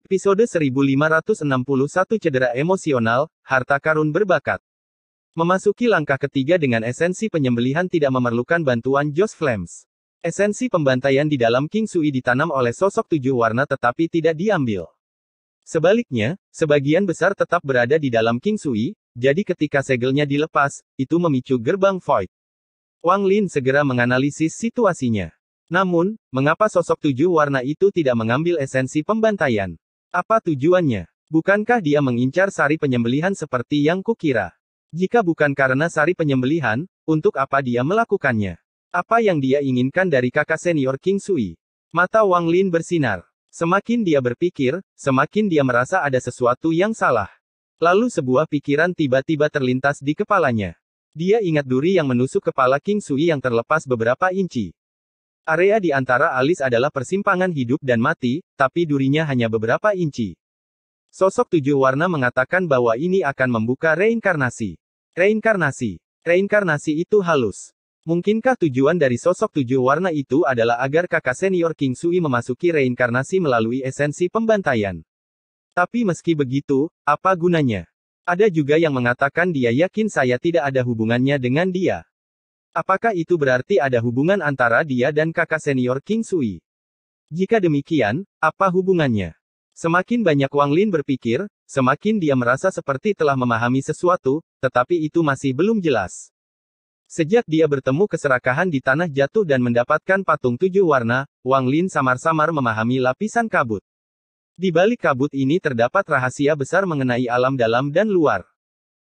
Episode 1561 Cedera Emosional, Harta Karun Berbakat. Memasuki langkah ketiga dengan esensi penyembelihan tidak memerlukan bantuan Josh Flames. Esensi pembantaian di dalam King Sui ditanam oleh sosok 7 warna tetapi tidak diambil. Sebaliknya, sebagian besar tetap berada di dalam King Sui, jadi ketika segelnya dilepas, itu memicu gerbang Void. Wang Lin segera menganalisis situasinya. Namun, mengapa sosok 7 warna itu tidak mengambil esensi pembantaian? Apa tujuannya? Bukankah dia mengincar sari penyembelihan seperti yang kukira? Jika bukan karena sari penyembelihan, untuk apa dia melakukannya? Apa yang dia inginkan dari kakak senior King Sui? Mata Wang Lin bersinar. Semakin dia berpikir, semakin dia merasa ada sesuatu yang salah. Lalu sebuah pikiran tiba-tiba terlintas di kepalanya. Dia ingat duri yang menusuk kepala King Sui yang terlepas beberapa inci. Area di antara alis adalah persimpangan hidup dan mati, tapi durinya hanya beberapa inci. Sosok 7 warna mengatakan bahwa ini akan membuka reinkarnasi. Reinkarnasi itu halus. Mungkinkah tujuan dari sosok 7 warna itu adalah agar kakak senior King Sui memasuki reinkarnasi melalui esensi pembantaian? Tapi meski begitu, apa gunanya? Ada juga yang mengatakan dia yakin saya tidak ada hubungannya dengan dia. Apakah itu berarti ada hubungan antara dia dan kakak senior King Sui? Jika demikian, apa hubungannya? Semakin banyak Wang Lin berpikir, semakin dia merasa seperti telah memahami sesuatu, tetapi itu masih belum jelas. Sejak dia bertemu keserakahan di tanah jatuh dan mendapatkan patung 7 warna, Wang Lin samar-samar memahami lapisan kabut. Di balik kabut ini terdapat rahasia besar mengenai alam dalam dan luar.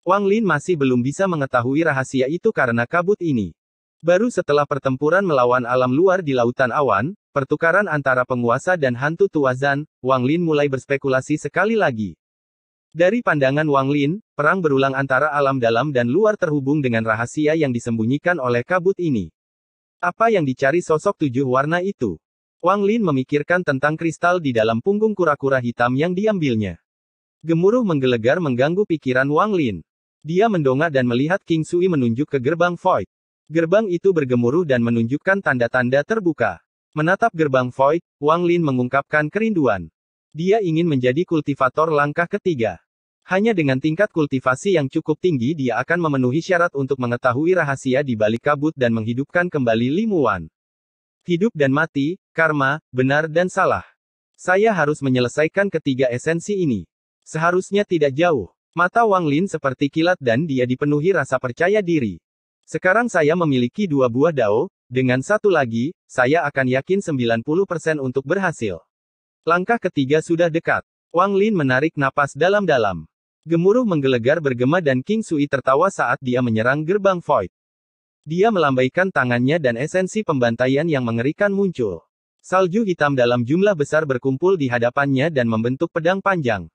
Wang Lin masih belum bisa mengetahui rahasia itu karena kabut ini. Baru setelah pertempuran melawan alam luar di lautan awan, pertukaran antara penguasa dan hantu Tuazan, Wang Lin mulai berspekulasi sekali lagi. Dari pandangan Wang Lin, perang berulang antara alam dalam dan luar terhubung dengan rahasia yang disembunyikan oleh kabut ini. Apa yang dicari sosok 7 warna itu? Wang Lin memikirkan tentang kristal di dalam punggung kura-kura hitam yang diambilnya. Gemuruh menggelegar mengganggu pikiran Wang Lin. Dia mendongak dan melihat King Sui menunjuk ke gerbang Void. Gerbang itu bergemuruh dan menunjukkan tanda-tanda terbuka. Menatap gerbang Void, Wang Lin mengungkapkan kerinduan. Dia ingin menjadi kultivator langkah ketiga. Hanya dengan tingkat kultivasi yang cukup tinggi dia akan memenuhi syarat untuk mengetahui rahasia di balik kabut dan menghidupkan kembali Limuan. Hidup dan mati, karma, benar dan salah. Saya harus menyelesaikan ketiga esensi ini. Seharusnya tidak jauh. Mata Wang Lin seperti kilat dan dia dipenuhi rasa percaya diri. Sekarang saya memiliki 2 buah dao, dengan satu lagi, saya akan yakin 90% untuk berhasil. Langkah ketiga sudah dekat. Wang Lin menarik napas dalam-dalam. Gemuruh menggelegar bergema dan King Sui tertawa saat dia menyerang gerbang Void. Dia melambaikan tangannya dan esensi pembantaian yang mengerikan muncul. Salju hitam dalam jumlah besar berkumpul di hadapannya dan membentuk pedang panjang.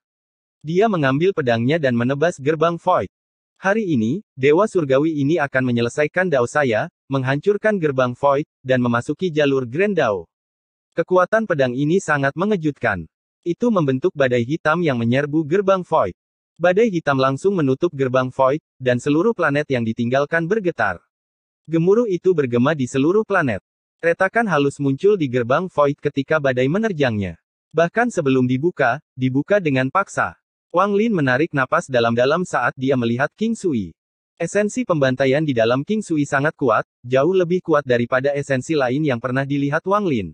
Dia mengambil pedangnya dan menebas gerbang Void. Hari ini, Dewa Surgawi ini akan menyelesaikan dao saya, menghancurkan gerbang Void, dan memasuki jalur Grand Dao. Kekuatan pedang ini sangat mengejutkan. Itu membentuk badai hitam yang menyerbu gerbang Void. Badai hitam langsung menutup gerbang Void, dan seluruh planet yang ditinggalkan bergetar. Gemuruh itu bergema di seluruh planet. Retakan halus muncul di gerbang Void ketika badai menerjangnya. Bahkan sebelum dibuka dengan paksa. Wang Lin menarik napas dalam-dalam saat dia melihat King Sui. Esensi pembantaian di dalam King Sui sangat kuat, jauh lebih kuat daripada esensi lain yang pernah dilihat Wang Lin.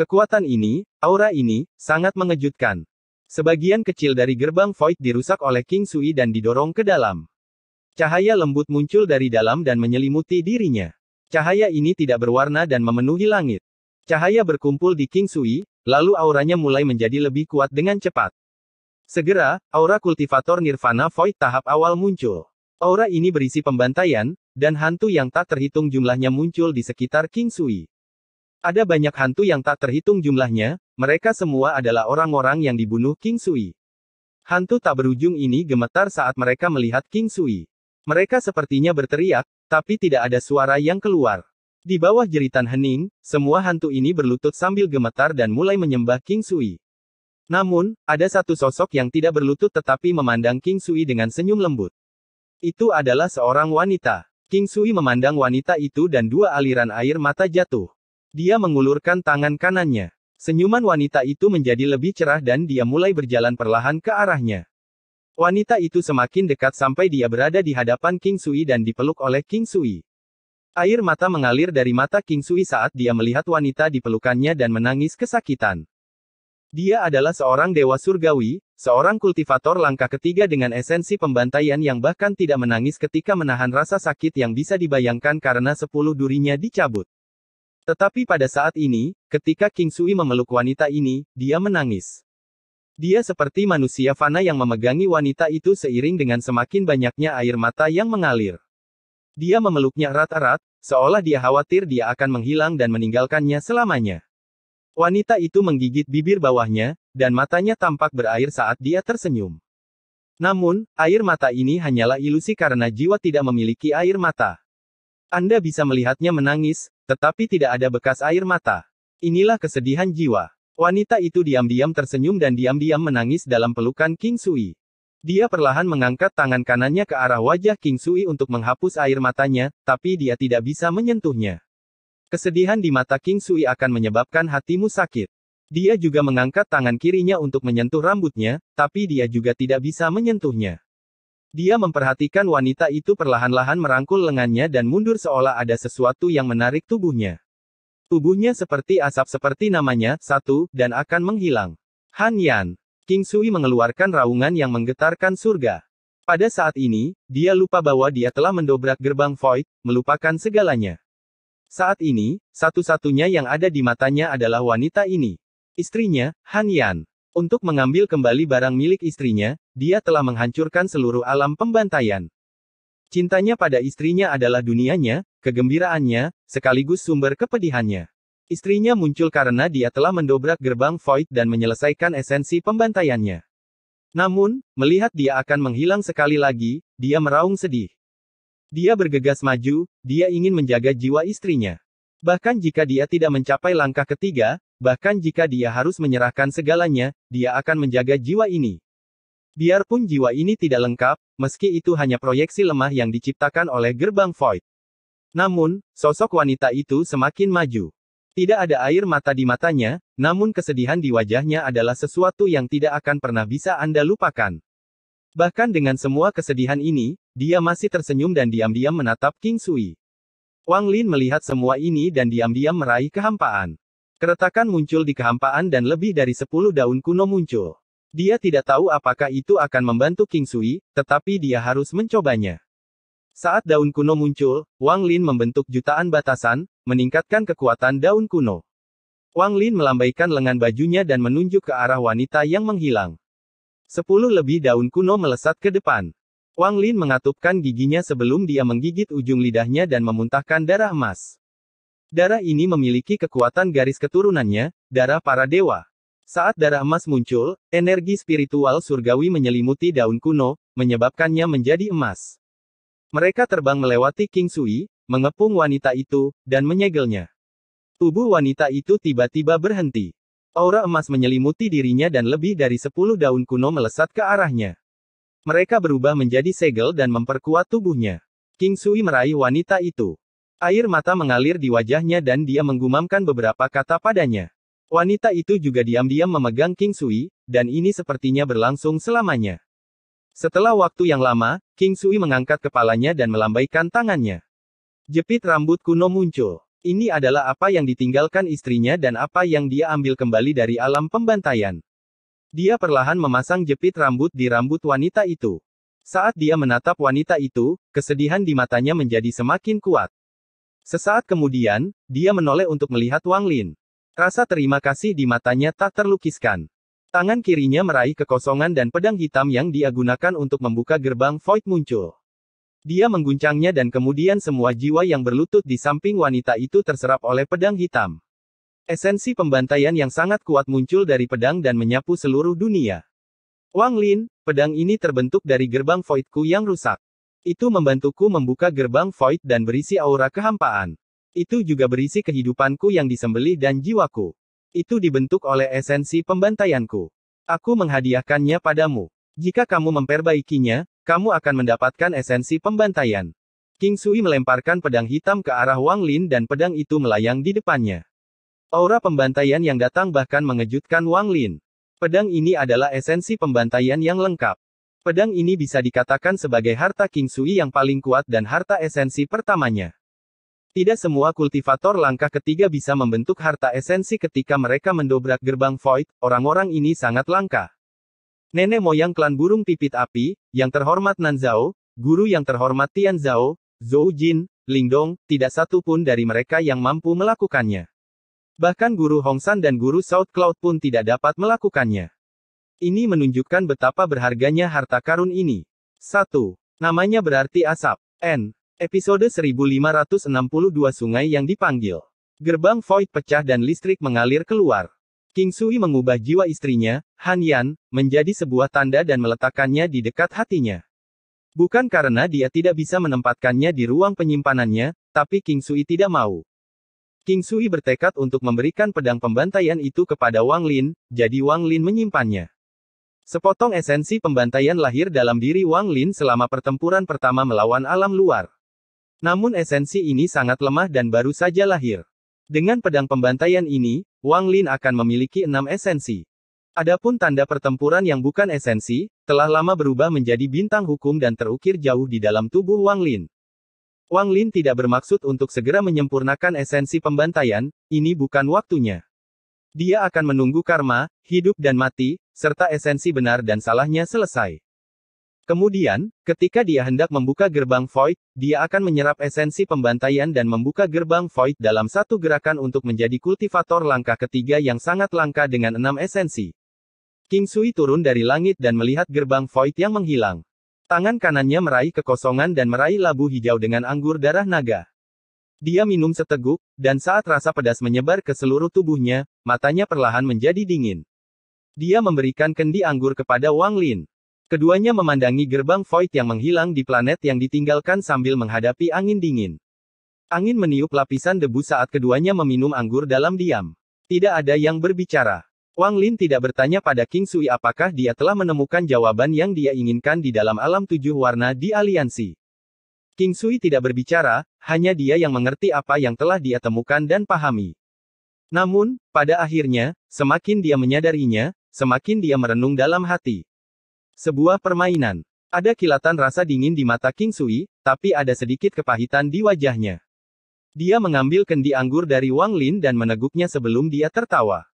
Kekuatan ini, aura ini, sangat mengejutkan. Sebagian kecil dari gerbang Void dirusak oleh King Sui dan didorong ke dalam. Cahaya lembut muncul dari dalam dan menyelimuti dirinya. Cahaya ini tidak berwarna dan memenuhi langit. Cahaya berkumpul di King Sui, lalu auranya mulai menjadi lebih kuat dengan cepat. Segera, aura kultivator Nirvana Void tahap awal muncul. Aura ini berisi pembantaian, dan hantu yang tak terhitung jumlahnya muncul di sekitar King Sui. Ada banyak hantu yang tak terhitung jumlahnya, mereka semua adalah orang-orang yang dibunuh King Sui. Hantu tak berujung ini gemetar saat mereka melihat King Sui. Mereka sepertinya berteriak, tapi tidak ada suara yang keluar. Di bawah jeritan hening, semua hantu ini berlutut sambil gemetar dan mulai menyembah King Sui. Namun, ada satu sosok yang tidak berlutut tetapi memandang King Sui dengan senyum lembut. Itu adalah seorang wanita. King Sui memandang wanita itu dan 2 aliran air mata jatuh. Dia mengulurkan tangan kanannya. Senyuman wanita itu menjadi lebih cerah dan dia mulai berjalan perlahan ke arahnya. Wanita itu semakin dekat sampai dia berada di hadapan King Sui dan dipeluk oleh King Sui. Air mata mengalir dari mata King Sui saat dia melihat wanita di pelukannya dan menangis kesakitan. Dia adalah seorang dewa surgawi, seorang kultivator langkah ketiga dengan esensi pembantaian yang bahkan tidak menangis ketika menahan rasa sakit yang bisa dibayangkan karena 10 durinya dicabut. Tetapi pada saat ini, ketika King Sui memeluk wanita ini, dia menangis. Dia seperti manusia fana yang memegangi wanita itu seiring dengan semakin banyaknya air mata yang mengalir. Dia memeluknya erat-erat, seolah dia khawatir dia akan menghilang dan meninggalkannya selamanya. Wanita itu menggigit bibir bawahnya, dan matanya tampak berair saat dia tersenyum. Namun, air mata ini hanyalah ilusi karena jiwa tidak memiliki air mata. Anda bisa melihatnya menangis, tetapi tidak ada bekas air mata. Inilah kesedihan jiwa. Wanita itu diam-diam tersenyum dan diam-diam menangis dalam pelukan King Sui. Dia perlahan mengangkat tangan kanannya ke arah wajah King Sui untuk menghapus air matanya, tapi dia tidak bisa menyentuhnya. Kesedihan di mata King Sui akan menyebabkan hatimu sakit. Dia juga mengangkat tangan kirinya untuk menyentuh rambutnya, tapi dia juga tidak bisa menyentuhnya. Dia memperhatikan wanita itu perlahan-lahan merangkul lengannya dan mundur seolah ada sesuatu yang menarik tubuhnya. Tubuhnya seperti asap seperti namanya, satu, dan akan menghilang. Han Yan. King Sui mengeluarkan raungan yang menggetarkan surga. Pada saat ini, dia lupa bahwa dia telah mendobrak gerbang Void, melupakan segalanya. Saat ini, satu-satunya yang ada di matanya adalah wanita ini. Istrinya, Han Yan. Untuk mengambil kembali barang milik istrinya, dia telah menghancurkan seluruh alam pembantaian. Cintanya pada istrinya adalah dunianya, kegembiraannya, sekaligus sumber kepedihannya. Istrinya muncul karena dia telah mendobrak gerbang Void dan menyelesaikan esensi pembantaiannya. Namun, melihat dia akan menghilang sekali lagi, dia meraung sedih. Dia bergegas maju, dia ingin menjaga jiwa istrinya. Bahkan jika dia tidak mencapai langkah ketiga, bahkan jika dia harus menyerahkan segalanya, dia akan menjaga jiwa ini. Biarpun jiwa ini tidak lengkap, meski itu hanya proyeksi lemah yang diciptakan oleh gerbang Void. Namun, sosok wanita itu semakin maju. Tidak ada air mata di matanya, namun kesedihan di wajahnya adalah sesuatu yang tidak akan pernah bisa Anda lupakan. Bahkan dengan semua kesedihan ini, dia masih tersenyum dan diam-diam menatap King Sui. Wang Lin melihat semua ini dan diam-diam meraih kehampaan. Keretakan muncul di kehampaan dan lebih dari 10 daun kuno muncul. Dia tidak tahu apakah itu akan membantu King Sui, tetapi dia harus mencobanya. Saat daun kuno muncul, Wang Lin membentuk jutaan batasan, meningkatkan kekuatan daun kuno. Wang Lin melambaikan lengan bajunya dan menunjuk ke arah wanita yang menghilang. 10 lebih daun kuno melesat ke depan. Wang Lin mengatupkan giginya sebelum dia menggigit ujung lidahnya dan memuntahkan darah emas. Darah ini memiliki kekuatan garis keturunannya, darah para dewa. Saat darah emas muncul, energi spiritual surgawi menyelimuti daun kuno, menyebabkannya menjadi emas. Mereka terbang melewati King Sui, mengepung wanita itu, dan menyegelnya. Tubuh wanita itu tiba-tiba berhenti. Aura emas menyelimuti dirinya dan lebih dari 10 daun kuno melesat ke arahnya. Mereka berubah menjadi segel dan memperkuat tubuhnya. King Sui meraih wanita itu. Air mata mengalir di wajahnya dan dia menggumamkan beberapa kata padanya. Wanita itu juga diam-diam memegang King Sui, dan ini sepertinya berlangsung selamanya. Setelah waktu yang lama, King Sui mengangkat kepalanya dan melambaikan tangannya. Jepit rambut kuno muncul. Ini adalah apa yang ditinggalkan istrinya dan apa yang dia ambil kembali dari alam pembantaian. Dia perlahan memasang jepit rambut di rambut wanita itu. Saat dia menatap wanita itu, kesedihan di matanya menjadi semakin kuat. Sesaat kemudian, dia menoleh untuk melihat Wang Lin. Rasa terima kasih di matanya tak terlukiskan. Tangan kirinya meraih kekosongan dan pedang hitam yang dia gunakan untuk membuka gerbang Void muncul. Dia mengguncangnya dan kemudian semua jiwa yang berlutut di samping wanita itu terserap oleh pedang hitam. Esensi pembantaian yang sangat kuat muncul dari pedang dan menyapu seluruh dunia. Wang Lin, pedang ini terbentuk dari gerbang Voidku yang rusak. Itu membantuku membuka gerbang Void dan berisi aura kehampaan. Itu juga berisi kehidupanku yang disembelih dan jiwaku. Itu dibentuk oleh esensi pembantaianku. Aku menghadiahkannya padamu. Jika kamu memperbaikinya, kamu akan mendapatkan esensi pembantaian. King Sui melemparkan pedang hitam ke arah Wang Lin dan pedang itu melayang di depannya. Aura pembantaian yang datang bahkan mengejutkan Wang Lin. Pedang ini adalah esensi pembantaian yang lengkap. Pedang ini bisa dikatakan sebagai harta King Sui yang paling kuat dan harta esensi pertamanya. Tidak semua kultivator langkah ketiga bisa membentuk harta esensi ketika mereka mendobrak gerbang Void, orang-orang ini sangat langka. Nenek moyang klan burung pipit api, yang terhormat Nan Zhao, guru yang terhormat Tian Zhao, Zhou Jin, Ling Dong, tidak satu pun dari mereka yang mampu melakukannya. Bahkan guru Hong San dan guru South Cloud pun tidak dapat melakukannya. Ini menunjukkan betapa berharganya harta karun ini. 1. Namanya berarti asap. N. Episode 1562 Sungai yang dipanggil. Gerbang Void pecah dan listrik mengalir keluar. King Sui mengubah jiwa istrinya, Han Yan, menjadi sebuah tanda dan meletakkannya di dekat hatinya. Bukan karena dia tidak bisa menempatkannya di ruang penyimpanannya, tapi King Sui tidak mau. King Sui bertekad untuk memberikan pedang pembantaian itu kepada Wang Lin, jadi Wang Lin menyimpannya. Sepotong esensi pembantaian lahir dalam diri Wang Lin selama pertempuran pertama melawan alam luar. Namun esensi ini sangat lemah dan baru saja lahir. Dengan pedang pembantaian ini, Wang Lin akan memiliki 6 esensi. Adapun tanda pertempuran yang bukan esensi, telah lama berubah menjadi bintang hukum dan terukir jauh di dalam tubuh Wang Lin. Wang Lin tidak bermaksud untuk segera menyempurnakan esensi pembantaian, ini bukan waktunya. Dia akan menunggu karma, hidup dan mati, serta esensi benar dan salahnya selesai. Kemudian, ketika dia hendak membuka gerbang Void, dia akan menyerap esensi pembantaian dan membuka gerbang Void dalam satu gerakan untuk menjadi kultivator langkah ketiga yang sangat langka dengan 6 esensi. King Sui turun dari langit dan melihat gerbang Void yang menghilang. Tangan kanannya meraih kekosongan dan meraih labu hijau dengan anggur darah naga. Dia minum seteguk, dan saat rasa pedas menyebar ke seluruh tubuhnya, matanya perlahan menjadi dingin. Dia memberikan kendi anggur kepada Wang Lin. Keduanya memandangi gerbang Void yang menghilang di planet yang ditinggalkan sambil menghadapi angin dingin. Angin meniup lapisan debu saat keduanya meminum anggur dalam diam. Tidak ada yang berbicara. Wang Lin tidak bertanya pada King Sui apakah dia telah menemukan jawaban yang dia inginkan di dalam alam 7 warna di aliansi. King Sui tidak berbicara, hanya dia yang mengerti apa yang telah dia temukan dan pahami. Namun, pada akhirnya, semakin dia menyadarinya, semakin dia merenung dalam hati. Sebuah permainan. Ada kilatan rasa dingin di mata King Sui, tapi ada sedikit kepahitan di wajahnya. Dia mengambil kendi anggur dari Wang Lin dan meneguknya sebelum dia tertawa.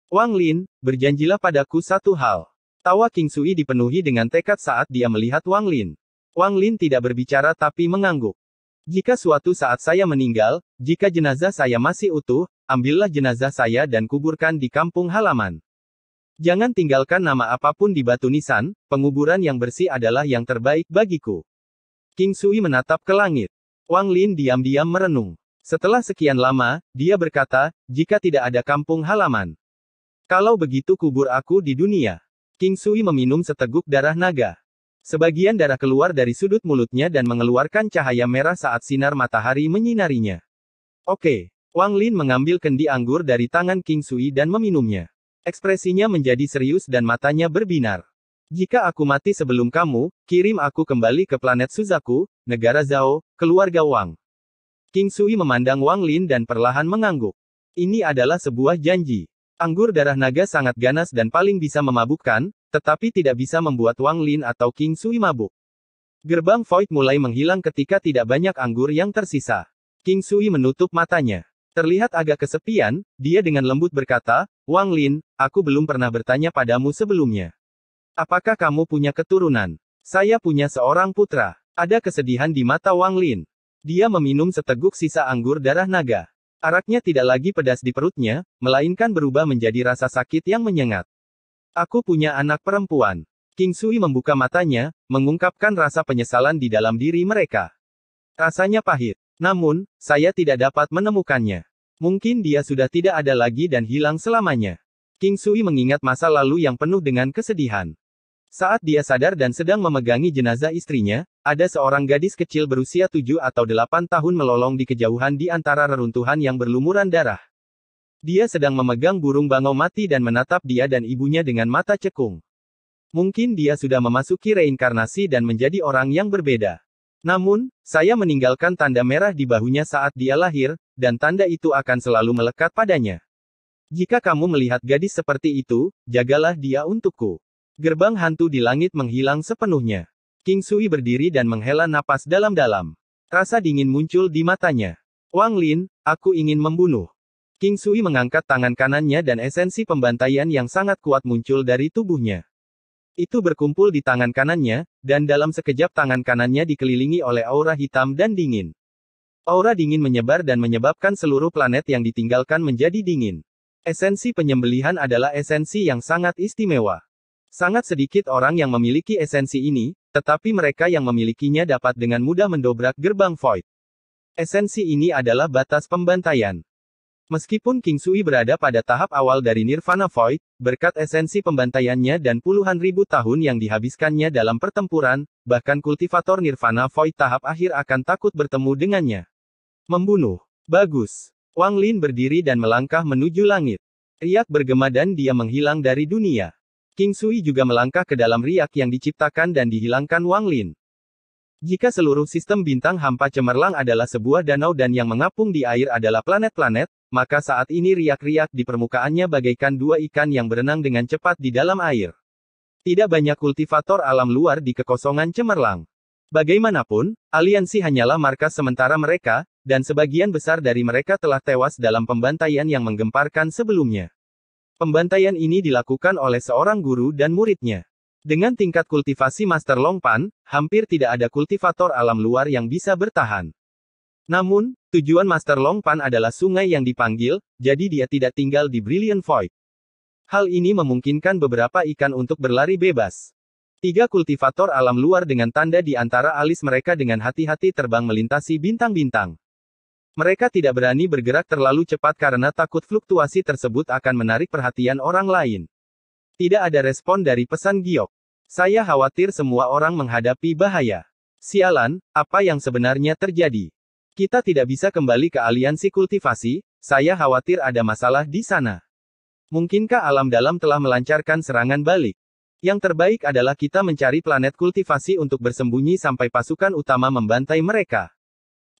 Wang Lin, berjanjilah padaku satu hal. Tawa King Sui dipenuhi dengan tekad saat dia melihat Wang Lin. Wang Lin tidak berbicara tapi mengangguk. Jika suatu saat saya meninggal, jika jenazah saya masih utuh, ambillah jenazah saya dan kuburkan di kampung halaman. Jangan tinggalkan nama apapun di batu nisan, penguburan yang bersih adalah yang terbaik bagiku. King Sui menatap ke langit. Wang Lin diam-diam merenung. Setelah sekian lama, dia berkata, jika tidak ada kampung halaman. Kalau begitu kubur aku di dunia. King Sui meminum seteguk darah naga. Sebagian darah keluar dari sudut mulutnya dan mengeluarkan cahaya merah saat sinar matahari menyinarinya. Oke. Wang Lin mengambil kendi anggur dari tangan King Sui dan meminumnya. Ekspresinya menjadi serius dan matanya berbinar. Jika aku mati sebelum kamu, kirim aku kembali ke planet Suzaku, negara Zhao, keluarga Wang. King Sui memandang Wang Lin dan perlahan mengangguk. Ini adalah sebuah janji. Anggur darah naga sangat ganas dan paling bisa memabukkan, tetapi tidak bisa membuat Wang Lin atau King Sui mabuk. Gerbang Void mulai menghilang ketika tidak banyak anggur yang tersisa. King Sui menutup matanya. Terlihat agak kesepian, dia dengan lembut berkata, Wang Lin, aku belum pernah bertanya padamu sebelumnya. Apakah kamu punya keturunan? Saya punya seorang putra. Ada kesedihan di mata Wang Lin. Dia meminum seteguk sisa anggur darah naga. Araknya tidak lagi pedas di perutnya, melainkan berubah menjadi rasa sakit yang menyengat. Aku punya anak perempuan. King Sui membuka matanya, mengungkapkan rasa penyesalan di dalam diri mereka. Rasanya pahit. Namun, saya tidak dapat menemukannya. Mungkin dia sudah tidak ada lagi dan hilang selamanya. King Sui mengingat masa lalu yang penuh dengan kesedihan. Saat dia sadar dan sedang memegangi jenazah istrinya, ada seorang gadis kecil berusia 7 atau 8 tahun melolong di kejauhan di antara reruntuhan yang berlumuran darah. Dia sedang memegang burung bangau mati dan menatap dia dan ibunya dengan mata cekung. Mungkin dia sudah memasuki reinkarnasi dan menjadi orang yang berbeda. Namun, saya meninggalkan tanda merah di bahunya saat dia lahir, dan tanda itu akan selalu melekat padanya. Jika kamu melihat gadis seperti itu, jagalah dia untukku. Gerbang hantu di langit menghilang sepenuhnya. King Sui berdiri dan menghela napas dalam-dalam. Rasa dingin muncul di matanya. Wang Lin, aku ingin membunuh. King Sui mengangkat tangan kanannya dan esensi pembantaian yang sangat kuat muncul dari tubuhnya. Itu berkumpul di tangan kanannya, dan dalam sekejap tangan kanannya dikelilingi oleh aura hitam dan dingin. Aura dingin menyebar dan menyebabkan seluruh planet yang ditinggalkan menjadi dingin. Esensi penyembelihan adalah esensi yang sangat istimewa. Sangat sedikit orang yang memiliki esensi ini, tetapi mereka yang memilikinya dapat dengan mudah mendobrak gerbang Void. Esensi ini adalah batas pembantaian. Meskipun King Sui berada pada tahap awal dari Nirvana Void, berkat esensi pembantaiannya dan puluhan ribu tahun yang dihabiskannya dalam pertempuran, bahkan kultivator Nirvana Void tahap akhir akan takut bertemu dengannya. Membunuh. Bagus. Wang Lin berdiri dan melangkah menuju langit. Riak bergema dan dia menghilang dari dunia. King Sui juga melangkah ke dalam riak yang diciptakan dan dihilangkan Wang Lin. Jika seluruh sistem bintang hampa cemerlang adalah sebuah danau dan yang mengapung di air adalah planet-planet, maka saat ini riak-riak di permukaannya bagaikan dua ikan yang berenang dengan cepat di dalam air. Tidak banyak kultivator alam luar di kekosongan cemerlang. Bagaimanapun, aliansi hanyalah markas sementara mereka, dan sebagian besar dari mereka telah tewas dalam pembantaian yang menggemparkan sebelumnya. Pembantaian ini dilakukan oleh seorang guru dan muridnya. Dengan tingkat kultivasi Master Longpan, hampir tidak ada kultivator alam luar yang bisa bertahan. Namun, tujuan Master Longpan adalah sungai yang dipanggil, jadi dia tidak tinggal di Brilliant Void. Hal ini memungkinkan beberapa ikan untuk berlari bebas. 3 kultivator alam luar dengan tanda di antara alis mereka dengan hati-hati terbang melintasi bintang-bintang. Mereka tidak berani bergerak terlalu cepat karena takut fluktuasi tersebut akan menarik perhatian orang lain. Tidak ada respon dari pesan giok. Saya khawatir semua orang menghadapi bahaya. Sialan, apa yang sebenarnya terjadi? Kita tidak bisa kembali ke aliansi kultivasi, saya khawatir ada masalah di sana. Mungkinkah alam dalam telah melancarkan serangan balik? Yang terbaik adalah kita mencari planet kultivasi untuk bersembunyi sampai pasukan utama membantai mereka.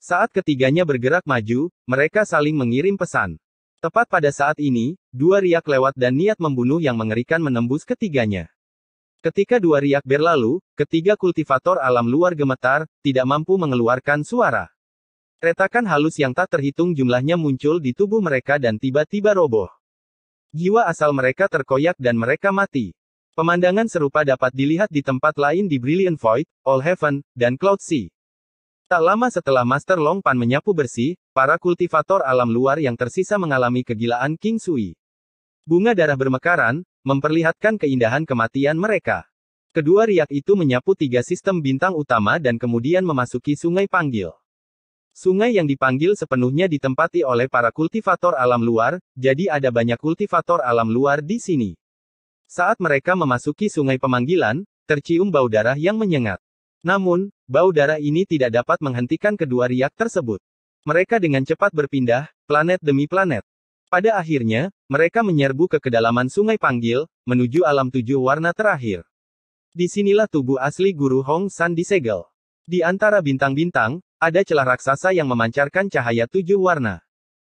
Saat ketiganya bergerak maju, mereka saling mengirim pesan. Tepat pada saat ini, 2 riak lewat dan niat membunuh yang mengerikan menembus ketiganya. Ketika 2 riak berlalu, ketiga kultivator alam luar gemetar, tidak mampu mengeluarkan suara. Retakan halus yang tak terhitung jumlahnya muncul di tubuh mereka dan tiba-tiba roboh. Jiwa asal mereka terkoyak dan mereka mati. Pemandangan serupa dapat dilihat di tempat lain di Brilliant Void, All Heaven, dan Cloud Sea. Tak lama setelah Master Longpan menyapu bersih, para kultivator alam luar yang tersisa mengalami kegilaan King Sui. Bunga darah bermekaran, memperlihatkan keindahan kematian mereka. Kedua riak itu menyapu 3 sistem bintang utama dan kemudian memasuki Sungai Panggil. Sungai yang dipanggil sepenuhnya ditempati oleh para kultivator alam luar, jadi ada banyak kultivator alam luar di sini. Saat mereka memasuki sungai pemanggilan, tercium bau darah yang menyengat. Namun, bau darah ini tidak dapat menghentikan kedua riak tersebut. Mereka dengan cepat berpindah, planet demi planet. Pada akhirnya, mereka menyerbu ke kedalaman sungai Panggil, menuju alam 7 warna terakhir. Disinilah tubuh asli Guru Hong San disegel. Di antara bintang-bintang, ada celah raksasa yang memancarkan cahaya 7 warna.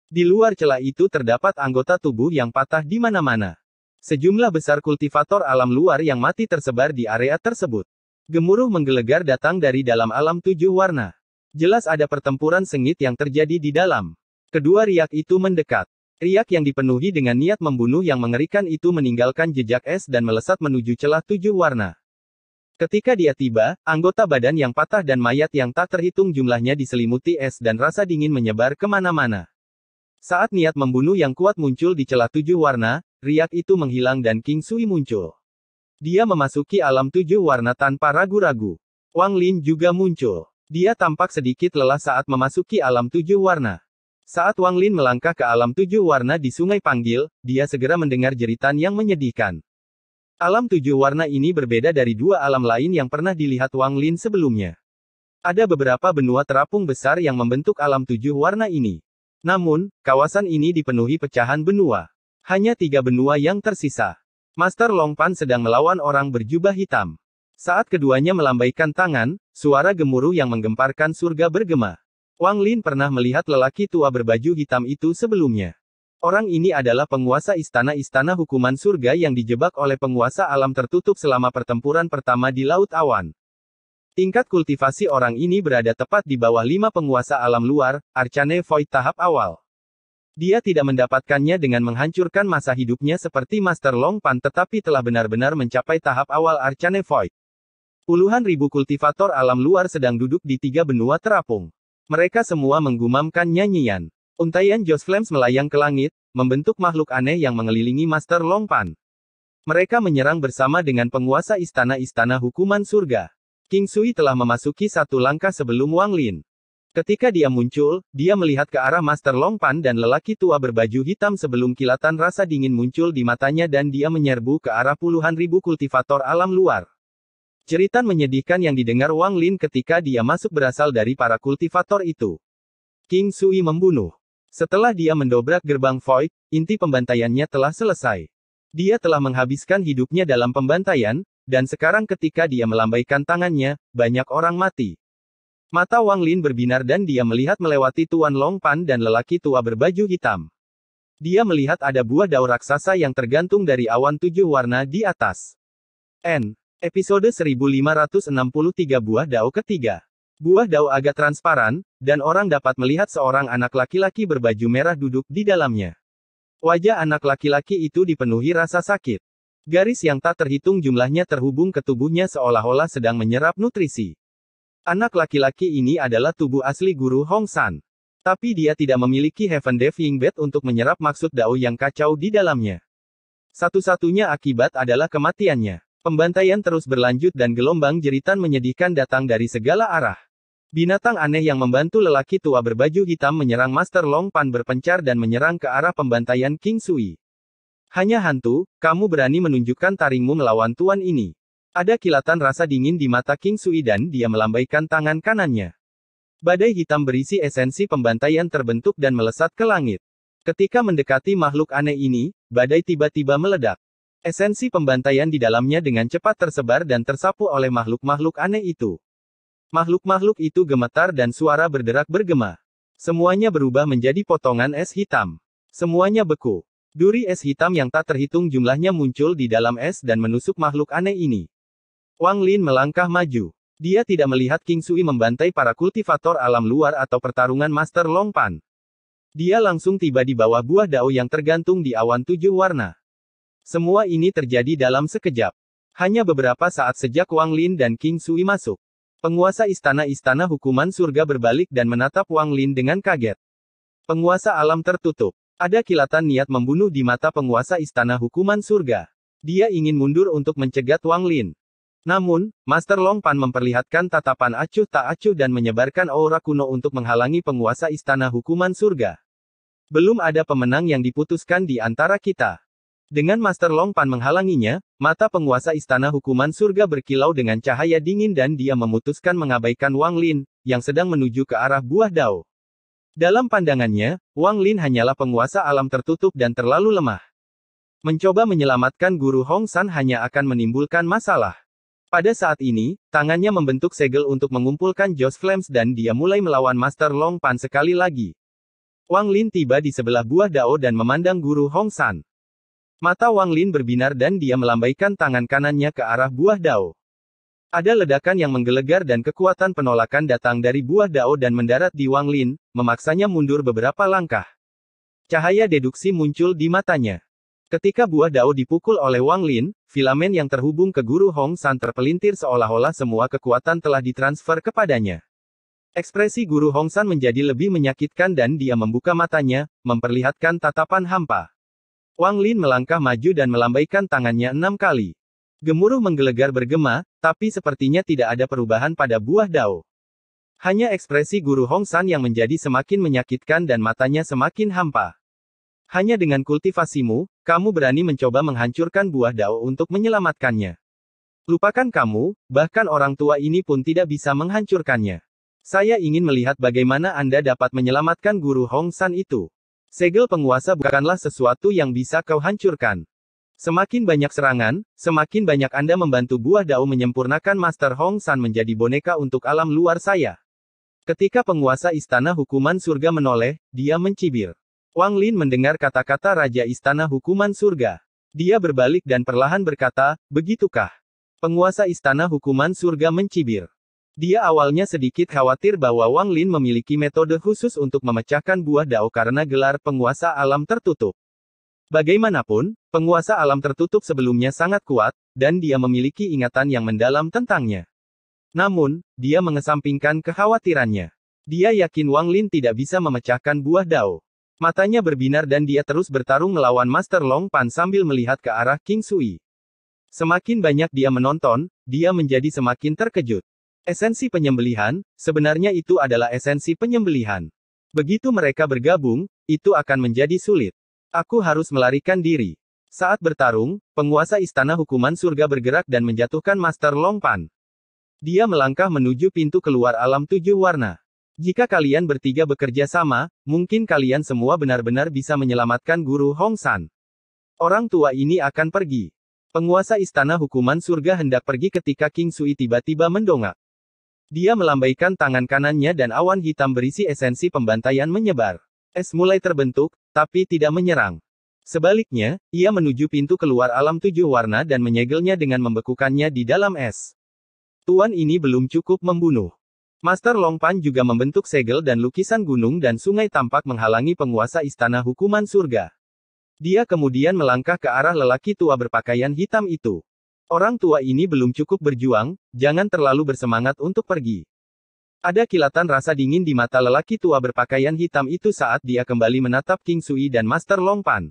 Di luar celah itu terdapat anggota tubuh yang patah di mana-mana. Sejumlah besar kultivator alam luar yang mati tersebar di area tersebut. Gemuruh menggelegar datang dari dalam alam 7 warna. Jelas ada pertempuran sengit yang terjadi di dalam. Kedua riak itu mendekat. Riak yang dipenuhi dengan niat membunuh yang mengerikan itu meninggalkan jejak es dan melesat menuju celah 7 warna. Ketika dia tiba, anggota badan yang patah dan mayat yang tak terhitung jumlahnya diselimuti es dan rasa dingin menyebar kemana-mana. Saat niat membunuh yang kuat muncul di celah 7 warna, riak itu menghilang dan King Sui muncul. Dia memasuki alam 7 warna tanpa ragu-ragu. Wang Lin juga muncul. Dia tampak sedikit lelah saat memasuki alam 7 warna. Saat Wang Lin melangkah ke alam 7 warna di Sungai Panggil, dia segera mendengar jeritan yang menyedihkan. Alam 7 warna ini berbeda dari 2 alam lain yang pernah dilihat Wang Lin sebelumnya. Ada beberapa benua terapung besar yang membentuk alam 7 warna ini. Namun, kawasan ini dipenuhi pecahan benua. Hanya 3 benua yang tersisa. Master Longpan sedang melawan orang berjubah hitam. Saat keduanya melambaikan tangan, suara gemuruh yang menggemparkan surga bergema. Wang Lin pernah melihat lelaki tua berbaju hitam itu sebelumnya. Orang ini adalah penguasa istana-istana hukuman surga yang dijebak oleh penguasa alam tertutup selama pertempuran pertama di Laut Awan. Tingkat kultivasi orang ini berada tepat di bawah 5 penguasa alam luar, Arcane Void tahap awal. Dia tidak mendapatkannya dengan menghancurkan masa hidupnya seperti Master Longpan tetapi telah benar-benar mencapai tahap awal Arcane Void. Puluhan ribu kultivator alam luar sedang duduk di 3 benua terapung. Mereka semua menggumamkan nyanyian. Untaian Joss Flames melayang ke langit, membentuk makhluk aneh yang mengelilingi Master Longpan. Mereka menyerang bersama dengan penguasa istana-istana hukuman surga. King Sui telah memasuki 1 langkah sebelum Wang Lin. Ketika dia muncul, dia melihat ke arah Master Longpan dan lelaki tua berbaju hitam sebelum kilatan rasa dingin muncul di matanya dan dia menyerbu ke arah puluhan ribu kultivator alam luar. Jeritan menyedihkan yang didengar Wang Lin ketika dia masuk berasal dari para kultivator itu. King Sui membunuh. Setelah dia mendobrak gerbang Void, inti pembantaiannya telah selesai. Dia telah menghabiskan hidupnya dalam pembantaian, dan sekarang ketika dia melambaikan tangannya, banyak orang mati. Mata Wang Lin berbinar dan dia melihat melewati Tuan Longpan dan lelaki tua berbaju hitam. Dia melihat ada buah dao raksasa yang tergantung dari awan 7 warna di atas. Episode 1563 Buah Dao ketiga. Buah dao agak transparan, dan orang dapat melihat seorang anak laki-laki berbaju merah duduk di dalamnya. Wajah anak laki-laki itu dipenuhi rasa sakit. Garis yang tak terhitung jumlahnya terhubung ke tubuhnya seolah-olah sedang menyerap nutrisi. Anak laki-laki ini adalah tubuh asli Guru Hong San. Tapi dia tidak memiliki Heaven Deaf Ying Bed untuk menyerap maksud dao yang kacau di dalamnya. Satu-satunya akibat adalah kematiannya. Pembantaian terus berlanjut dan gelombang jeritan menyedihkan datang dari segala arah. Binatang aneh yang membantu lelaki tua berbaju hitam menyerang Master Longpan berpencar dan menyerang ke arah pembantaian King Sui. Hanya hantu, kamu berani menunjukkan taringmu melawan tuan ini. Ada kilatan rasa dingin di mata King Sui dan dia melambaikan tangan kanannya. Badai hitam berisi esensi pembantaian terbentuk dan melesat ke langit. Ketika mendekati makhluk aneh ini, badai tiba-tiba meledak. Esensi pembantaian di dalamnya dengan cepat tersebar dan tersapu oleh makhluk-makhluk aneh itu. Makhluk-makhluk itu gemetar dan suara berderak bergema. Semuanya berubah menjadi potongan es hitam. Semuanya beku. Duri es hitam yang tak terhitung jumlahnya muncul di dalam es dan menusuk makhluk aneh ini. Wang Lin melangkah maju. Dia tidak melihat King Sui membantai para kultivator alam luar atau pertarungan Master Longpan. Dia langsung tiba di bawah buah dao yang tergantung di awan 7 warna. Semua ini terjadi dalam sekejap. Hanya beberapa saat sejak Wang Lin dan King Sui masuk. Penguasa istana-istana hukuman surga berbalik dan menatap Wang Lin dengan kaget. Penguasa alam tertutup. Ada kilatan niat membunuh di mata penguasa istana hukuman surga. Dia ingin mundur untuk mencegat Wang Lin. Namun, Master Longpan memperlihatkan tatapan acuh tak acuh dan menyebarkan aura kuno untuk menghalangi penguasa istana hukuman surga. Belum ada pemenang yang diputuskan di antara kita. Dengan Master Longpan menghalanginya, mata penguasa istana hukuman surga berkilau dengan cahaya dingin dan dia memutuskan mengabaikan Wang Lin, yang sedang menuju ke arah buah dao. Dalam pandangannya, Wang Lin hanyalah penguasa alam tertutup dan terlalu lemah. Mencoba menyelamatkan Guru Hong San hanya akan menimbulkan masalah. Pada saat ini, tangannya membentuk segel untuk mengumpulkan Joss Flames dan dia mulai melawan Master Longpan sekali lagi. Wang Lin tiba di sebelah buah dao dan memandang Guru Hong San. Mata Wang Lin berbinar dan dia melambaikan tangan kanannya ke arah buah dao. Ada ledakan yang menggelegar dan kekuatan penolakan datang dari buah dao dan mendarat di Wang Lin, memaksanya mundur beberapa langkah. Cahaya deduksi muncul di matanya. Ketika buah dao dipukul oleh Wang Lin, filamen yang terhubung ke Guru Hong San terpelintir seolah-olah semua kekuatan telah ditransfer kepadanya. Ekspresi Guru Hong San menjadi lebih menyakitkan dan dia membuka matanya, memperlihatkan tatapan hampa. Wang Lin melangkah maju dan melambaikan tangannya 6 kali. Gemuruh menggelegar bergema, tapi sepertinya tidak ada perubahan pada buah dao. Hanya ekspresi Guru Hong San yang menjadi semakin menyakitkan dan matanya semakin hampa. Hanya dengan kultivasimu, kamu berani mencoba menghancurkan buah dao untuk menyelamatkannya. Lupakan kamu, bahkan orang tua ini pun tidak bisa menghancurkannya. Saya ingin melihat bagaimana Anda dapat menyelamatkan Guru Hong San itu. Segel penguasa bukanlah sesuatu yang bisa kau hancurkan. Semakin banyak serangan, semakin banyak Anda membantu buah dao menyempurnakan Master Hong San menjadi boneka untuk alam luar saya. Ketika penguasa istana hukuman surga menoleh, dia mencibir. Wang Lin mendengar kata-kata Raja Istana Hukuman Surga. Dia berbalik dan perlahan berkata, begitukah? Penguasa Istana Hukuman Surga mencibir. Dia awalnya sedikit khawatir bahwa Wang Lin memiliki metode khusus untuk memecahkan buah dao karena gelar penguasa alam tertutup. Bagaimanapun, penguasa alam tertutup sebelumnya sangat kuat, dan dia memiliki ingatan yang mendalam tentangnya. Namun, dia mengesampingkan kekhawatirannya. Dia yakin Wang Lin tidak bisa memecahkan buah dao. Matanya berbinar dan dia terus bertarung melawan Master Long Pan sambil melihat ke arah King Sui. Semakin banyak dia menonton, dia menjadi semakin terkejut. Esensi penyembelihan, sebenarnya itu adalah esensi penyembelihan. Begitu mereka bergabung, itu akan menjadi sulit. Aku harus melarikan diri. Saat bertarung, penguasa Istana Hukuman Surga bergerak dan menjatuhkan Master Long Pan. Dia melangkah menuju pintu keluar alam 7 warna. Jika kalian bertiga bekerja sama, mungkin kalian semua benar-benar bisa menyelamatkan Guru Hong San. Orang tua ini akan pergi. Penguasa Istana Hukuman Surga hendak pergi ketika King Sui tiba-tiba mendongak. Dia melambaikan tangan kanannya dan awan hitam berisi esensi pembantaian menyebar. Es mulai terbentuk, tapi tidak menyerang. Sebaliknya, ia menuju pintu keluar alam 7 warna dan menyegelnya dengan membekukannya di dalam es. Tuan ini belum cukup membunuh. Master Long Pan juga membentuk segel dan lukisan gunung dan sungai tampak menghalangi penguasa Istana Hukuman Surga. Dia kemudian melangkah ke arah lelaki tua berpakaian hitam itu. Orang tua ini belum cukup berjuang, jangan terlalu bersemangat untuk pergi. Ada kilatan rasa dingin di mata lelaki tua berpakaian hitam itu saat dia kembali menatap King Sui dan Master Long Pan.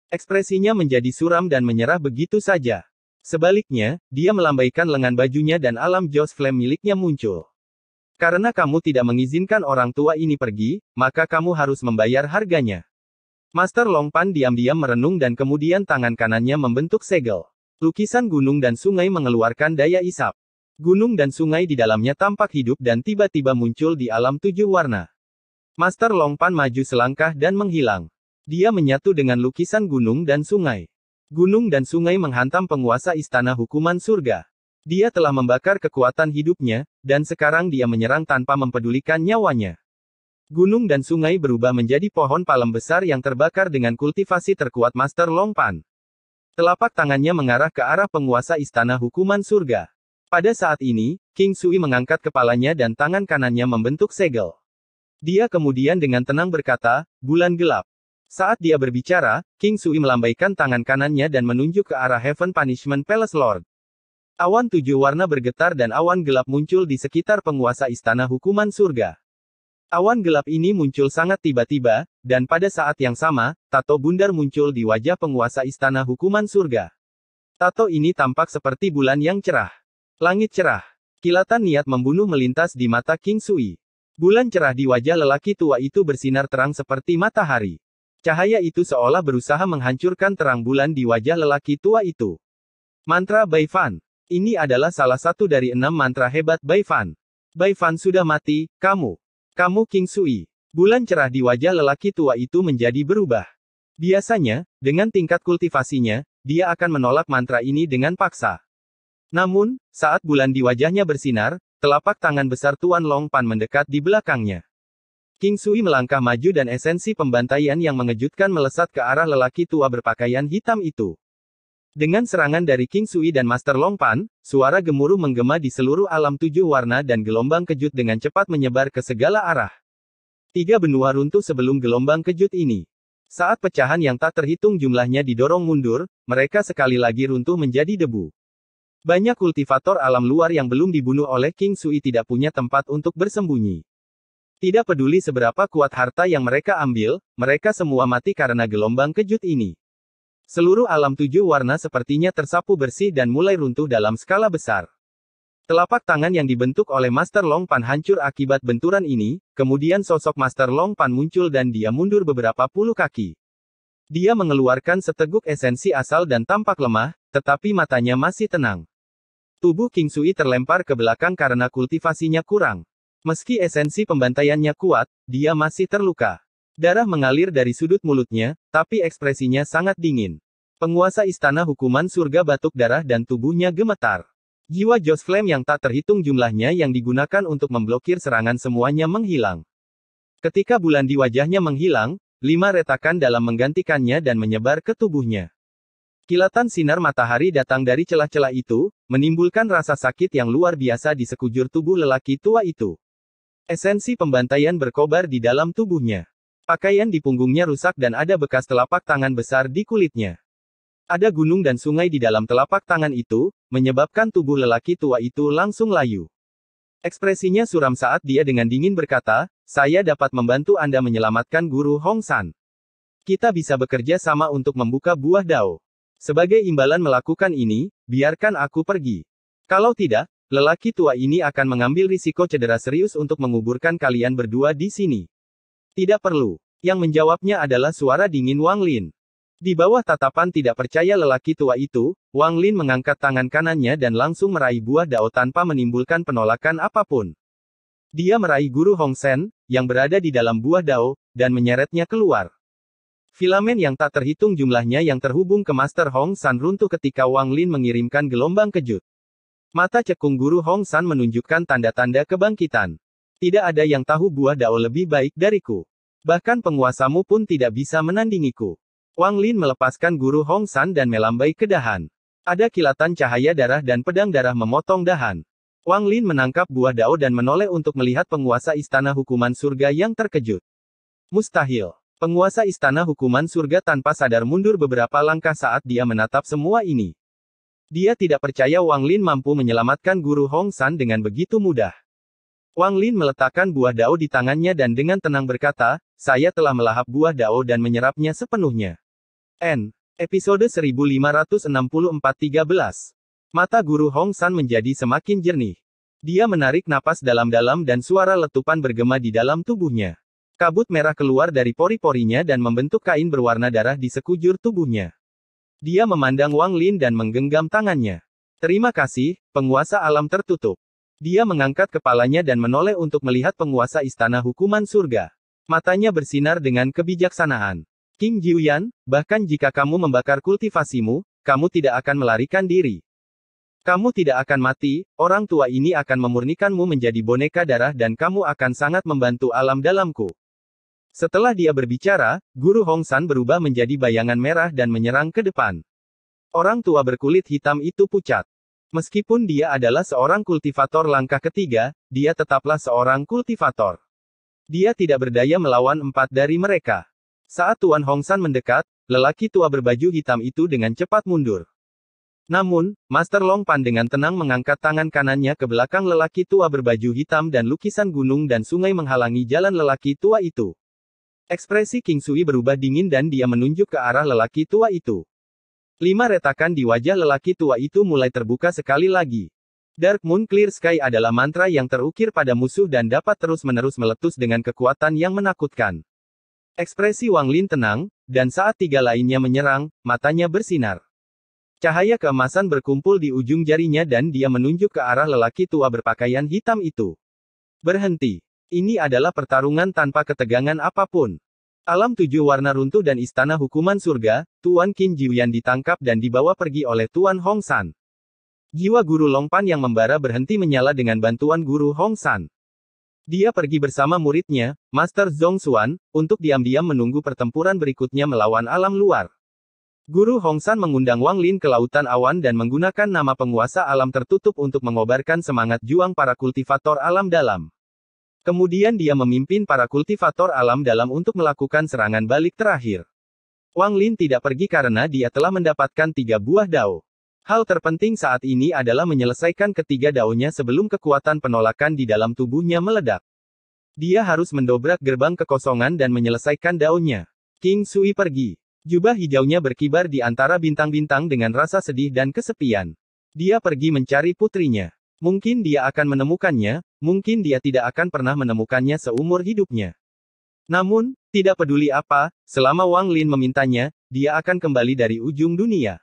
Ekspresinya menjadi suram dan menyerah begitu saja. Sebaliknya, dia melambaikan lengan bajunya dan alam Joss Flame miliknya muncul. Karena kamu tidak mengizinkan orang tua ini pergi, maka kamu harus membayar harganya. Master Long Pan diam-diam merenung dan kemudian tangan kanannya membentuk segel. Lukisan gunung dan sungai mengeluarkan daya isap. Gunung dan sungai di dalamnya tampak hidup dan tiba-tiba muncul di alam 7 warna. Master Long Pan maju selangkah dan menghilang. Dia menyatu dengan lukisan gunung dan sungai. Gunung dan sungai menghantam penguasa Istana Hukuman Surga. Dia telah membakar kekuatan hidupnya, dan sekarang dia menyerang tanpa mempedulikan nyawanya. Gunung dan sungai berubah menjadi pohon palem besar yang terbakar dengan kultivasi terkuat Master Long Pan. Telapak tangannya mengarah ke arah penguasa Istana Hukuman Surga. Pada saat ini, King Sui mengangkat kepalanya dan tangan kanannya membentuk segel. Dia kemudian dengan tenang berkata, bulan gelap. Saat dia berbicara, King Sui melambaikan tangan kanannya dan menunjuk ke arah Heaven Punishment Palace Lord. Awan 7 warna bergetar dan awan gelap muncul di sekitar penguasa Istana Hukuman Surga. Awan gelap ini muncul sangat tiba-tiba, dan pada saat yang sama, tato bundar muncul di wajah penguasa Istana Hukuman Surga. Tato ini tampak seperti bulan yang cerah. Langit cerah. Kilatan niat membunuh melintas di mata King Sui. Bulan cerah di wajah lelaki tua itu bersinar terang seperti matahari. Cahaya itu seolah berusaha menghancurkan terang bulan di wajah lelaki tua itu. Mantra Bai Fan. Ini adalah salah satu dari 6 mantra hebat Bai Fan. Bai Fan sudah mati, kamu. Kamu King Sui. Bulan cerah di wajah lelaki tua itu menjadi berubah. Biasanya, dengan tingkat kultivasinya, dia akan menolak mantra ini dengan paksa. Namun, saat bulan di wajahnya bersinar, telapak tangan besar Tuan Long Pan mendekat di belakangnya. King Sui melangkah maju dan esensi pembantaian yang mengejutkan melesat ke arah lelaki tua berpakaian hitam itu. Dengan serangan dari King Sui dan Master Long Pan, suara gemuruh menggema di seluruh alam 7 warna dan gelombang kejut dengan cepat menyebar ke segala arah. 3 benua runtuh sebelum gelombang kejut ini. Saat pecahan yang tak terhitung jumlahnya didorong mundur, mereka sekali lagi runtuh menjadi debu. Banyak kultivator alam luar yang belum dibunuh oleh King Sui tidak punya tempat untuk bersembunyi. Tidak peduli seberapa kuat harta yang mereka ambil, mereka semua mati karena gelombang kejut ini. Seluruh alam 7 warna sepertinya tersapu bersih dan mulai runtuh dalam skala besar. Telapak tangan yang dibentuk oleh Master Long Pan hancur akibat benturan ini, kemudian sosok Master Long Pan muncul dan dia mundur beberapa puluh kaki. Dia mengeluarkan seteguk esensi asal dan tampak lemah, tetapi matanya masih tenang. Tubuh King Sui terlempar ke belakang karena kultivasinya kurang. Meski esensi pembantaiannya kuat, dia masih terluka. Darah mengalir dari sudut mulutnya, tapi ekspresinya sangat dingin. Penguasa Istana Hukuman Surga batuk darah dan tubuhnya gemetar. Jiwa Joss Flame yang tak terhitung jumlahnya yang digunakan untuk memblokir serangan semuanya menghilang. Ketika bulan di wajahnya menghilang, 5 retakan dalam menggantikannya dan menyebar ke tubuhnya. Kilatan sinar matahari datang dari celah-celah itu, menimbulkan rasa sakit yang luar biasa di sekujur tubuh lelaki tua itu. Esensi pembantaian berkobar di dalam tubuhnya. Pakaian di punggungnya rusak dan ada bekas telapak tangan besar di kulitnya. Ada gunung dan sungai di dalam telapak tangan itu, menyebabkan tubuh lelaki tua itu langsung layu. Ekspresinya suram saat dia dengan dingin berkata, "Saya dapat membantu Anda menyelamatkan Guru Hong San. Kita bisa bekerja sama untuk membuka buah dao. Sebagai imbalan melakukan ini, biarkan aku pergi. Kalau tidak, lelaki tua ini akan mengambil risiko cedera serius untuk menguburkan kalian berdua di sini." "Tidak perlu." Yang menjawabnya adalah suara dingin Wang Lin. Di bawah tatapan tidak percaya lelaki tua itu, Wang Lin mengangkat tangan kanannya dan langsung meraih buah dao tanpa menimbulkan penolakan apapun. Dia meraih Guru Hong Sen, yang berada di dalam buah dao, dan menyeretnya keluar. Filamen yang tak terhitung jumlahnya yang terhubung ke Master Hong San runtuh ketika Wang Lin mengirimkan gelombang kejut. Mata cekung Guru Hong San menunjukkan tanda-tanda kebangkitan. "Tidak ada yang tahu buah dao lebih baik dariku. Bahkan penguasamu pun tidak bisa menandingiku." Wang Lin melepaskan Guru Hong San dan melambai ke dahan. Ada kilatan cahaya darah dan pedang darah memotong dahan. Wang Lin menangkap buah dao dan menoleh untuk melihat penguasa istana hukuman surga yang terkejut. Mustahil. Penguasa istana hukuman surga tanpa sadar mundur beberapa langkah saat dia menatap semua ini. Dia tidak percaya Wang Lin mampu menyelamatkan Guru Hong San dengan begitu mudah. Wang Lin meletakkan buah dao di tangannya dan dengan tenang berkata, "Saya telah melahap buah dao dan menyerapnya sepenuhnya." Episode 1564-13. Mata Guru Hong San menjadi semakin jernih. Dia menarik napas dalam-dalam dan suara letupan bergema di dalam tubuhnya. Kabut merah keluar dari pori-porinya dan membentuk kain berwarna darah di sekujur tubuhnya. Dia memandang Wang Lin dan menggenggam tangannya. "Terima kasih, penguasa alam tertutup." Dia mengangkat kepalanya dan menoleh untuk melihat penguasa istana hukuman surga. Matanya bersinar dengan kebijaksanaan. "King Jiuyan, bahkan jika kamu membakar kultivasimu, kamu tidak akan melarikan diri. Kamu tidak akan mati, orang tua ini akan memurnikanmu menjadi boneka darah dan kamu akan sangat membantu alam dalamku." Setelah dia berbicara, Guru Hong San berubah menjadi bayangan merah dan menyerang ke depan. Orang tua berkulit hitam itu pucat. Meskipun dia adalah seorang kultivator langkah ketiga, dia tetaplah seorang kultivator. Dia tidak berdaya melawan 4 dari mereka. Saat Tuan Hong San mendekat, lelaki tua berbaju hitam itu dengan cepat mundur. Namun, Master Long Pan dengan tenang mengangkat tangan kanannya ke belakang lelaki tua berbaju hitam dan lukisan gunung dan sungai menghalangi jalan lelaki tua itu. Ekspresi King Sui berubah dingin dan dia menunjuk ke arah lelaki tua itu. 5 retakan di wajah lelaki tua itu mulai terbuka sekali lagi. Dark Moon Clear Sky adalah mantra yang terukir pada musuh dan dapat terus-menerus meletus dengan kekuatan yang menakutkan. Ekspresi Wang Lin tenang, dan saat 3 lainnya menyerang, matanya bersinar. Cahaya keemasan berkumpul di ujung jarinya dan dia menunjuk ke arah lelaki tua berpakaian hitam itu. "Berhenti. Ini adalah pertarungan tanpa ketegangan apapun." Alam 7 warna runtuh dan istana hukuman surga, Tuan Qin Jiuyan ditangkap dan dibawa pergi oleh Tuan Hong San. Jiwa Guru Long Pan yang membara berhenti menyala dengan bantuan Guru Hong San. Dia pergi bersama muridnya, Master Zhong Xuan, untuk diam-diam menunggu pertempuran berikutnya melawan alam luar. Guru Hong San mengundang Wang Lin ke lautan awan dan menggunakan nama penguasa alam tertutup untuk mengobarkan semangat juang para kultivator alam dalam. Kemudian dia memimpin para kultivator alam dalam untuk melakukan serangan balik terakhir. Wang Lin tidak pergi karena dia telah mendapatkan 3 buah dao. Hal terpenting saat ini adalah menyelesaikan ketiga daonya sebelum kekuatan penolakan di dalam tubuhnya meledak. Dia harus mendobrak gerbang kekosongan dan menyelesaikan daonya. King Sui pergi. Jubah hijaunya berkibar di antara bintang-bintang dengan rasa sedih dan kesepian. Dia pergi mencari putrinya. Mungkin dia akan menemukannya, mungkin dia tidak akan pernah menemukannya seumur hidupnya. Namun, tidak peduli apa, selama Wang Lin memintanya, dia akan kembali dari ujung dunia.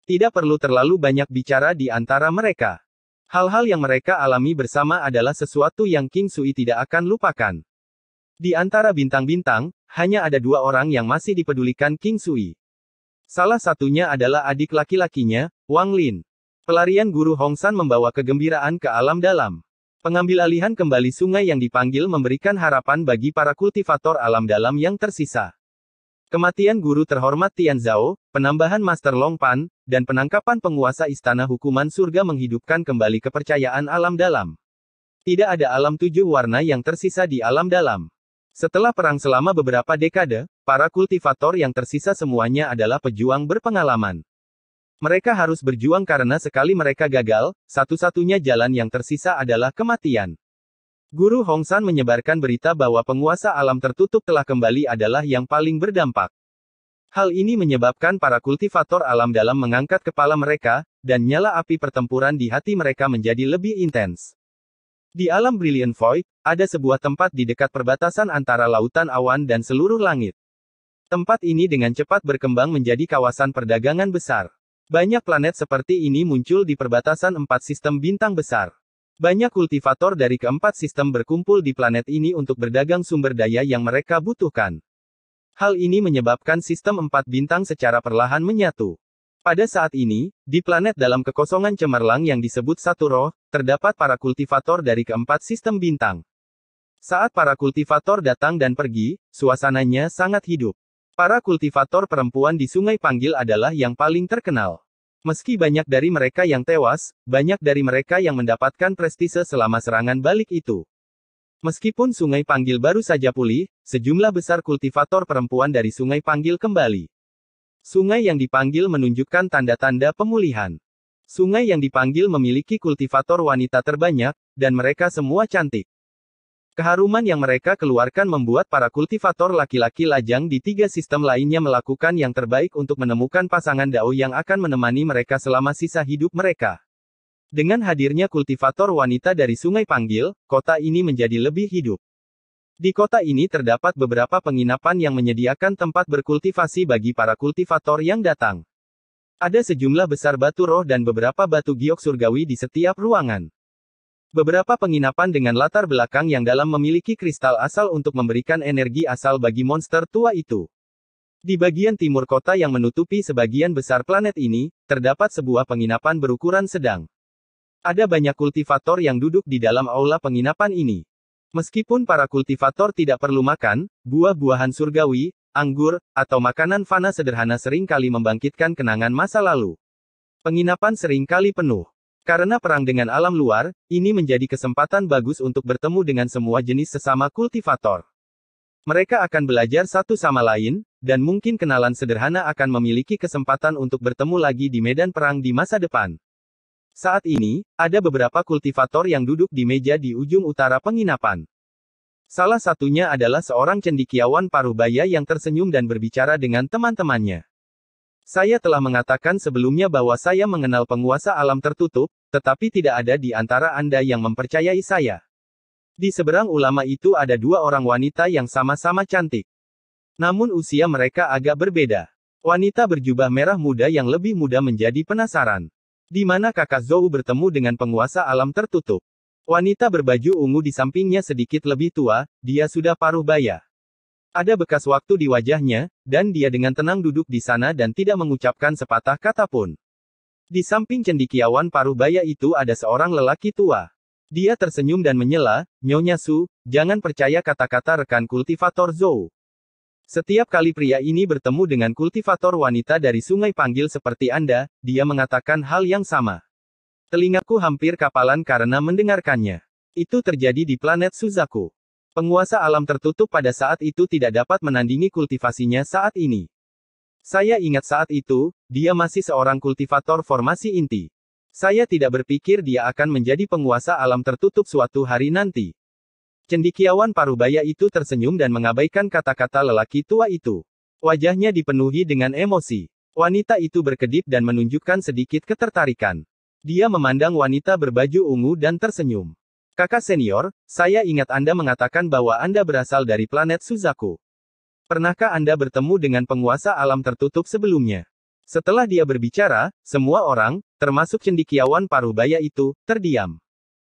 Tidak perlu terlalu banyak bicara di antara mereka. Hal-hal yang mereka alami bersama adalah sesuatu yang King Sui tidak akan lupakan. Di antara bintang-bintang, hanya ada 2 orang yang masih dipedulikan King Sui. Salah satunya adalah adik laki-lakinya, Wang Lin. Pelarian Guru Hong San membawa kegembiraan ke alam dalam. Pengambil alihan kembali sungai yang dipanggil memberikan harapan bagi para kultivator alam dalam yang tersisa. Kematian guru terhormat Tian Zhao, penambahan Master Long Pan, dan penangkapan penguasa istana hukuman surga menghidupkan kembali kepercayaan alam dalam. Tidak ada alam 7 warna yang tersisa di alam dalam. Setelah perang selama beberapa dekade, para kultivator yang tersisa semuanya adalah pejuang berpengalaman. Mereka harus berjuang karena sekali mereka gagal, satu-satunya jalan yang tersisa adalah kematian. Guru Hongsan menyebarkan berita bahwa penguasa alam tertutup telah kembali adalah yang paling berdampak. Hal ini menyebabkan para kultivator alam dalam mengangkat kepala mereka, dan nyala api pertempuran di hati mereka menjadi lebih intens. Di alam Brilliant Void, ada sebuah tempat di dekat perbatasan antara lautan awan dan seluruh langit. Tempat ini dengan cepat berkembang menjadi kawasan perdagangan besar. Banyak planet seperti ini muncul di perbatasan 4 sistem bintang besar. Banyak kultivator dari keempat sistem berkumpul di planet ini untuk berdagang sumber daya yang mereka butuhkan. Hal ini menyebabkan sistem 4 bintang secara perlahan menyatu. Pada saat ini, di planet dalam kekosongan cemerlang yang disebut Satu Roh, terdapat para kultivator dari keempat sistem bintang. Saat para kultivator datang dan pergi, suasananya sangat hidup. Para kultivator perempuan di Sungai Panggil adalah yang paling terkenal. Meski banyak dari mereka yang tewas, banyak dari mereka yang mendapatkan prestise selama serangan balik itu. Meskipun Sungai Panggil baru saja pulih, sejumlah besar kultivator perempuan dari Sungai Panggil kembali. Sungai yang dipanggil menunjukkan tanda-tanda pemulihan. Sungai yang dipanggil memiliki kultivator wanita terbanyak, dan mereka semua cantik. Keharuman yang mereka keluarkan membuat para kultivator laki-laki lajang di 3 sistem lainnya melakukan yang terbaik untuk menemukan pasangan dao yang akan menemani mereka selama sisa hidup mereka. Dengan hadirnya kultivator wanita dari Sungai Panggil, kota ini menjadi lebih hidup. Di kota ini terdapat beberapa penginapan yang menyediakan tempat berkultivasi bagi para kultivator yang datang. Ada sejumlah besar batu roh dan beberapa batu giok surgawi di setiap ruangan. Beberapa penginapan dengan latar belakang yang dalam memiliki kristal asal untuk memberikan energi asal bagi monster tua itu. Di bagian timur kota yang menutupi sebagian besar planet ini, terdapat sebuah penginapan berukuran sedang. Ada banyak kultivator yang duduk di dalam aula penginapan ini. Meskipun para kultivator tidak perlu makan, buah-buahan surgawi, anggur, atau makanan fana sederhana sering kali membangkitkan kenangan masa lalu. Penginapan sering kali penuh. Karena perang dengan alam luar, ini menjadi kesempatan bagus untuk bertemu dengan semua jenis sesama kultivator. Mereka akan belajar satu sama lain, dan mungkin kenalan sederhana akan memiliki kesempatan untuk bertemu lagi di medan perang di masa depan. Saat ini, ada beberapa kultivator yang duduk di meja di ujung utara penginapan. Salah satunya adalah seorang cendekiawan Parubaya yang tersenyum dan berbicara dengan teman-temannya. Saya telah mengatakan sebelumnya bahwa saya mengenal penguasa alam tertutup, tetapi tidak ada di antara Anda yang mempercayai saya. Di seberang ulama itu ada 2 orang wanita yang sama-sama cantik. Namun usia mereka agak berbeda. Wanita berjubah merah muda yang lebih muda menjadi penasaran. Di mana kakak Zhou bertemu dengan penguasa alam tertutup? Wanita berbaju ungu di sampingnya sedikit lebih tua, dia sudah paruh baya. Ada bekas waktu di wajahnya, dan dia dengan tenang duduk di sana dan tidak mengucapkan sepatah kata pun. Di samping cendekiawan Parubaya itu ada seorang lelaki tua. Dia tersenyum dan menyela, "Nyonya Su, jangan percaya kata-kata rekan kultivator Zhou. Setiap kali pria ini bertemu dengan kultivator wanita dari Sungai Panggil seperti Anda, dia mengatakan hal yang sama. Telingaku hampir kapalan karena mendengarkannya. Itu terjadi di planet Suzaku. Penguasa alam tertutup pada saat itu tidak dapat menandingi kultivasinya saat ini. Saya ingat saat itu, dia masih seorang kultivator formasi inti. Saya tidak berpikir dia akan menjadi penguasa alam tertutup suatu hari nanti." Cendekiawan Parubaya itu tersenyum dan mengabaikan kata-kata lelaki tua itu. Wajahnya dipenuhi dengan emosi. Wanita itu berkedip dan menunjukkan sedikit ketertarikan. Dia memandang wanita berbaju ungu dan tersenyum. "Kakak senior, saya ingat Anda mengatakan bahwa Anda berasal dari planet Suzaku. Pernahkah Anda bertemu dengan penguasa alam tertutup sebelumnya?" Setelah dia berbicara, semua orang, termasuk cendekiawan Parubaya itu, terdiam.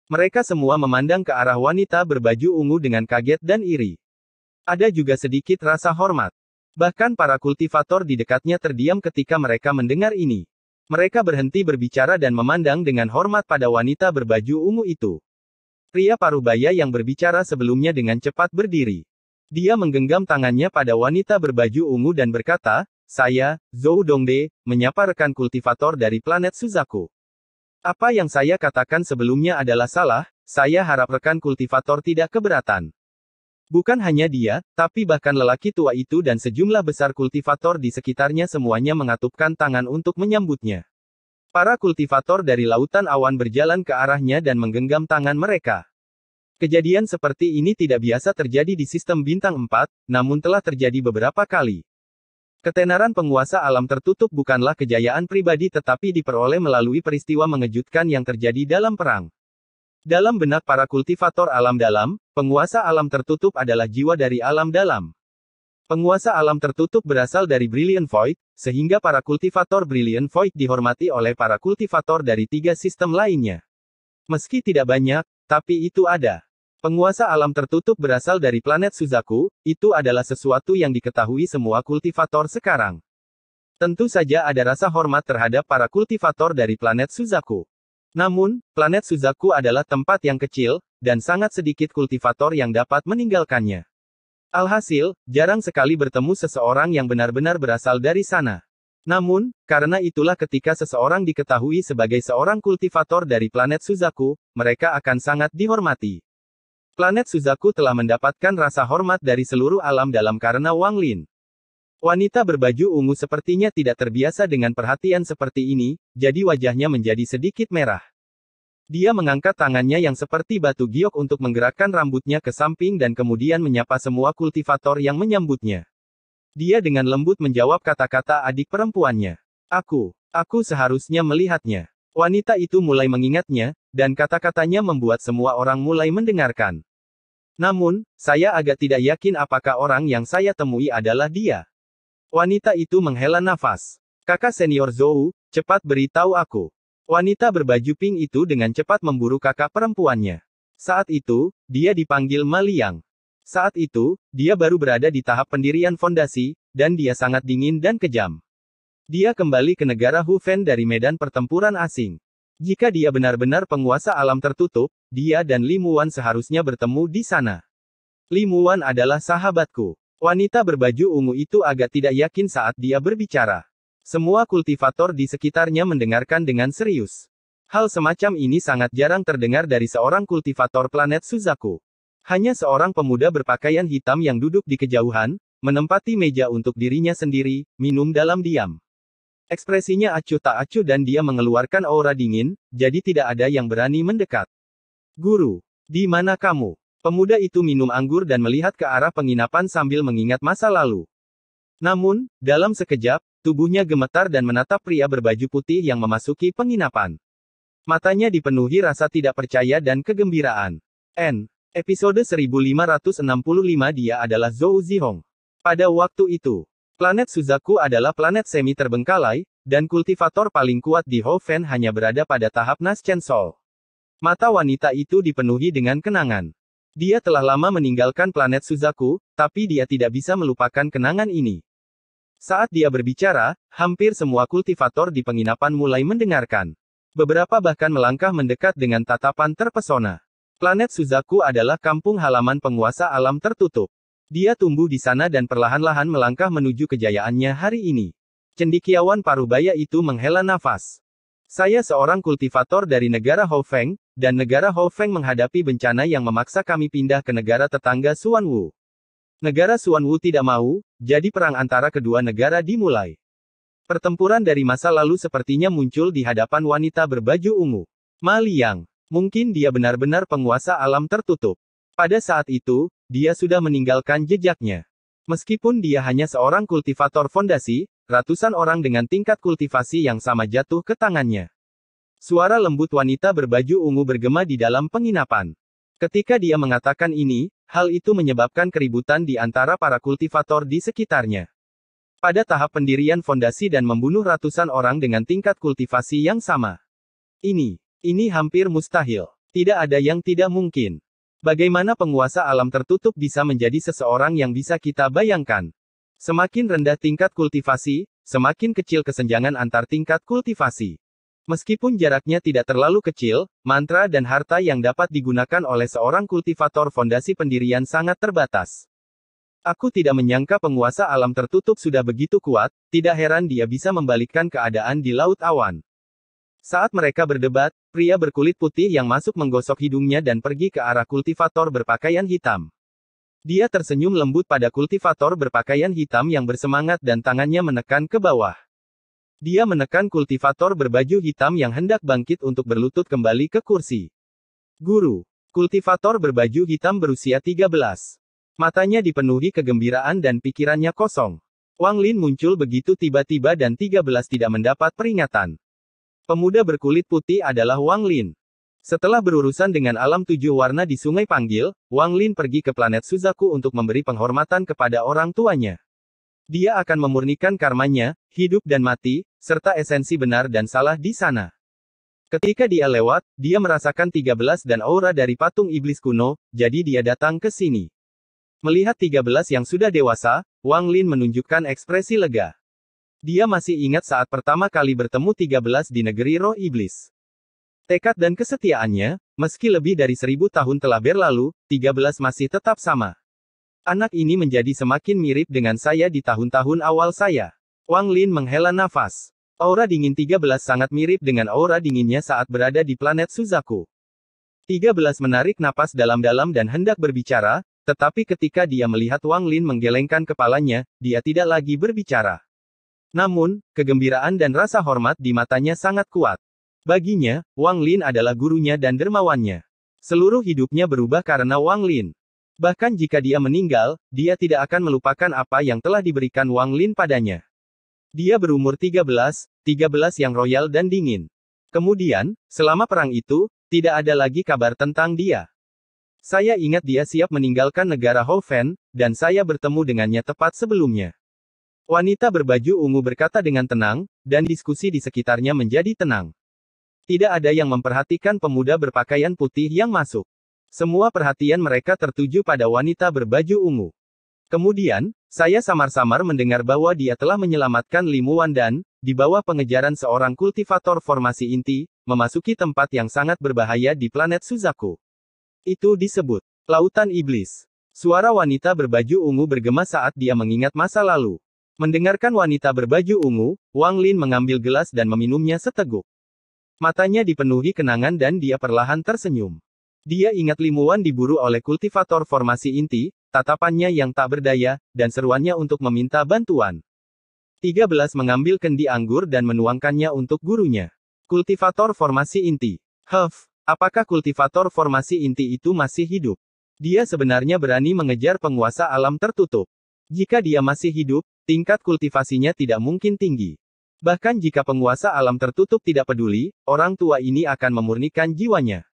Mereka semua memandang ke arah wanita berbaju ungu dengan kaget dan iri. Ada juga sedikit rasa hormat. Bahkan para kultivator di dekatnya terdiam ketika mereka mendengar ini. Mereka berhenti berbicara dan memandang dengan hormat pada wanita berbaju ungu itu. Pria Parubaya yang berbicara sebelumnya dengan cepat berdiri. Dia menggenggam tangannya pada wanita berbaju ungu dan berkata, "Saya, Zhou Dongde, menyapa rekan kultivator dari planet Suzaku. Apa yang saya katakan sebelumnya adalah salah, saya harap rekan kultivator tidak keberatan." Bukan hanya dia, tapi bahkan lelaki tua itu dan sejumlah besar kultivator di sekitarnya semuanya mengatupkan tangan untuk menyambutnya. Para kultivator dari lautan awan berjalan ke arahnya dan menggenggam tangan mereka. Kejadian seperti ini tidak biasa terjadi di sistem bintang 4, namun telah terjadi beberapa kali. Ketenaran penguasa alam tertutup bukanlah kejayaan pribadi tetapi diperoleh melalui peristiwa mengejutkan yang terjadi dalam perang. Dalam benak para kultivator alam dalam, penguasa alam tertutup adalah jiwa dari alam dalam. Penguasa alam tertutup berasal dari Brilliant Void, sehingga para kultivator Brilliant Void dihormati oleh para kultivator dari 3 sistem lainnya. Meski tidak banyak, tapi itu ada. Penguasa alam tertutup berasal dari planet Suzaku, itu adalah sesuatu yang diketahui semua kultivator sekarang. Tentu saja ada rasa hormat terhadap para kultivator dari planet Suzaku. Namun, planet Suzaku adalah tempat yang kecil, dan sangat sedikit kultivator yang dapat meninggalkannya. Alhasil, jarang sekali bertemu seseorang yang benar-benar berasal dari sana. Namun, karena itulah ketika seseorang diketahui sebagai seorang kultivator dari planet Suzaku, mereka akan sangat dihormati. Planet Suzaku telah mendapatkan rasa hormat dari seluruh alam dalam karena Wang Lin. Wanita berbaju ungu sepertinya tidak terbiasa dengan perhatian seperti ini, jadi wajahnya menjadi sedikit merah. Dia mengangkat tangannya yang seperti batu giok untuk menggerakkan rambutnya ke samping dan kemudian menyapa semua kultivator yang menyambutnya. Dia dengan lembut menjawab kata-kata adik perempuannya. Aku seharusnya melihatnya." Wanita itu mulai mengingatnya, dan kata-katanya membuat semua orang mulai mendengarkan. "Namun, saya agak tidak yakin apakah orang yang saya temui adalah dia." Wanita itu menghela nafas. "Kakak senior Zhou, cepat beritahu aku." Wanita berbaju pink itu dengan cepat memburu kakak perempuannya. Saat itu, dia dipanggil Ma Liang. Saat itu, dia baru berada di tahap pendirian fondasi, dan dia sangat dingin dan kejam. Dia kembali ke negara Hufen dari medan pertempuran asing. Jika dia benar-benar penguasa alam tertutup, dia dan Li Muan seharusnya bertemu di sana. Li Muan adalah sahabatku. Wanita berbaju ungu itu agak tidak yakin saat dia berbicara. Semua kultivator di sekitarnya mendengarkan dengan serius. Hal semacam ini sangat jarang terdengar dari seorang kultivator planet Suzaku. Hanya seorang pemuda berpakaian hitam yang duduk di kejauhan, menempati meja untuk dirinya sendiri, minum dalam diam. Ekspresinya acuh tak acuh dan dia mengeluarkan aura dingin, jadi tidak ada yang berani mendekat. "Guru, di mana kamu?" Pemuda itu minum anggur dan melihat ke arah penginapan sambil mengingat masa lalu. Namun, dalam sekejap, tubuhnya gemetar dan menatap pria berbaju putih yang memasuki penginapan. Matanya dipenuhi rasa tidak percaya dan kegembiraan. Episode 1565 Dia adalah Zhou Zihong. Pada waktu itu, planet Suzaku adalah planet semi terbengkalai, dan kultivator paling kuat di Hofen hanya berada pada tahap Naschen Sol. Mata wanita itu dipenuhi dengan kenangan. Dia telah lama meninggalkan planet Suzaku, tapi dia tidak bisa melupakan kenangan ini. Saat dia berbicara, hampir semua kultivator di penginapan mulai mendengarkan. Beberapa bahkan melangkah mendekat dengan tatapan terpesona. Planet Suzaku adalah kampung halaman penguasa alam tertutup. Dia tumbuh di sana dan perlahan-lahan melangkah menuju kejayaannya hari ini. Cendekiawan Parubaya itu menghela nafas. "Saya seorang kultivator dari negara Hofeng, dan negara Hofeng menghadapi bencana yang memaksa kami pindah ke negara tetangga Xuanwu. Negara Xuanwu tidak mau, jadi perang antara kedua negara dimulai. Pertempuran dari masa lalu sepertinya muncul di hadapan wanita berbaju ungu. Ma Liang. Mungkin dia benar-benar penguasa alam tertutup. Pada saat itu, dia sudah meninggalkan jejaknya. Meskipun dia hanya seorang kultivator fondasi, ratusan orang dengan tingkat kultivasi yang sama jatuh ke tangannya." Suara lembut wanita berbaju ungu bergema di dalam penginapan. Ketika dia mengatakan ini, hal itu menyebabkan keributan di antara para kultivator di sekitarnya. Pada tahap pendirian fondasi dan membunuh ratusan orang dengan tingkat kultivasi yang sama. Ini hampir mustahil. Tidak ada yang tidak mungkin. Bagaimana penguasa alam tertutup bisa menjadi seseorang yang bisa kita bayangkan? Semakin rendah tingkat kultivasi, semakin kecil kesenjangan antar tingkat kultivasi. Meskipun jaraknya tidak terlalu kecil, mantra dan harta yang dapat digunakan oleh seorang kultivator fondasi pendirian sangat terbatas. Aku tidak menyangka penguasa alam tertutup sudah begitu kuat, tidak heran dia bisa membalikkan keadaan di Laut Awan. Saat mereka berdebat, pria berkulit putih yang masuk menggosok hidungnya dan pergi ke arah kultivator berpakaian hitam. Dia tersenyum lembut pada kultivator berpakaian hitam yang bersemangat dan tangannya menekan ke bawah. Dia menekan kultivator berbaju hitam yang hendak bangkit untuk berlutut kembali ke kursi. Guru. Kultivator berbaju hitam berusia 13. Matanya dipenuhi kegembiraan dan pikirannya kosong. Wang Lin muncul begitu tiba-tiba dan 13 tidak mendapat peringatan. Pemuda berkulit putih adalah Wang Lin. Setelah berurusan dengan alam 7 warna di Sungai Panggil, Wang Lin pergi ke planet Suzaku untuk memberi penghormatan kepada orang tuanya. Dia akan memurnikan karmanya, hidup dan mati, serta esensi benar dan salah di sana. Ketika dia lewat, dia merasakan 13 dan aura dari patung iblis kuno, jadi dia datang ke sini. Melihat 13 yang sudah dewasa, Wang Lin menunjukkan ekspresi lega. Dia masih ingat saat pertama kali bertemu 13 di negeri roh iblis. Tekad dan kesetiaannya, meski lebih dari 1000 tahun telah berlalu, 13 masih tetap sama. Anak ini menjadi semakin mirip dengan saya di tahun-tahun awal saya. Wang Lin menghela nafas. Aura dingin 13 sangat mirip dengan aura dinginnya saat berada di planet Suzaku. 13 menarik napas dalam-dalam dan hendak berbicara, tetapi ketika dia melihat Wang Lin menggelengkan kepalanya, dia tidak lagi berbicara. Namun, kegembiraan dan rasa hormat di matanya sangat kuat. Baginya, Wang Lin adalah gurunya dan dermawannya. Seluruh hidupnya berubah karena Wang Lin. Bahkan jika dia meninggal, dia tidak akan melupakan apa yang telah diberikan Wang Lin padanya. Dia berumur 13 yang royal dan dingin. Kemudian, selama perang itu, tidak ada lagi kabar tentang dia. Saya ingat dia siap meninggalkan negara Houfen, dan saya bertemu dengannya tepat sebelumnya. Wanita berbaju ungu berkata dengan tenang, dan diskusi di sekitarnya menjadi tenang. Tidak ada yang memperhatikan pemuda berpakaian putih yang masuk. Semua perhatian mereka tertuju pada wanita berbaju ungu. Kemudian, saya samar-samar mendengar bahwa dia telah menyelamatkan Limu Wan dan, di bawah pengejaran seorang kultivator formasi inti, memasuki tempat yang sangat berbahaya di planet Suzaku. Itu disebut Lautan Iblis. Suara wanita berbaju ungu bergema saat dia mengingat masa lalu. Mendengarkan wanita berbaju ungu, Wang Lin mengambil gelas dan meminumnya seteguk. Matanya dipenuhi kenangan dan dia perlahan tersenyum. Dia ingat Limu Wan diburu oleh kultivator formasi inti, tatapannya yang tak berdaya, dan seruannya untuk meminta bantuan. 13 mengambil kendi anggur dan menuangkannya untuk gurunya. Kultivator formasi inti. Apakah kultivator formasi inti itu masih hidup? Dia sebenarnya berani mengejar penguasa alam tertutup. Jika dia masih hidup, tingkat kultivasinya tidak mungkin tinggi. Bahkan jika penguasa alam tertutup tidak peduli, orang tua ini akan memurnikan jiwanya.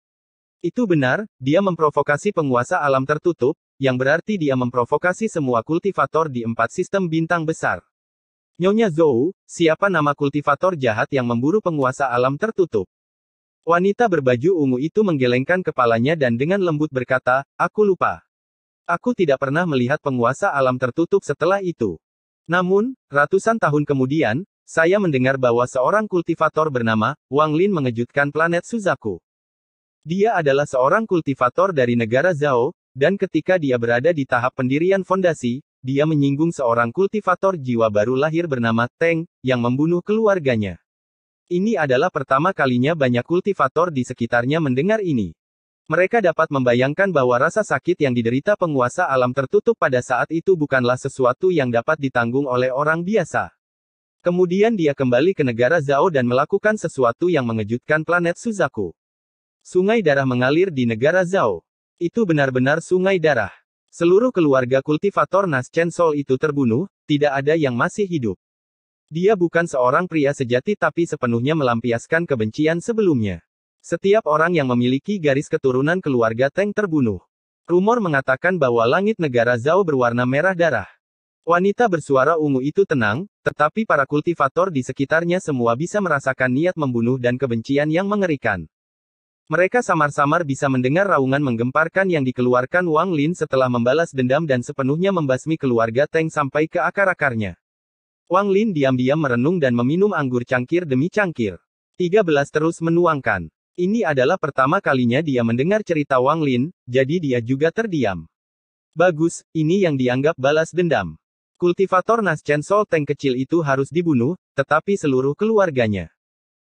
Itu benar, dia memprovokasi penguasa alam tertutup, yang berarti dia memprovokasi semua kultivator di 4 sistem bintang besar. Nyonya Zhou, siapa nama kultivator jahat yang memburu penguasa alam tertutup? Wanita berbaju ungu itu menggelengkan kepalanya dan dengan lembut berkata, aku lupa. Aku tidak pernah melihat penguasa alam tertutup setelah itu. Namun, ratusan tahun kemudian, saya mendengar bahwa seorang kultivator bernama Wang Lin mengejutkan planet Suzaku. Dia adalah seorang kultivator dari negara Zhao, dan ketika dia berada di tahap pendirian fondasi, dia menyinggung seorang kultivator jiwa baru lahir bernama Teng, yang membunuh keluarganya. Ini adalah pertama kalinya banyak kultivator di sekitarnya mendengar ini. Mereka dapat membayangkan bahwa rasa sakit yang diderita penguasa alam tertutup pada saat itu bukanlah sesuatu yang dapat ditanggung oleh orang biasa. Kemudian dia kembali ke negara Zhao dan melakukan sesuatu yang mengejutkan planet Suzaku. Sungai darah mengalir di negara Zhao. Itu benar-benar sungai darah. Seluruh keluarga kultivator Nas Chen Sol itu terbunuh, tidak ada yang masih hidup. Dia bukan seorang pria sejati tapi sepenuhnya melampiaskan kebencian sebelumnya. Setiap orang yang memiliki garis keturunan keluarga Teng terbunuh. Rumor mengatakan bahwa langit negara Zhao berwarna merah darah. Wanita bersuara ungu itu tenang, tetapi para kultivator di sekitarnya semua bisa merasakan niat membunuh dan kebencian yang mengerikan. Mereka samar-samar bisa mendengar raungan menggemparkan yang dikeluarkan Wang Lin setelah membalas dendam dan sepenuhnya membasmi keluarga Teng sampai ke akar-akarnya. Wang Lin diam-diam merenung dan meminum anggur cangkir demi cangkir. 13 terus menuangkan. Ini adalah pertama kalinya dia mendengar cerita Wang Lin, jadi dia juga terdiam. Bagus, ini yang dianggap balas dendam. Kultivator Naschen Soul Tank kecil itu harus dibunuh, tetapi seluruh keluarganya.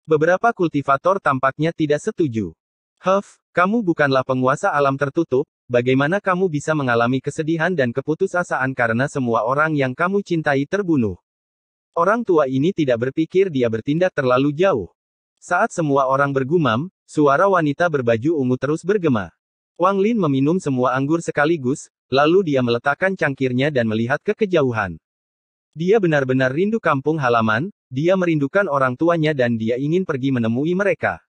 Beberapa kultivator tampaknya tidak setuju. Huff, kamu bukanlah penguasa alam tertutup, bagaimana kamu bisa mengalami kesedihan dan keputusasaan karena semua orang yang kamu cintai terbunuh? Orang tua ini tidak berpikir dia bertindak terlalu jauh. Saat semua orang bergumam, suara wanita berbaju ungu terus bergema. Wang Lin meminum semua anggur sekaligus, lalu dia meletakkan cangkirnya dan melihat ke kejauhan. Dia benar-benar rindu kampung halaman, dia merindukan orang tuanya dan dia ingin pergi menemui mereka.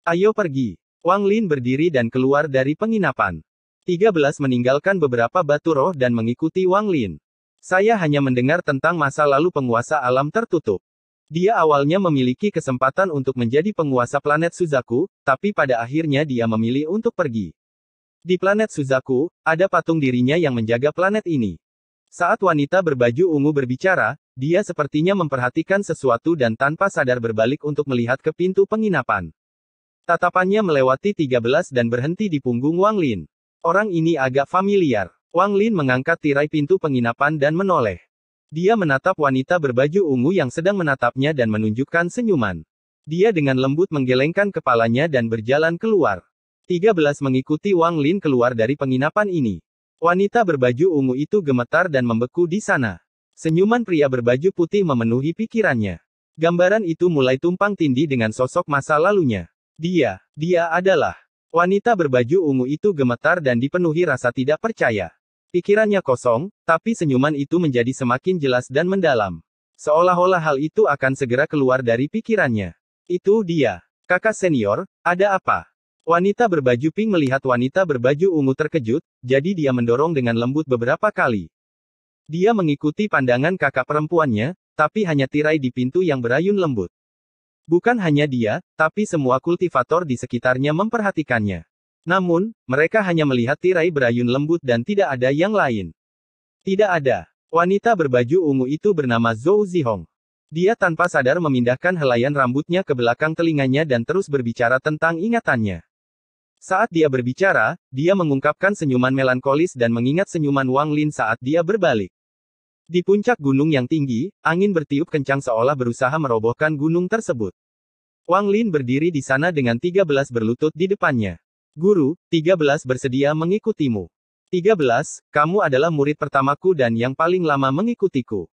Ayo pergi. Wang Lin berdiri dan keluar dari penginapan. 13 meninggalkan beberapa batu roh dan mengikuti Wang Lin. Saya hanya mendengar tentang masa lalu penguasa alam tertutup. Dia awalnya memiliki kesempatan untuk menjadi penguasa planet Suzaku, tapi pada akhirnya dia memilih untuk pergi. Di planet Suzaku, ada patung dirinya yang menjaga planet ini. Saat wanita berbaju ungu berbicara, dia sepertinya memperhatikan sesuatu dan tanpa sadar berbalik untuk melihat ke pintu penginapan. Tatapannya melewati 13 dan berhenti di punggung Wang Lin. Orang ini agak familiar. Wang Lin mengangkat tirai pintu penginapan dan menoleh. Dia menatap wanita berbaju ungu yang sedang menatapnya dan menunjukkan senyuman. Dia dengan lembut menggelengkan kepalanya dan berjalan keluar. 13 mengikuti Wang Lin keluar dari penginapan ini. Wanita berbaju ungu itu gemetar dan membeku di sana. Senyuman pria berbaju putih memenuhi pikirannya. Gambaran itu mulai tumpang tindih dengan sosok masa lalunya. Dia adalah. Wanita berbaju ungu itu gemetar dan dipenuhi rasa tidak percaya. Pikirannya kosong, tapi senyuman itu menjadi semakin jelas dan mendalam. Seolah-olah hal itu akan segera keluar dari pikirannya. Itu dia. Kakak senior, ada apa? Wanita berbaju pink melihat wanita berbaju ungu terkejut, jadi dia mendorong dengan lembut beberapa kali. Dia mengikuti pandangan kakak perempuannya, tapi hanya tirai di pintu yang berayun lembut. Bukan hanya dia, tapi semua kultivator di sekitarnya memperhatikannya. Namun, mereka hanya melihat tirai berayun lembut dan tidak ada yang lain. Tidak ada. Wanita berbaju ungu itu bernama Zhou Zihong. Dia tanpa sadar memindahkan helaian rambutnya ke belakang telinganya dan terus berbicara tentang ingatannya. Saat dia berbicara, dia mengungkapkan senyuman melankolis dan mengingat senyuman Wang Lin saat dia berbalik. Di puncak gunung yang tinggi, angin bertiup kencang seolah berusaha merobohkan gunung tersebut. Wang Lin berdiri di sana dengan 13 berlutut di depannya. Guru, 13 bersedia mengikutimu. 13, kamu adalah murid pertamaku dan yang paling lama mengikutiku.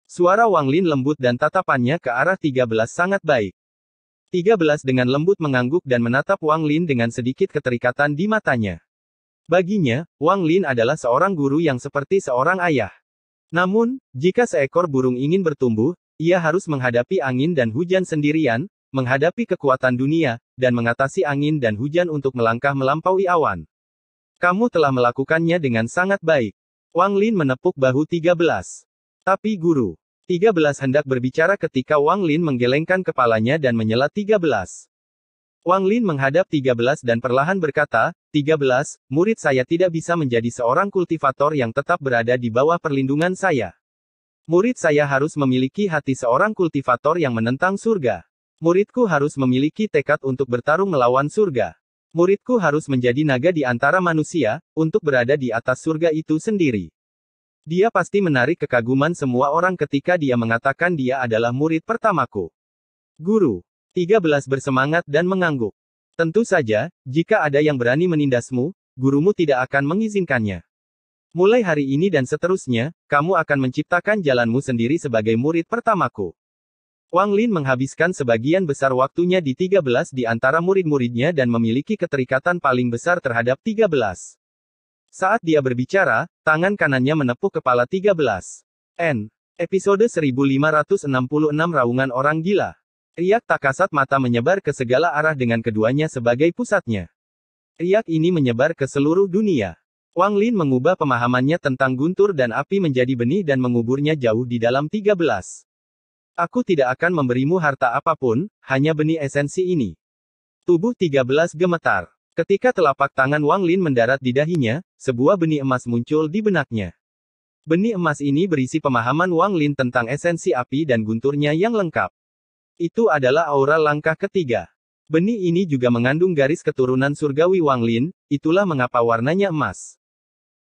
Suara Wang Lin lembut dan tatapannya ke arah 13 sangat baik. 13 dengan lembut mengangguk dan menatap Wang Lin dengan sedikit keterikatan di matanya. Baginya, Wang Lin adalah seorang guru yang seperti seorang ayah. Namun, jika seekor burung ingin bertumbuh, ia harus menghadapi angin dan hujan sendirian, menghadapi kekuatan dunia, dan mengatasi angin dan hujan untuk melangkah melampaui awan. Kamu telah melakukannya dengan sangat baik. Wang Lin menepuk bahu 13. Tapi guru. 13 hendak berbicara ketika Wang Lin menggelengkan kepalanya dan menyela 13. Wang Lin menghadap 13 dan perlahan berkata, 13, murid saya tidak bisa menjadi seorang kultivator yang tetap berada di bawah perlindungan saya. Murid saya harus memiliki hati seorang kultivator yang menentang surga. Muridku harus memiliki tekad untuk bertarung melawan surga. Muridku harus menjadi naga di antara manusia, untuk berada di atas surga itu sendiri. Dia pasti menarik kekaguman semua orang ketika dia mengatakan dia adalah murid pertamaku. Guru. 13 bersemangat dan mengangguk. Tentu saja, jika ada yang berani menindasmu, gurumu tidak akan mengizinkannya. Mulai hari ini dan seterusnya, kamu akan menciptakan jalanmu sendiri sebagai murid pertamaku. Wang Lin menghabiskan sebagian besar waktunya di 13 di antara murid-muridnya dan memiliki keterikatan paling besar terhadap 13. Saat dia berbicara, tangan kanannya menepuk kepala 13. Episode 1566 Raungan Orang Gila. Riak tak kasat mata menyebar ke segala arah dengan keduanya sebagai pusatnya. Riak ini menyebar ke seluruh dunia. Wang Lin mengubah pemahamannya tentang guntur dan api menjadi benih dan menguburnya jauh di dalam 13. Aku tidak akan memberimu harta apapun, hanya benih esensi ini. Tubuh 13 gemetar. Ketika telapak tangan Wang Lin mendarat di dahinya, sebuah benih emas muncul di benaknya. Benih emas ini berisi pemahaman Wang Lin tentang esensi api dan gunturnya yang lengkap. Itu adalah aura langkah ketiga. Benih ini juga mengandung garis keturunan surgawi Wang Lin, itulah mengapa warnanya emas.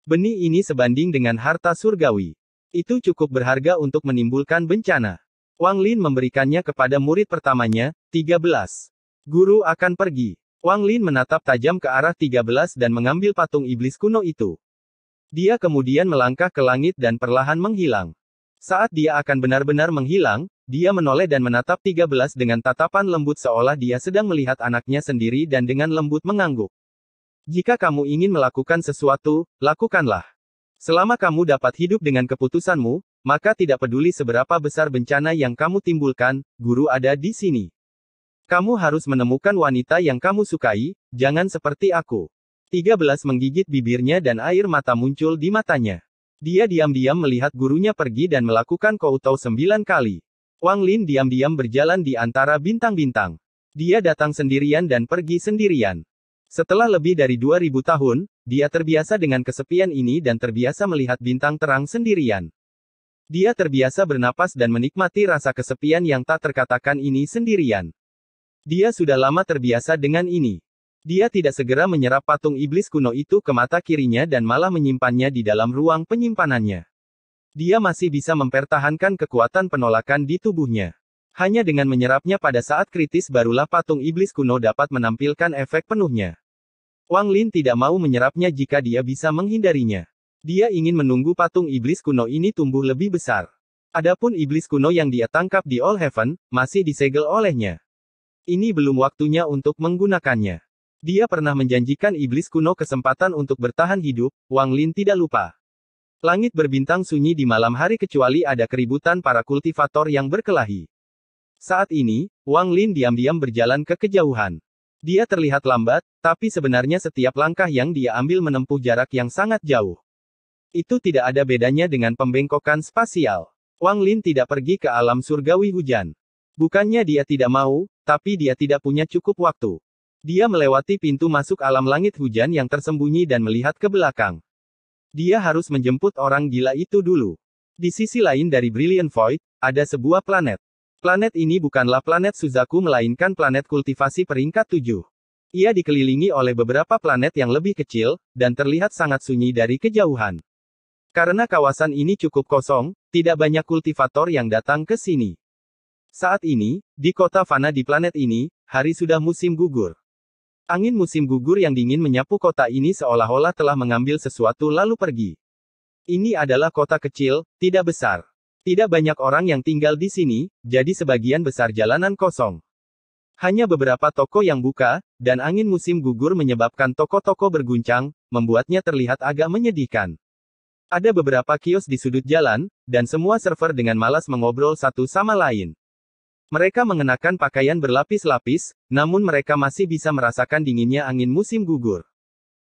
Benih ini sebanding dengan harta surgawi. Itu cukup berharga untuk menimbulkan bencana. Wang Lin memberikannya kepada murid pertamanya, 13. Guru akan pergi. Wang Lin menatap tajam ke arah 13 dan mengambil patung iblis kuno itu. Dia kemudian melangkah ke langit dan perlahan menghilang. Saat dia akan benar-benar menghilang, dia menoleh dan menatap 13 dengan tatapan lembut seolah dia sedang melihat anaknya sendiri dan dengan lembut mengangguk. Jika kamu ingin melakukan sesuatu, lakukanlah. Selama kamu dapat hidup dengan keputusanmu, maka tidak peduli seberapa besar bencana yang kamu timbulkan, guru ada di sini. Kamu harus menemukan wanita yang kamu sukai, jangan seperti aku. 13 menggigit bibirnya dan air mata muncul di matanya. Dia diam-diam melihat gurunya pergi dan melakukan koutou 9 kali. Wang Lin diam-diam berjalan di antara bintang-bintang. Dia datang sendirian dan pergi sendirian. Setelah lebih dari 2000 tahun, dia terbiasa dengan kesepian ini dan terbiasa melihat bintang terang sendirian. Dia terbiasa bernapas dan menikmati rasa kesepian yang tak terkatakan ini sendirian. Dia sudah lama terbiasa dengan ini. Dia tidak segera menyerap patung iblis kuno itu ke mata kirinya dan malah menyimpannya di dalam ruang penyimpanannya. Dia masih bisa mempertahankan kekuatan penolakan di tubuhnya. Hanya dengan menyerapnya pada saat kritis barulah patung iblis kuno dapat menampilkan efek penuhnya. Wang Lin tidak mau menyerapnya jika dia bisa menghindarinya. Dia ingin menunggu patung iblis kuno ini tumbuh lebih besar. Adapun iblis kuno yang dia tangkap di All Heaven, masih disegel olehnya. Ini belum waktunya untuk menggunakannya. Dia pernah menjanjikan iblis kuno kesempatan untuk bertahan hidup, Wang Lin tidak lupa. Langit berbintang sunyi di malam hari kecuali ada keributan para kultivator yang berkelahi. Saat ini, Wang Lin diam-diam berjalan ke kejauhan. Dia terlihat lambat, tapi sebenarnya setiap langkah yang dia ambil menempuh jarak yang sangat jauh. Itu tidak ada bedanya dengan pembengkokan spasial. Wang Lin tidak pergi ke alam surgawi hujan. Bukannya dia tidak mau, tapi dia tidak punya cukup waktu. Dia melewati pintu masuk alam langit hujan yang tersembunyi dan melihat ke belakang. Dia harus menjemput orang gila itu dulu. Di sisi lain dari Brilliant Void, ada sebuah planet. Planet ini bukanlah planet Suzaku melainkan planet kultivasi peringkat 7. Ia dikelilingi oleh beberapa planet yang lebih kecil, dan terlihat sangat sunyi dari kejauhan. Karena kawasan ini cukup kosong, tidak banyak kultivator yang datang ke sini. Saat ini, di kota Fana di planet ini, hari sudah musim gugur. Angin musim gugur yang dingin menyapu kota ini seolah-olah telah mengambil sesuatu lalu pergi. Ini adalah kota kecil, tidak besar. Tidak banyak orang yang tinggal di sini, jadi sebagian besar jalanan kosong. Hanya beberapa toko yang buka, dan angin musim gugur menyebabkan toko-toko berguncang, membuatnya terlihat agak menyedihkan. Ada beberapa kios di sudut jalan, dan semua server dengan malas mengobrol satu sama lain. Mereka mengenakan pakaian berlapis-lapis, namun mereka masih bisa merasakan dinginnya angin musim gugur.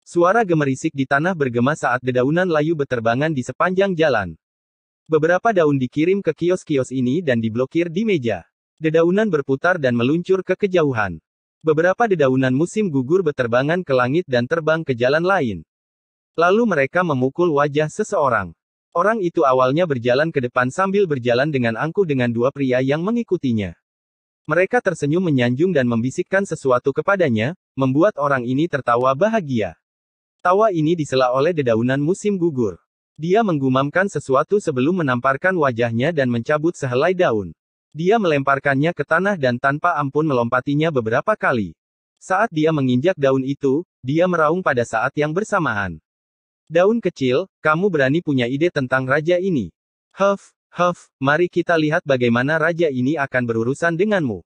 Suara gemerisik di tanah bergema saat dedaunan layu beterbangan di sepanjang jalan. Beberapa daun dikirim ke kios-kios ini dan diblokir di meja. Dedaunan berputar dan meluncur ke kejauhan. Beberapa dedaunan musim gugur beterbangan ke langit dan terbang ke jalan lain. Lalu mereka memukul wajah seseorang. Orang itu awalnya berjalan ke depan sambil berjalan dengan angkuh dengan dua pria yang mengikutinya. Mereka tersenyum menyanjung dan membisikkan sesuatu kepadanya, membuat orang ini tertawa bahagia. Tawa ini disela oleh dedaunan musim gugur. Dia menggumamkan sesuatu sebelum menamparkan wajahnya dan mencabut sehelai daun. Dia melemparkannya ke tanah dan tanpa ampun melompatinya beberapa kali. Saat dia menginjak daun itu, dia meraung pada saat yang bersamaan. Daun kecil, kamu berani punya ide tentang raja ini? Mari kita lihat bagaimana raja ini akan berurusan denganmu.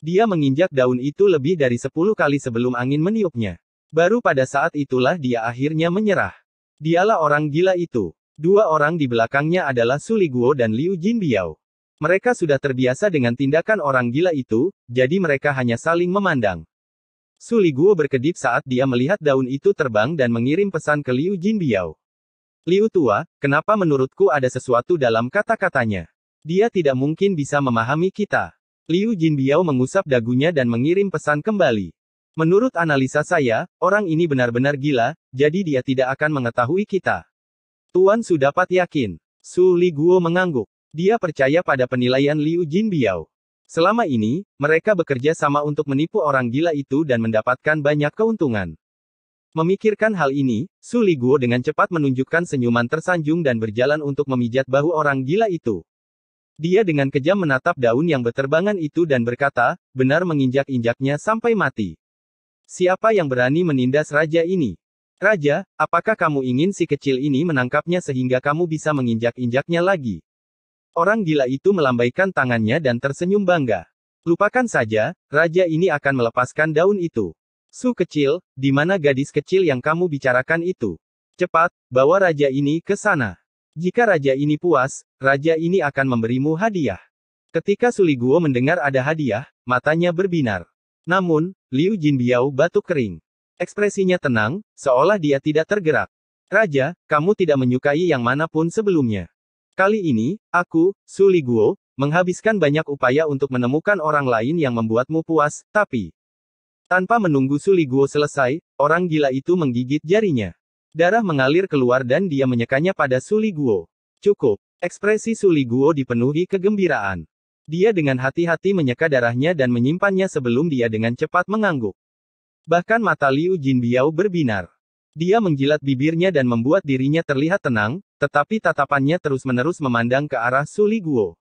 Dia menginjak daun itu lebih dari 10 kali sebelum angin meniupnya. Baru pada saat itulah dia akhirnya menyerah. Dialah orang gila itu. Dua orang di belakangnya adalah Su Liguo dan Liu Jinbiao. Mereka sudah terbiasa dengan tindakan orang gila itu, jadi mereka hanya saling memandang. Su Liguo berkedip saat dia melihat daun itu terbang dan mengirim pesan ke Liu Jinbiao. Liu tua, kenapa menurutku ada sesuatu dalam kata-katanya? Dia tidak mungkin bisa memahami kita. Liu Jinbiao mengusap dagunya dan mengirim pesan kembali. Menurut analisa saya, orang ini benar-benar gila, jadi dia tidak akan mengetahui kita. Tuan Su dapat yakin. Su Liguo mengangguk. Dia percaya pada penilaian Liu Jinbiao. Selama ini, mereka bekerja sama untuk menipu orang gila itu dan mendapatkan banyak keuntungan. Memikirkan hal ini, Su Liguo dengan cepat menunjukkan senyuman tersanjung dan berjalan untuk memijat bahu orang gila itu. Dia dengan kejam menatap daun yang berterbangan itu dan berkata, benar menginjak-injaknya sampai mati. Siapa yang berani menindas raja ini? Raja, apakah kamu ingin si kecil ini menangkapnya sehingga kamu bisa menginjak-injaknya lagi? Orang gila itu melambaikan tangannya dan tersenyum bangga. Lupakan saja, raja ini akan melepaskan daun itu. Su kecil, di mana gadis kecil yang kamu bicarakan itu? Cepat, bawa raja ini ke sana. Jika raja ini puas, raja ini akan memberimu hadiah. Ketika Su Liguo mendengar ada hadiah, matanya berbinar. Namun, Liu Jinbiao batuk kering. Ekspresinya tenang, seolah dia tidak tergerak. Raja, kamu tidak menyukai yang manapun sebelumnya. Kali ini, aku, Su Liguo, menghabiskan banyak upaya untuk menemukan orang lain yang membuatmu puas, tapi... Tanpa menunggu Su Liguo selesai, orang gila itu menggigit jarinya. Darah mengalir keluar dan dia menyekanya pada Su Liguo. Cukup. Ekspresi Su Liguo dipenuhi kegembiraan. Dia dengan hati-hati menyeka darahnya dan menyimpannya sebelum dia dengan cepat mengangguk. Bahkan mata Liu Jinbiao berbinar. Dia menjilat bibirnya dan membuat dirinya terlihat tenang, tetapi tatapannya terus-menerus memandang ke arah Su Liguo.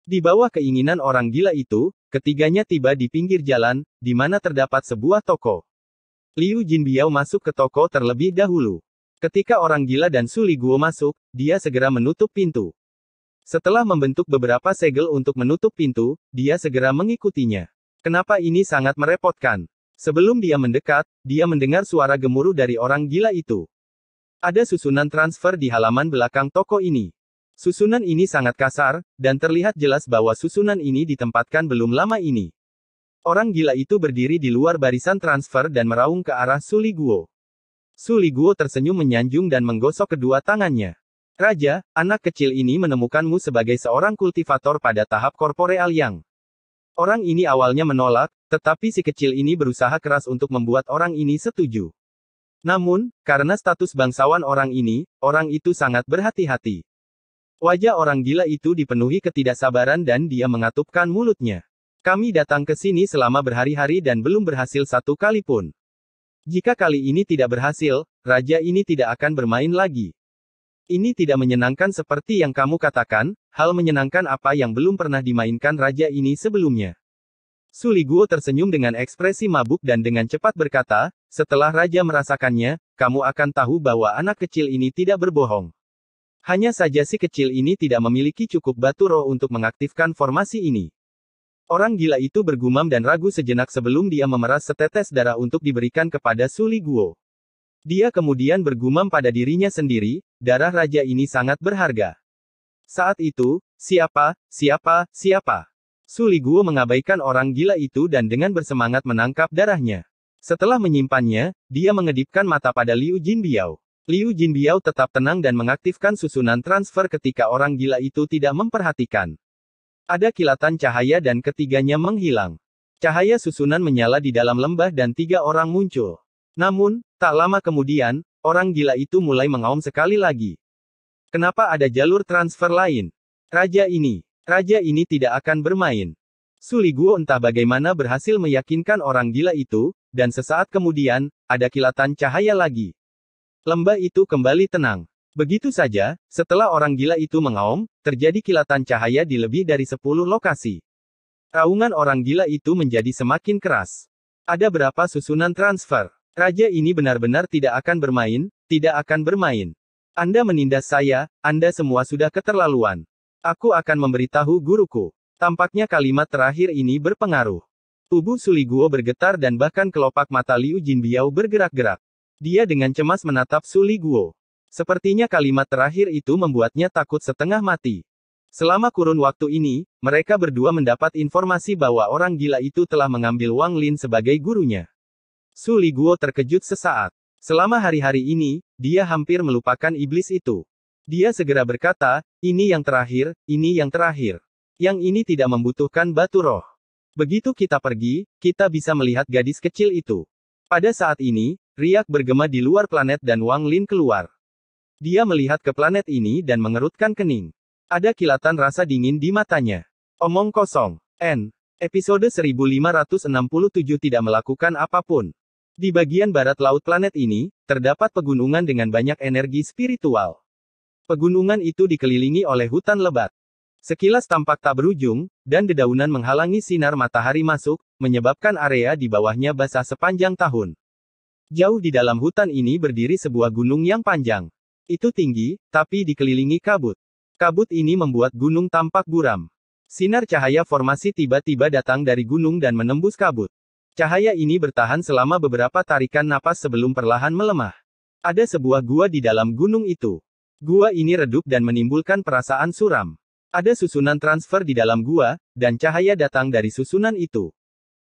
Di bawah keinginan orang gila itu, ketiganya tiba di pinggir jalan, di mana terdapat sebuah toko. Liu Jinbiao masuk ke toko terlebih dahulu. Ketika orang gila dan Su Liguo masuk, dia segera menutup pintu. Setelah membentuk beberapa segel untuk menutup pintu, dia segera mengikutinya. Kenapa ini sangat merepotkan? Sebelum dia mendekat, dia mendengar suara gemuruh dari orang gila itu. Ada susunan transfer di halaman belakang toko ini. Susunan ini sangat kasar, dan terlihat jelas bahwa susunan ini ditempatkan belum lama ini. Orang gila itu berdiri di luar barisan transfer dan meraung ke arah Su Liguo. Su Liguo tersenyum menyanjung dan menggosok kedua tangannya. Raja, anak kecil ini menemukanmu sebagai seorang kultivator pada tahap korporeal yang. Orang ini awalnya menolak, tetapi si kecil ini berusaha keras untuk membuat orang ini setuju. Namun, karena status bangsawan orang itu sangat berhati-hati. Wajah orang gila itu dipenuhi ketidaksabaran dan dia mengatupkan mulutnya. Kami datang ke sini selama berhari-hari dan belum berhasil satu kali pun. Jika kali ini tidak berhasil, raja ini tidak akan bermain lagi. Ini tidak menyenangkan seperti yang kamu katakan, hal menyenangkan apa yang belum pernah dimainkan raja ini sebelumnya. Su Liguo tersenyum dengan ekspresi mabuk dan dengan cepat berkata, setelah raja merasakannya, kamu akan tahu bahwa anak kecil ini tidak berbohong. Hanya saja si kecil ini tidak memiliki cukup batu roh untuk mengaktifkan formasi ini. Orang gila itu bergumam dan ragu sejenak sebelum dia memeras setetes darah untuk diberikan kepada Su Liguo. Dia kemudian bergumam pada dirinya sendiri, darah raja ini sangat berharga. Saat itu, siapa? Su Liguo mengabaikan orang gila itu dan dengan bersemangat menangkap darahnya. Setelah menyimpannya, dia mengedipkan mata pada Liu Jinbiao. Liu Jinbiao tetap tenang dan mengaktifkan susunan transfer ketika orang gila itu tidak memperhatikan. Ada kilatan cahaya dan ketiganya menghilang. Cahaya susunan menyala di dalam lembah dan 3 orang muncul. Namun, tak lama kemudian, orang gila itu mulai mengaum sekali lagi. Kenapa ada jalur transfer lain? Raja ini tidak akan bermain. Su Liguo entah bagaimana berhasil meyakinkan orang gila itu, dan sesaat kemudian, ada kilatan cahaya lagi. Lembah itu kembali tenang. Begitu saja, setelah orang gila itu mengaum, terjadi kilatan cahaya di lebih dari 10 lokasi. Raungan orang gila itu menjadi semakin keras. Ada berapa susunan transfer? Raja ini benar-benar tidak akan bermain. Anda menindas saya, Anda semua sudah keterlaluan. Aku akan memberitahu guruku. Tampaknya kalimat terakhir ini berpengaruh. Tubuh Su Liguo bergetar dan bahkan kelopak mata Liu Jinbiao bergerak-gerak. Dia dengan cemas menatap Su Liguo. Sepertinya kalimat terakhir itu membuatnya takut setengah mati. Selama kurun waktu ini, mereka berdua mendapat informasi bahwa orang gila itu telah mengambil Wang Lin sebagai gurunya. Su Liguo terkejut sesaat. Selama hari-hari ini, dia hampir melupakan iblis itu. Dia segera berkata, ini yang terakhir. Yang ini tidak membutuhkan batu roh. Begitu kita pergi, kita bisa melihat gadis kecil itu. Pada saat ini, riak bergema di luar planet dan Wang Lin keluar. Dia melihat ke planet ini dan mengerutkan kening. Ada kilatan rasa dingin di matanya. Omong kosong. Episode 1567 tidak melakukan apapun. Di bagian barat laut planet ini, terdapat pegunungan dengan banyak energi spiritual. Pegunungan itu dikelilingi oleh hutan lebat. Sekilas tampak tak berujung, dan dedaunan menghalangi sinar matahari masuk, menyebabkan area di bawahnya basah sepanjang tahun. Jauh di dalam hutan ini berdiri sebuah gunung yang panjang. Itu tinggi, tapi dikelilingi kabut. Kabut ini membuat gunung tampak buram. Sinar cahaya formasi tiba-tiba datang dari gunung dan menembus kabut. Cahaya ini bertahan selama beberapa tarikan napas sebelum perlahan melemah. Ada sebuah gua di dalam gunung itu. Gua ini redup dan menimbulkan perasaan suram. Ada susunan transfer di dalam gua, dan cahaya datang dari susunan itu.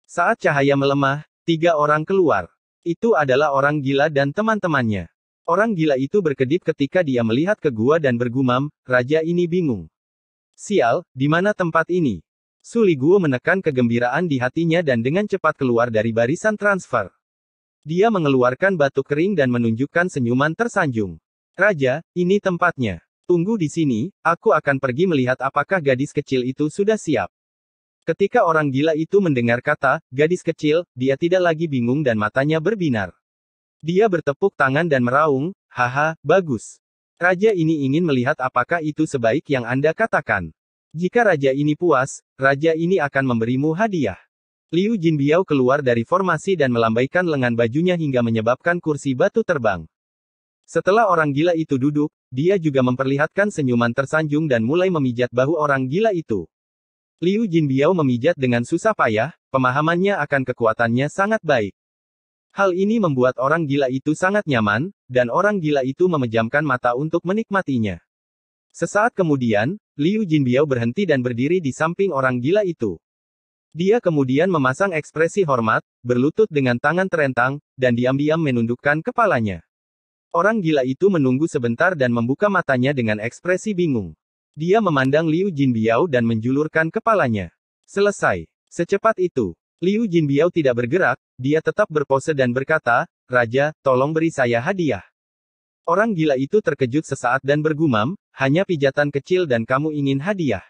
Saat cahaya melemah, 3 orang keluar. Itu adalah orang gila dan teman-temannya. Orang gila itu berkedip ketika dia melihat ke gua dan bergumam, "Raja ini bingung. Sial, di mana tempat ini?" Su Li Guo menekan kegembiraan di hatinya dan dengan cepat keluar dari barisan transfer. Dia mengeluarkan batuk kering dan menunjukkan senyuman tersanjung. "Raja, ini tempatnya. Tunggu di sini, aku akan pergi melihat apakah gadis kecil itu sudah siap." Ketika orang gila itu mendengar kata, "gadis kecil," dia tidak lagi bingung dan matanya berbinar. Dia bertepuk tangan dan meraung, "Haha, bagus. Raja ini ingin melihat apakah itu sebaik yang Anda katakan. Jika raja ini puas, raja ini akan memberimu hadiah." Liu Jinbiao keluar dari formasi dan melambaikan lengan bajunya hingga menyebabkan kursi batu terbang. Setelah orang gila itu duduk, dia juga memperlihatkan senyuman tersanjung dan mulai memijat bahu orang gila itu. Liu Jinbiao memijat dengan susah payah, pemahamannya akan kekuatannya sangat baik. Hal ini membuat orang gila itu sangat nyaman, dan orang gila itu memejamkan mata untuk menikmatinya. Sesaat kemudian, Liu Jinbiao berhenti dan berdiri di samping orang gila itu. Dia kemudian memasang ekspresi hormat, berlutut dengan tangan terentang, dan diam-diam menundukkan kepalanya. Orang gila itu menunggu sebentar dan membuka matanya dengan ekspresi bingung. Dia memandang Liu Jinbiao dan menjulurkan kepalanya. Selesai. Secepat itu, Liu Jinbiao tidak bergerak, dia tetap berpose dan berkata, "Raja, tolong beri saya hadiah." Orang gila itu terkejut sesaat dan bergumam, "Hanya pijatan kecil dan kamu ingin hadiah?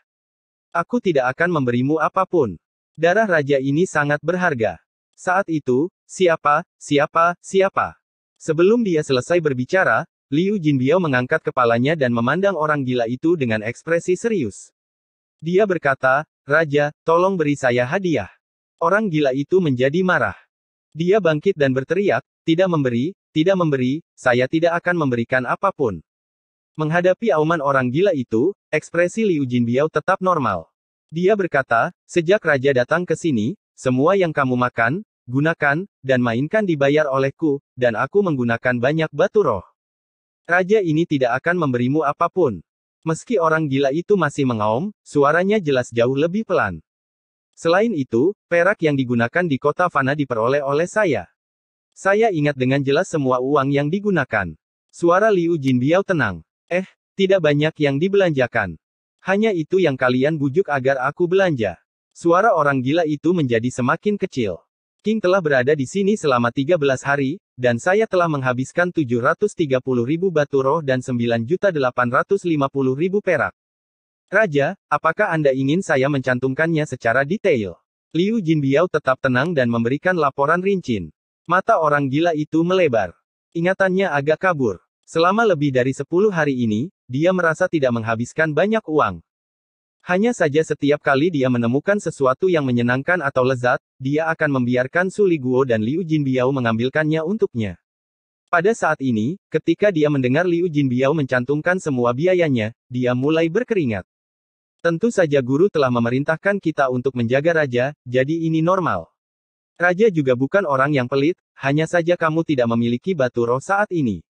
Aku tidak akan memberimu apapun. Darah raja ini sangat berharga." Saat itu, siapa? Sebelum dia selesai berbicara, Liu Jinbiao mengangkat kepalanya dan memandang orang gila itu dengan ekspresi serius. Dia berkata, "Raja, tolong beri saya hadiah." Orang gila itu menjadi marah. Dia bangkit dan berteriak, tidak memberi, saya tidak akan memberikan apapun." Menghadapi auman orang gila itu, ekspresi Liu Jinbiao tetap normal. Dia berkata, "Sejak raja datang ke sini, semua yang kamu makan, gunakan, dan mainkan dibayar olehku, dan aku menggunakan banyak batu roh. Raja ini tidak akan memberimu apapun." Meski orang gila itu masih mengaum, suaranya jelas jauh lebih pelan. "Selain itu, perak yang digunakan di kota Fana diperoleh oleh saya. Saya ingat dengan jelas semua uang yang digunakan." Suara Liu Jinbiao tenang. Tidak banyak yang dibelanjakan. Hanya itu yang kalian bujuk agar aku belanja." Suara orang gila itu menjadi semakin kecil. "King telah berada di sini selama 13 hari, dan saya telah menghabiskan 730.000 batu roh dan 9.850.000 perak. Raja, apakah Anda ingin saya mencantumkannya secara detail?" Liu Jinbiao tetap tenang dan memberikan laporan rinci. Mata orang gila itu melebar. Ingatannya agak kabur. Selama lebih dari 10 hari ini, dia merasa tidak menghabiskan banyak uang. Hanya saja setiap kali dia menemukan sesuatu yang menyenangkan atau lezat, dia akan membiarkan Su Li Guo dan Liu Jinbiao mengambilkannya untuknya. Pada saat ini, ketika dia mendengar Liu Jinbiao mencantumkan semua biayanya, dia mulai berkeringat. "Tentu saja guru telah memerintahkan kita untuk menjaga raja, jadi ini normal. Raja juga bukan orang yang pelit, hanya saja kamu tidak memiliki batu roh saat ini.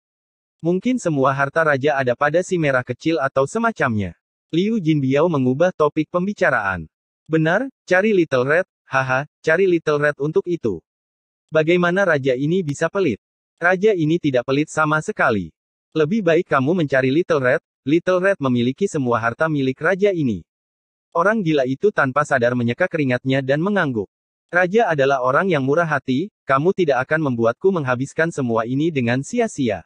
Mungkin semua harta raja ada pada si merah kecil atau semacamnya." Liu Jinbiao mengubah topik pembicaraan. "Benar, cari Little Red, cari Little Red untuk itu. Bagaimana raja ini bisa pelit? Raja ini tidak pelit sama sekali. Lebih baik kamu mencari Little Red. Little Red memiliki semua harta milik raja ini." Orang gila itu tanpa sadar menyeka keringatnya dan mengangguk. "Raja adalah orang yang murah hati, kamu tidak akan membuatku menghabiskan semua ini dengan sia-sia.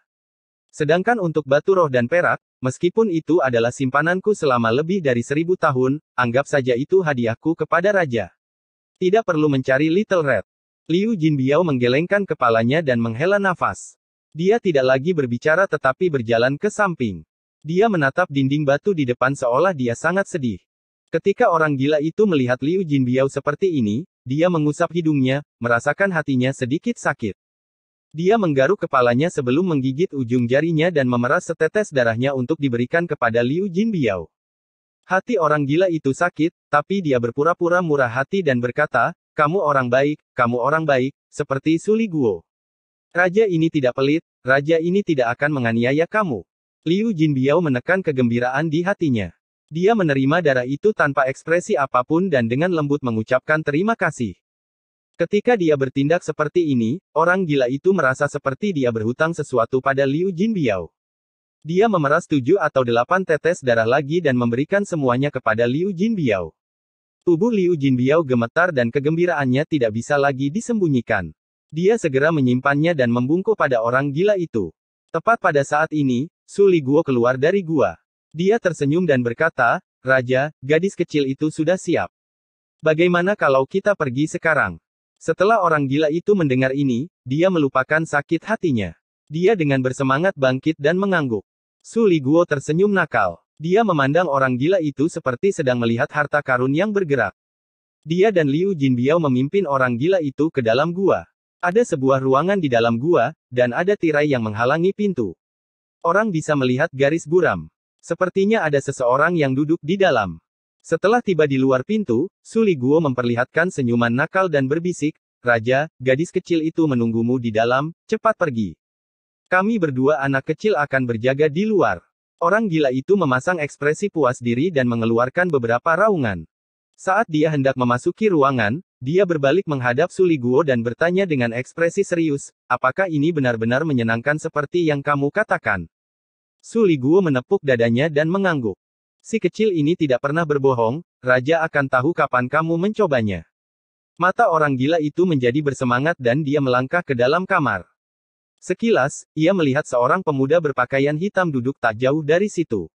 Sedangkan untuk batu roh dan perak, meskipun itu adalah simpananku selama lebih dari 1000 tahun, anggap saja itu hadiahku kepada raja. Tidak perlu mencari Little Red." Liu Jinbiao menggelengkan kepalanya dan menghela nafas. Dia tidak lagi berbicara tetapi berjalan ke samping. Dia menatap dinding batu di depan seolah dia sangat sedih. Ketika orang gila itu melihat Liu Jinbiao seperti ini, dia mengusap hidungnya, merasakan hatinya sedikit sakit. Dia menggaruk kepalanya sebelum menggigit ujung jarinya dan memeras setetes darahnya untuk diberikan kepada Liu Jinbiao. Hati orang gila itu sakit, tapi dia berpura-pura murah hati dan berkata, kamu orang baik, seperti Suli Guo. Raja ini tidak pelit, raja ini tidak akan menganiaya kamu. Liu Jinbiao menekan kegembiraan di hatinya. Dia menerima darah itu tanpa ekspresi apapun dan dengan lembut mengucapkan terima kasih. Ketika dia bertindak seperti ini, orang gila itu merasa seperti dia berhutang sesuatu pada Liu Jinbiao. Dia memeras 7 atau 8 tetes darah lagi dan memberikan semuanya kepada Liu Jinbiao. Tubuh Liu Jinbiao gemetar dan kegembiraannya tidak bisa lagi disembunyikan. Dia segera menyimpannya dan membungkuk pada orang gila itu. Tepat pada saat ini, Suli Guo keluar dari gua. Dia tersenyum dan berkata, Raja, gadis kecil itu sudah siap. Bagaimana kalau kita pergi sekarang? Setelah orang gila itu mendengar ini, dia melupakan sakit hatinya. Dia dengan bersemangat bangkit dan mengangguk. Suli Guo tersenyum nakal. Dia memandang orang gila itu seperti sedang melihat harta karun yang bergerak. Dia dan Liu Jinbiao memimpin orang gila itu ke dalam gua. Ada sebuah ruangan di dalam gua, dan ada tirai yang menghalangi pintu. Orang bisa melihat garis buram. Sepertinya ada seseorang yang duduk di dalam. Setelah tiba di luar pintu, Suli Guo memperlihatkan senyuman nakal dan berbisik, Raja, gadis kecil itu menunggumu di dalam, cepat pergi. Kami berdua anak kecil akan berjaga di luar. Orang gila itu memasang ekspresi puas diri dan mengeluarkan beberapa raungan. Saat dia hendak memasuki ruangan, dia berbalik menghadap Suli Guo dan bertanya dengan ekspresi serius, apakah ini benar-benar menyenangkan seperti yang kamu katakan? Suli Guo menepuk dadanya dan mengangguk. Si kecil ini tidak pernah berbohong, Raja akan tahu kapan kamu mencobanya. Mata orang gila itu menjadi bersemangat dan dia melangkah ke dalam kamar. Sekilas, ia melihat seorang pemuda berpakaian hitam duduk tak jauh dari situ.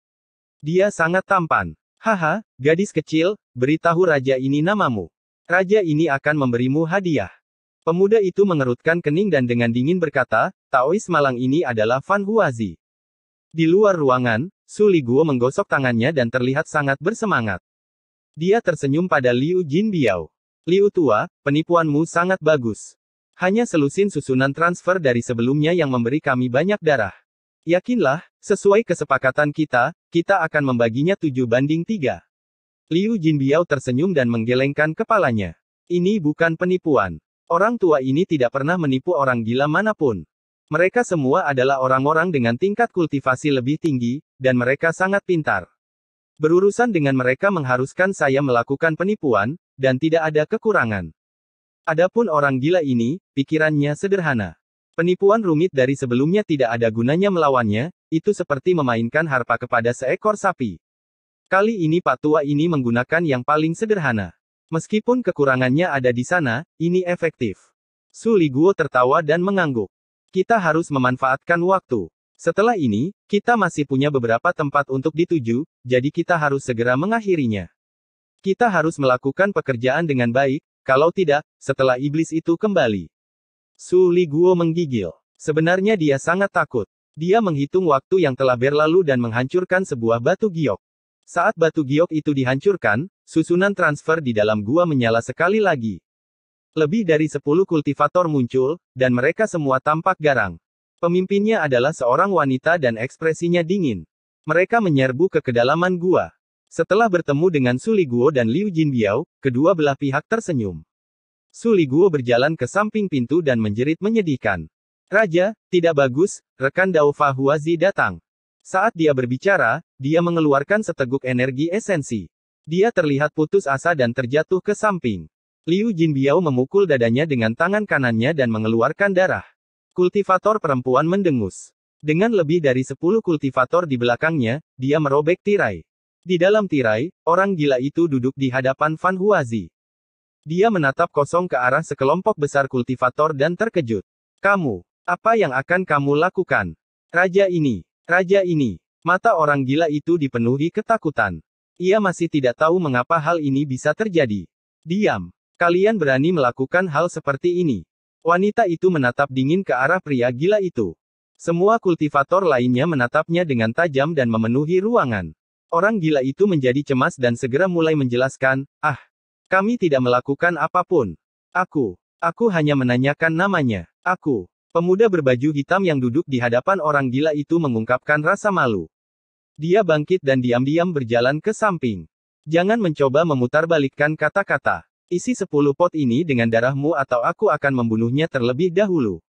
Dia sangat tampan. Haha, gadis kecil, beritahu raja ini namamu. Raja ini akan memberimu hadiah. Pemuda itu mengerutkan kening dan dengan dingin berkata, Taois malang ini adalah Fan Huazi. Di luar ruangan, Suli Guo menggosok tangannya dan terlihat sangat bersemangat. Dia tersenyum pada Liu Jinbiao. Liu tua, penipuanmu sangat bagus. Hanya selusin susunan transfer dari sebelumnya yang memberi kami banyak darah. Yakinlah, sesuai kesepakatan kita, kita akan membaginya 7/3. Liu Jinbiao tersenyum dan menggelengkan kepalanya. Ini bukan penipuan. Orang tua ini tidak pernah menipu orang gila manapun. Mereka semua adalah orang-orang dengan tingkat kultivasi lebih tinggi, dan mereka sangat pintar. Berurusan dengan mereka mengharuskan saya melakukan penipuan, dan tidak ada kekurangan. Adapun orang gila ini, pikirannya sederhana. Penipuan rumit dari sebelumnya tidak ada gunanya melawannya, itu seperti memainkan harpa kepada seekor sapi. Kali ini Pak Tua ini menggunakan yang paling sederhana. Meskipun kekurangannya ada di sana, ini efektif. Suli Guo tertawa dan mengangguk. Kita harus memanfaatkan waktu. Setelah ini, kita masih punya beberapa tempat untuk dituju, jadi kita harus segera mengakhirinya. Kita harus melakukan pekerjaan dengan baik, kalau tidak, setelah iblis itu kembali. Suli Guo menggigil. Sebenarnya dia sangat takut. Dia menghitung waktu yang telah berlalu dan menghancurkan sebuah batu giok. Saat batu giok itu dihancurkan, susunan transfer di dalam gua menyala sekali lagi. Lebih dari 10 kultivator muncul, dan mereka semua tampak garang. Pemimpinnya adalah seorang wanita dan ekspresinya dingin. Mereka menyerbu ke kedalaman gua. Setelah bertemu dengan Suli Guo dan Liu Jinbiao, kedua belah pihak tersenyum. Suli Guo berjalan ke samping pintu dan menjerit menyedihkan. Raja, tidak bagus, rekan Dao Fa Huazi datang. Saat dia berbicara, dia mengeluarkan seteguk energi esensi. Dia terlihat putus asa dan terjatuh ke samping. Liu Jinbiao memukul dadanya dengan tangan kanannya dan mengeluarkan darah. Kultivator perempuan mendengus. Dengan lebih dari 10 kultivator di belakangnya, dia merobek tirai. Di dalam tirai, orang gila itu duduk di hadapan Fan Huazi. Dia menatap kosong ke arah sekelompok besar kultivator dan terkejut. Kamu, apa yang akan kamu lakukan? Raja ini. Mata orang gila itu dipenuhi ketakutan. Ia masih tidak tahu mengapa hal ini bisa terjadi. Diam. Kalian berani melakukan hal seperti ini? Wanita itu menatap dingin ke arah pria gila itu. Semua kultivator lainnya menatapnya dengan tajam dan memenuhi ruangan. Orang gila itu menjadi cemas dan segera mulai menjelaskan, kami tidak melakukan apapun. Aku hanya menanyakan namanya. Pemuda berbaju hitam yang duduk di hadapan orang gila itu mengungkapkan rasa malu. Dia bangkit dan diam-diam berjalan ke samping. Jangan mencoba memutarbalikkan kata-kata. Isi 10 pot ini dengan darahmu atau aku akan membunuhnya terlebih dahulu.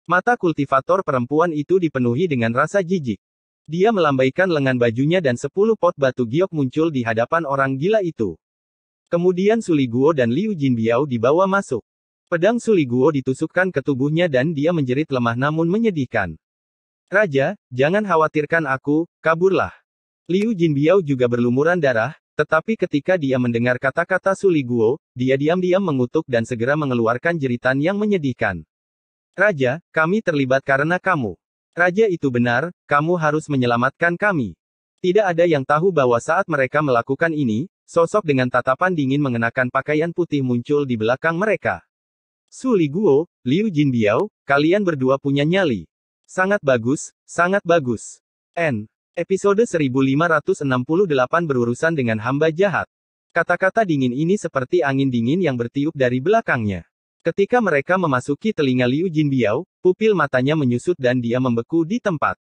Mata kultivator perempuan itu dipenuhi dengan rasa jijik. Dia melambaikan lengan bajunya dan 10 pot batu giok muncul di hadapan orang gila itu. Kemudian Suli Guo dan Liu Jinbiao dibawa masuk. Pedang Suli Guo ditusukkan ke tubuhnya dan dia menjerit lemah namun menyedihkan. Raja, jangan khawatirkan aku, kaburlah. Liu Jinbiao juga berlumuran darah, tetapi ketika dia mendengar kata-kata Suli Guo, dia diam-diam mengutuk dan segera mengeluarkan jeritan yang menyedihkan. Raja, kami terlibat karena kamu. Raja itu benar, kamu harus menyelamatkan kami. Tidak ada yang tahu bahwa saat mereka melakukan ini, sosok dengan tatapan dingin mengenakan pakaian putih muncul di belakang mereka. Suli Guo, Liu Jinbiao, kalian berdua punya nyali. Sangat bagus, sangat bagus. Episode 1568 berurusan dengan hamba jahat. Kata-kata dingin ini seperti angin dingin yang bertiup dari belakangnya. Ketika mereka memasuki telinga Liu Jinbiao, pupil matanya menyusut dan dia membeku di tempat.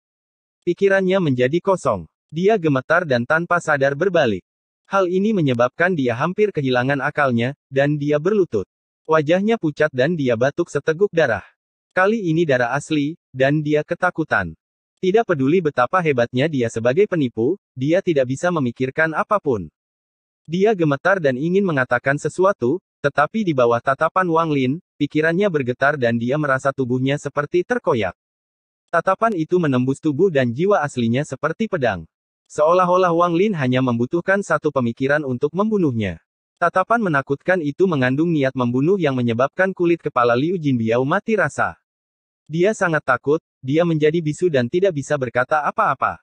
Pikirannya menjadi kosong. Dia gemetar dan tanpa sadar berbalik. Hal ini menyebabkan dia hampir kehilangan akalnya, dan dia berlutut. Wajahnya pucat dan dia batuk seteguk darah. Kali ini darah asli, dan dia ketakutan. Tidak peduli betapa hebatnya dia sebagai penipu, dia tidak bisa memikirkan apapun. Dia gemetar dan ingin mengatakan sesuatu, tetapi di bawah tatapan Wang Lin, pikirannya bergetar dan dia merasa tubuhnya seperti terkoyak. Tatapan itu menembus tubuh dan jiwa aslinya seperti pedang. Seolah-olah Wang Lin hanya membutuhkan satu pemikiran untuk membunuhnya. Tatapan menakutkan itu mengandung niat membunuh yang menyebabkan kulit kepala Liu Jinbiao mati rasa. Dia sangat takut, dia menjadi bisu dan tidak bisa berkata apa-apa.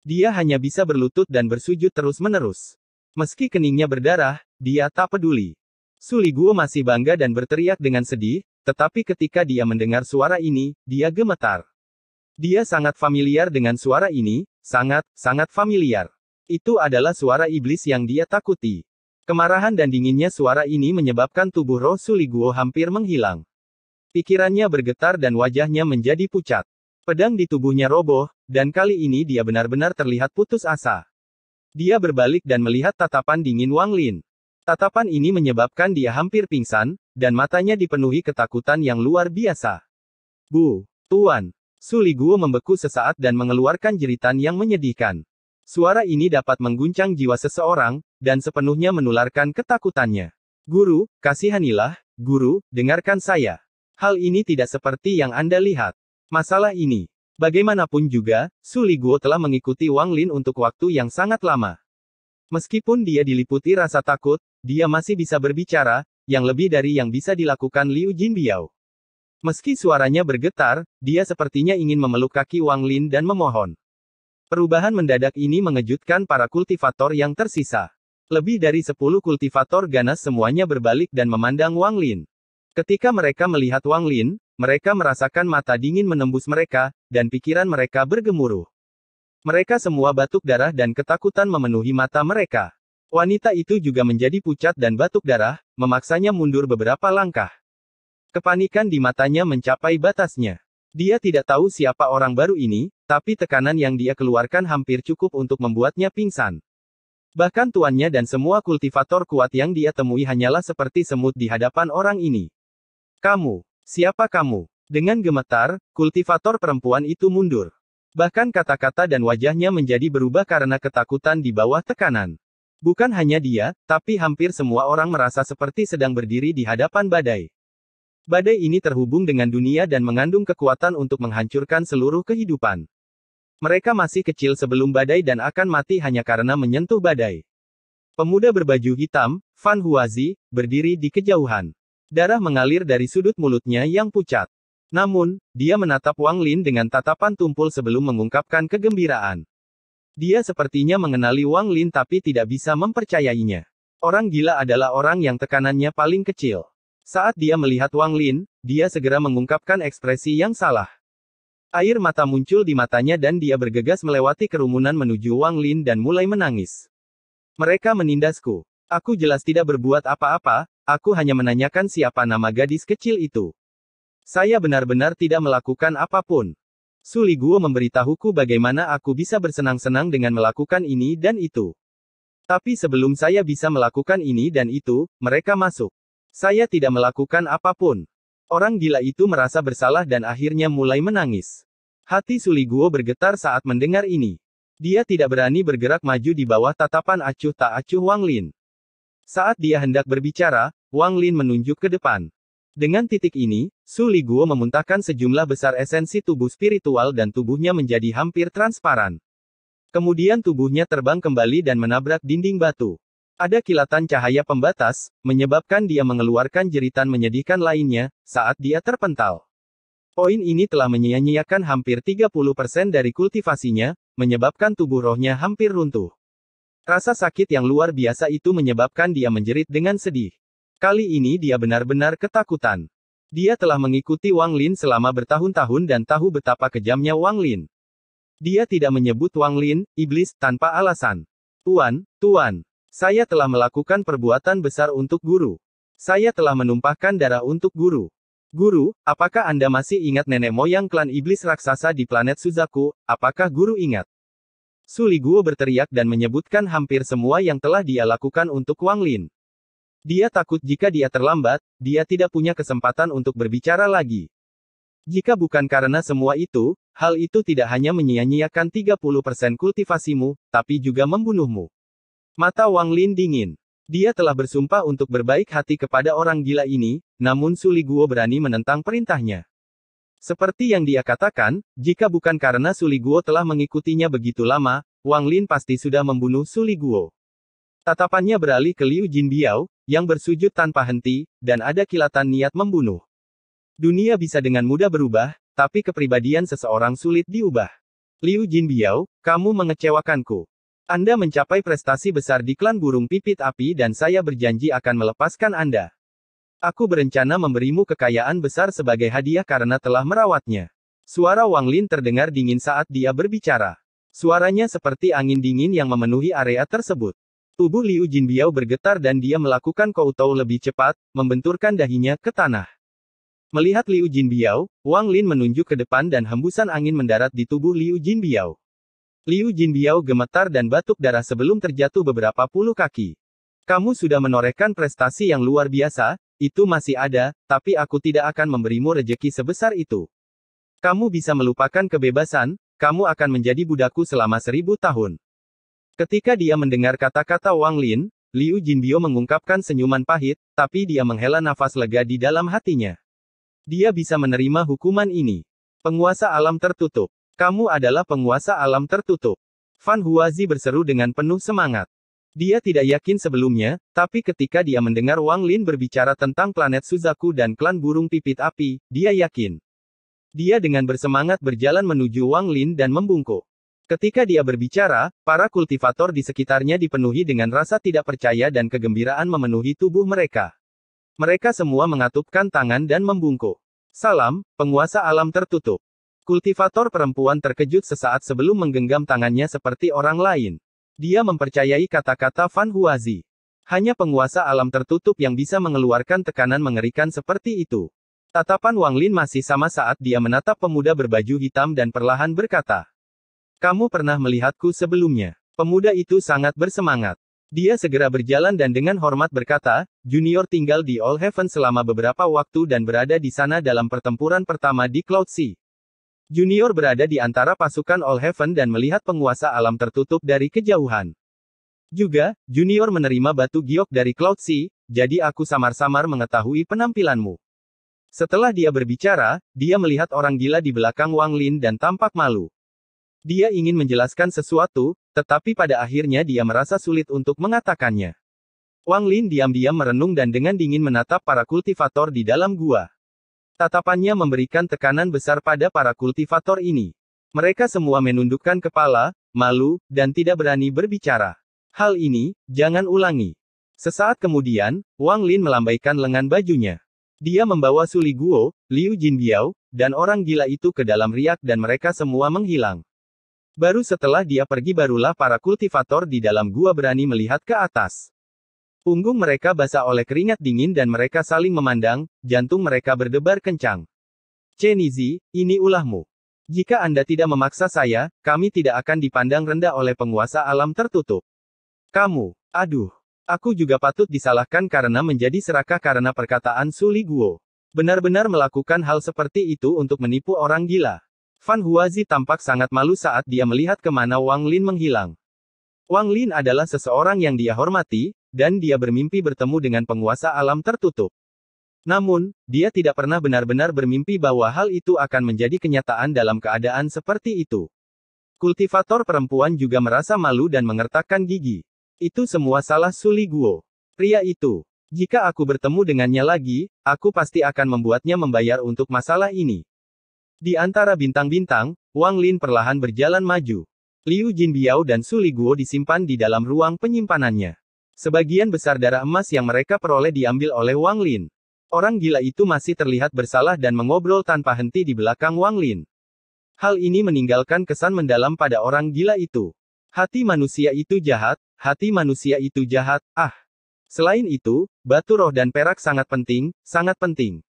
Dia hanya bisa berlutut dan bersujud terus-menerus. Meski keningnya berdarah, dia tak peduli. Suli Guo masih bangga dan berteriak dengan sedih, tetapi ketika dia mendengar suara ini, dia gemetar. Dia sangat familiar dengan suara ini, sangat familiar. Itu adalah suara iblis yang dia takuti. Kemarahan dan dinginnya suara ini menyebabkan tubuh roh Suli Guo hampir menghilang. Pikirannya bergetar dan wajahnya menjadi pucat. Pedang di tubuhnya roboh, dan kali ini dia benar-benar terlihat putus asa. Dia berbalik dan melihat tatapan dingin Wang Lin. Tatapan ini menyebabkan dia hampir pingsan, dan matanya dipenuhi ketakutan yang luar biasa. Bu, Tuan. Suli Guo membeku sesaat dan mengeluarkan jeritan yang menyedihkan. Suara ini dapat mengguncang jiwa seseorang, dan sepenuhnya menularkan ketakutannya. Guru, kasihanilah, guru, dengarkan saya. Hal ini tidak seperti yang Anda lihat. Masalah ini. Bagaimanapun juga, Suli Guo telah mengikuti Wang Lin untuk waktu yang sangat lama. Meskipun dia diliputi rasa takut, dia masih bisa berbicara, yang lebih dari yang bisa dilakukan Liu Jinbiao. Meski suaranya bergetar, dia sepertinya ingin memeluk kaki Wang Lin dan memohon. Perubahan mendadak ini mengejutkan para kultivator yang tersisa. Lebih dari 10 kultivator ganas semuanya berbalik dan memandang Wang Lin. Ketika mereka melihat Wang Lin, mereka merasakan mata dingin menembus mereka, dan pikiran mereka bergemuruh. Mereka semua batuk darah dan ketakutan memenuhi mata mereka. Wanita itu juga menjadi pucat dan batuk darah, memaksanya mundur beberapa langkah. Kepanikan di matanya mencapai batasnya. Dia tidak tahu siapa orang baru ini, tapi tekanan yang dia keluarkan hampir cukup untuk membuatnya pingsan. Bahkan tuannya dan semua kultivator kuat yang dia temui hanyalah seperti semut di hadapan orang ini. Kamu, siapa kamu? Dengan gemetar, kultivator perempuan itu mundur. Bahkan kata-kata dan wajahnya menjadi berubah karena ketakutan di bawah tekanan. Bukan hanya dia, tapi hampir semua orang merasa seperti sedang berdiri di hadapan badai. Badai ini terhubung dengan dunia dan mengandung kekuatan untuk menghancurkan seluruh kehidupan. Mereka masih kecil sebelum badai dan akan mati hanya karena menyentuh badai. Pemuda berbaju hitam, Fan Huazi, berdiri di kejauhan. Darah mengalir dari sudut mulutnya yang pucat. Namun, dia menatap Wang Lin dengan tatapan tumpul sebelum mengungkapkan kegembiraan. Dia sepertinya mengenali Wang Lin tapi tidak bisa mempercayainya. Orang gila adalah orang yang tekanannya paling kecil. Saat dia melihat Wang Lin, dia segera mengungkapkan ekspresi yang salah. Air mata muncul di matanya dan dia bergegas melewati kerumunan menuju Wang Lin dan mulai menangis. Mereka menindasku. Aku jelas tidak berbuat apa-apa, aku hanya menanyakan siapa nama gadis kecil itu. Saya benar-benar tidak melakukan apapun. Su Liguo memberitahuku bagaimana aku bisa bersenang-senang dengan melakukan ini dan itu. Tapi sebelum saya bisa melakukan ini dan itu, mereka masuk. Saya tidak melakukan apapun. Orang gila itu merasa bersalah dan akhirnya mulai menangis. Hati Su Liguo bergetar saat mendengar ini. Dia tidak berani bergerak maju di bawah tatapan acuh tak acuh Wang Lin. Saat dia hendak berbicara, Wang Lin menunjuk ke depan. Dengan titik ini, Su Liguo memuntahkan sejumlah besar esensi tubuh spiritual dan tubuhnya menjadi hampir transparan. Kemudian tubuhnya terbang kembali dan menabrak dinding batu. Ada kilatan cahaya pembatas, menyebabkan dia mengeluarkan jeritan menyedihkan lainnya, saat dia terpental. Poin ini telah menyia-nyiakan hampir 30% dari kultivasinya, menyebabkan tubuh rohnya hampir runtuh. Rasa sakit yang luar biasa itu menyebabkan dia menjerit dengan sedih. Kali ini dia benar-benar ketakutan. Dia telah mengikuti Wang Lin selama bertahun-tahun dan tahu betapa kejamnya Wang Lin. Dia tidak menyebut Wang Lin, iblis, tanpa alasan. Tuan, saya telah melakukan perbuatan besar untuk guru. Saya telah menumpahkan darah untuk guru. Guru, apakah Anda masih ingat nenek moyang klan iblis raksasa di planet Suzaku? Apakah guru ingat? Su Liguo berteriak dan menyebutkan hampir semua yang telah dia lakukan untuk Wang Lin. Dia takut jika dia terlambat, dia tidak punya kesempatan untuk berbicara lagi. Jika bukan karena semua itu, hal itu tidak hanya menyia-nyiakan 30% kultivasimu, tapi juga membunuhmu. Mata Wang Lin dingin. Dia telah bersumpah untuk berbaik hati kepada orang gila ini, namun Su Liguo berani menentang perintahnya. Seperti yang dia katakan, jika bukan karena Su Liguo telah mengikutinya begitu lama, Wang Lin pasti sudah membunuh Su Liguo. Tatapannya beralih ke Liu Jinbiao, yang bersujud tanpa henti, dan ada kilatan niat membunuh. Dunia bisa dengan mudah berubah, tapi kepribadian seseorang sulit diubah. Liu Jinbiao, kamu mengecewakanku. Anda mencapai prestasi besar di klan burung pipit api dan saya berjanji akan melepaskan Anda. Aku berencana memberimu kekayaan besar sebagai hadiah karena telah merawatnya. Suara Wang Lin terdengar dingin saat dia berbicara. Suaranya seperti angin dingin yang memenuhi area tersebut. Tubuh Liu Jinbiao bergetar dan dia melakukan koutou lebih cepat, membenturkan dahinya ke tanah. Melihat Liu Jinbiao, Wang Lin menunjuk ke depan dan hembusan angin mendarat di tubuh Liu Jinbiao. Liu Jinbiao gemetar dan batuk darah sebelum terjatuh beberapa puluh kaki. Kamu sudah menorehkan prestasi yang luar biasa, itu masih ada, tapi aku tidak akan memberimu rejeki sebesar itu. Kamu bisa melupakan kebebasan, kamu akan menjadi budakku selama 1000 tahun. Ketika dia mendengar kata-kata Wang Lin, Liu Jinbiao mengungkapkan senyuman pahit, tapi dia menghela nafas lega di dalam hatinya. Dia bisa menerima hukuman ini. Penguasa alam tertutup. Kamu adalah penguasa alam tertutup. Fan Huazi berseru dengan penuh semangat. Dia tidak yakin sebelumnya, tapi ketika dia mendengar Wang Lin berbicara tentang planet Suzaku dan klan burung pipit api, dia yakin. Dia dengan bersemangat berjalan menuju Wang Lin dan membungkuk. Ketika dia berbicara, para kultivator di sekitarnya dipenuhi dengan rasa tidak percaya dan kegembiraan memenuhi tubuh mereka. Mereka semua mengatupkan tangan dan membungkuk. Salam, penguasa alam tertutup. Kultivator perempuan terkejut sesaat sebelum menggenggam tangannya seperti orang lain. Dia mempercayai kata-kata Fan Huazi. Hanya penguasa alam tertutup yang bisa mengeluarkan tekanan mengerikan seperti itu. Tatapan Wang Lin masih sama saat dia menatap pemuda berbaju hitam dan perlahan berkata. Kamu pernah melihatku sebelumnya. Pemuda itu sangat bersemangat. Dia segera berjalan dan dengan hormat berkata, Junior tinggal di All Heaven selama beberapa waktu dan berada di sana dalam pertempuran pertama di Cloud Sea. Junior berada di antara pasukan All Heaven dan melihat penguasa alam tertutup dari kejauhan. Juga, Junior menerima batu giok dari Cloud Sea, jadi aku samar-samar mengetahui penampilanmu. Setelah dia berbicara, dia melihat orang gila di belakang Wang Lin dan tampak malu. Dia ingin menjelaskan sesuatu, tetapi pada akhirnya dia merasa sulit untuk mengatakannya. Wang Lin diam-diam merenung dan dengan dingin menatap para kultivator di dalam gua. Tatapannya memberikan tekanan besar pada para kultivator ini. Mereka semua menundukkan kepala, malu, dan tidak berani berbicara. Hal ini, jangan ulangi. Sesaat kemudian, Wang Lin melambaikan lengan bajunya. Dia membawa Su Li Guo, Liu Jinbiao, dan orang gila itu ke dalam riak dan mereka semua menghilang. Baru setelah dia pergi barulah para kultivator di dalam gua berani melihat ke atas. Punggung mereka basah oleh keringat dingin dan mereka saling memandang, jantung mereka berdebar kencang. Chen Nizi, ini ulahmu. Jika Anda tidak memaksa saya, kami tidak akan dipandang rendah oleh penguasa alam tertutup. Kamu, aduh. Aku juga patut disalahkan karena menjadi serakah karena perkataan Su Li Guo. Benar-benar melakukan hal seperti itu untuk menipu orang gila. Fan Huazi tampak sangat malu saat dia melihat kemana Wang Lin menghilang. Wang Lin adalah seseorang yang dia hormati, dan dia bermimpi bertemu dengan penguasa alam tertutup. Namun, dia tidak pernah benar-benar bermimpi bahwa hal itu akan menjadi kenyataan dalam keadaan seperti itu. Kultivator perempuan juga merasa malu dan mengertakkan gigi. Itu semua salah Su Li Guo. Pria itu. Jika aku bertemu dengannya lagi, aku pasti akan membuatnya membayar untuk masalah ini. Di antara bintang-bintang, Wang Lin perlahan berjalan maju. Liu Jinbiao dan Su Li Guo disimpan di dalam ruang penyimpanannya. Sebagian besar darah emas yang mereka peroleh diambil oleh Wang Lin. Orang gila itu masih terlihat bersalah dan mengobrol tanpa henti di belakang Wang Lin. Hal ini meninggalkan kesan mendalam pada orang gila itu. Hati manusia itu jahat, hati manusia itu jahat, ah. Selain itu, batu roh dan perak sangat penting, sangat penting.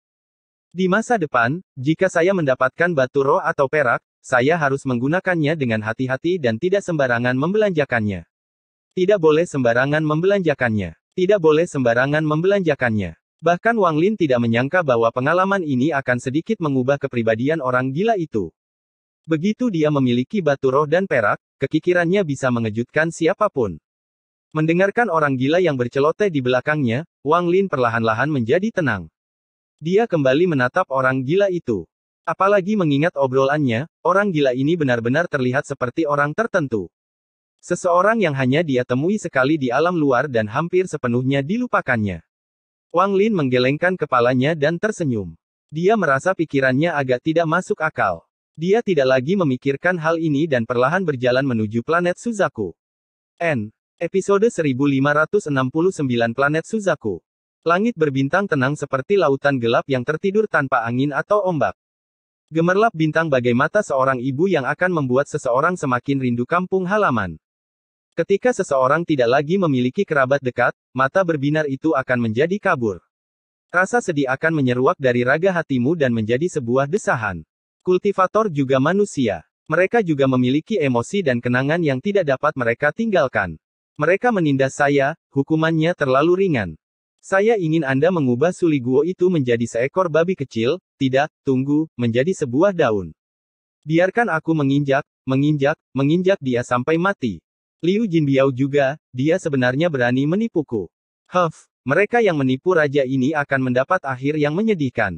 Di masa depan, jika saya mendapatkan batu roh atau perak, saya harus menggunakannya dengan hati-hati dan tidak sembarangan membelanjakannya. Tidak boleh sembarangan membelanjakannya. Tidak boleh sembarangan membelanjakannya. Bahkan Wang Lin tidak menyangka bahwa pengalaman ini akan sedikit mengubah kepribadian orang gila itu. Begitu dia memiliki batu roh dan perak, kekikirannya bisa mengejutkan siapapun. Mendengarkan orang gila yang berceloteh di belakangnya, Wang Lin perlahan-lahan menjadi tenang. Dia kembali menatap orang gila itu. Apalagi mengingat obrolannya, orang gila ini benar-benar terlihat seperti orang tertentu. Seseorang yang hanya dia temui sekali di alam luar dan hampir sepenuhnya dilupakannya. Wang Lin menggelengkan kepalanya dan tersenyum. Dia merasa pikirannya agak tidak masuk akal. Dia tidak lagi memikirkan hal ini dan perlahan berjalan menuju planet Suzaku. Episode 1569 Planet Suzaku. Langit berbintang tenang seperti lautan gelap yang tertidur tanpa angin atau ombak. Gemerlap bintang bagai mata seorang ibu yang akan membuat seseorang semakin rindu kampung halaman. Ketika seseorang tidak lagi memiliki kerabat dekat, mata berbinar itu akan menjadi kabur. Rasa sedih akan menyeruak dari raga hatimu dan menjadi sebuah desahan. Kultivator juga manusia. Mereka juga memiliki emosi dan kenangan yang tidak dapat mereka tinggalkan. Mereka menindas saya, hukumannya terlalu ringan. Saya ingin Anda mengubah Su Li Guo itu menjadi seekor babi kecil, tidak, tunggu, menjadi sebuah daun. Biarkan aku menginjak dia sampai mati. Liu Jinbiao juga, dia sebenarnya berani menipuku. Mereka yang menipu raja ini akan mendapat akhir yang menyedihkan.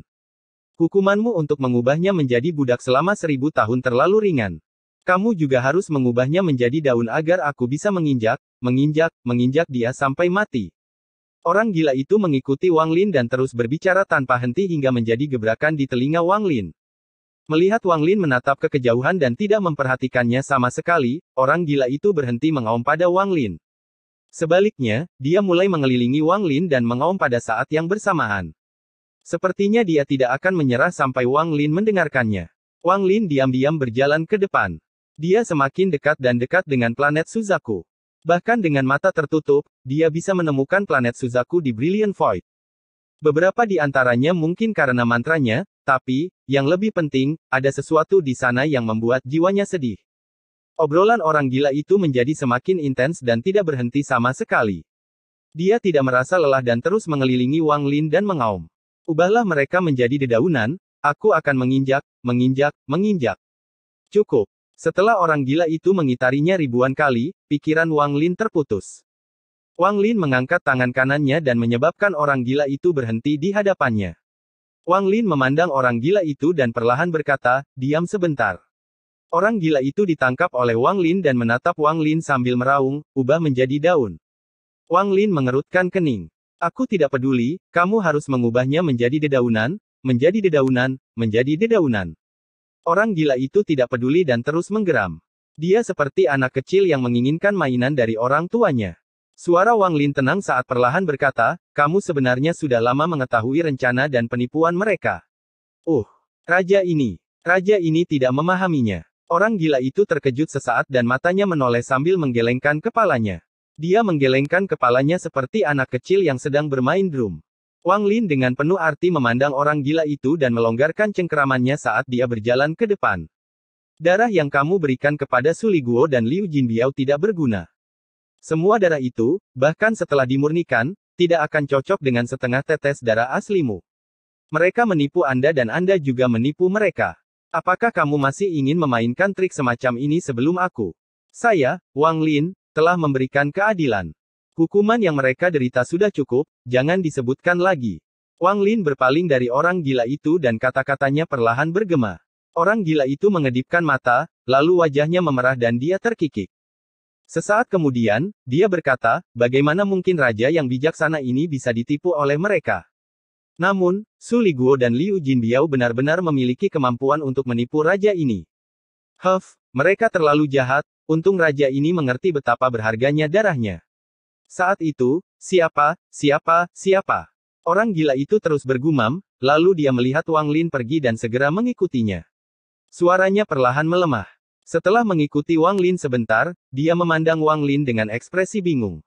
Hukumanmu untuk mengubahnya menjadi budak selama 1000 tahun terlalu ringan. Kamu juga harus mengubahnya menjadi daun agar aku bisa menginjak dia sampai mati. Orang gila itu mengikuti Wang Lin dan terus berbicara tanpa henti hingga menjadi gebrakan di telinga Wang Lin. Melihat Wang Lin menatap ke kejauhan dan tidak memperhatikannya sama sekali, orang gila itu berhenti mengaum pada Wang Lin. Sebaliknya, dia mulai mengelilingi Wang Lin dan mengaum pada saat yang bersamaan. Sepertinya dia tidak akan menyerah sampai Wang Lin mendengarkannya. Wang Lin diam-diam berjalan ke depan. Dia semakin dekat dan dekat dengan planet Suzaku. Bahkan dengan mata tertutup, dia bisa menemukan planet Suzaku di Brilliant Void. Beberapa di antaranya mungkin karena mantranya, tapi, yang lebih penting, ada sesuatu di sana yang membuat jiwanya sedih. Obrolan orang gila itu menjadi semakin intens dan tidak berhenti sama sekali. Dia tidak merasa lelah dan terus mengelilingi Wang Lin dan mengaum. Ubahlah mereka menjadi dedaunan, aku akan menginjak. Cukup. Setelah orang gila itu mengitarinya ribuan kali, pikiran Wang Lin terputus. Wang Lin mengangkat tangan kanannya dan menyebabkan orang gila itu berhenti di hadapannya. Wang Lin memandang orang gila itu dan perlahan berkata, diam sebentar. Orang gila itu ditangkap oleh Wang Lin dan menatap Wang Lin sambil meraung, ubah menjadi daun. Wang Lin mengerutkan kening. Aku tidak peduli, kamu harus mengubahnya menjadi dedaunan. Orang gila itu tidak peduli dan terus menggeram. Dia seperti anak kecil yang menginginkan mainan dari orang tuanya. Suara Wang Lin tenang saat perlahan berkata, kamu sebenarnya sudah lama mengetahui rencana dan penipuan mereka. Raja ini tidak memahaminya. Orang gila itu terkejut sesaat dan matanya menoleh sambil menggelengkan kepalanya. Dia menggelengkan kepalanya seperti anak kecil yang sedang bermain drum. Wang Lin dengan penuh arti memandang orang gila itu dan melonggarkan cengkeramannya saat dia berjalan ke depan. Darah yang kamu berikan kepada Su Liguo dan Liu Jinbiao tidak berguna. Semua darah itu, bahkan setelah dimurnikan, tidak akan cocok dengan setengah tetes darah aslimu. Mereka menipu Anda dan Anda juga menipu mereka. Apakah kamu masih ingin memainkan trik semacam ini sebelum aku? Saya, Wang Lin, telah memberikan keadilan. Hukuman yang mereka derita sudah cukup, jangan disebutkan lagi. Wang Lin berpaling dari orang gila itu dan kata-katanya perlahan bergema. Orang gila itu mengedipkan mata, lalu wajahnya memerah dan dia terkikik. Sesaat kemudian, dia berkata, bagaimana mungkin raja yang bijaksana ini bisa ditipu oleh mereka? Namun, Su Liguo dan Liu Jinbiao benar-benar memiliki kemampuan untuk menipu raja ini. Mereka terlalu jahat, untung raja ini mengerti betapa berharganya darahnya. Saat itu, siapa? Orang gila itu terus bergumam, lalu dia melihat Wang Lin pergi dan segera mengikutinya. Suaranya perlahan melemah. Setelah mengikuti Wang Lin sebentar, dia memandang Wang Lin dengan ekspresi bingung.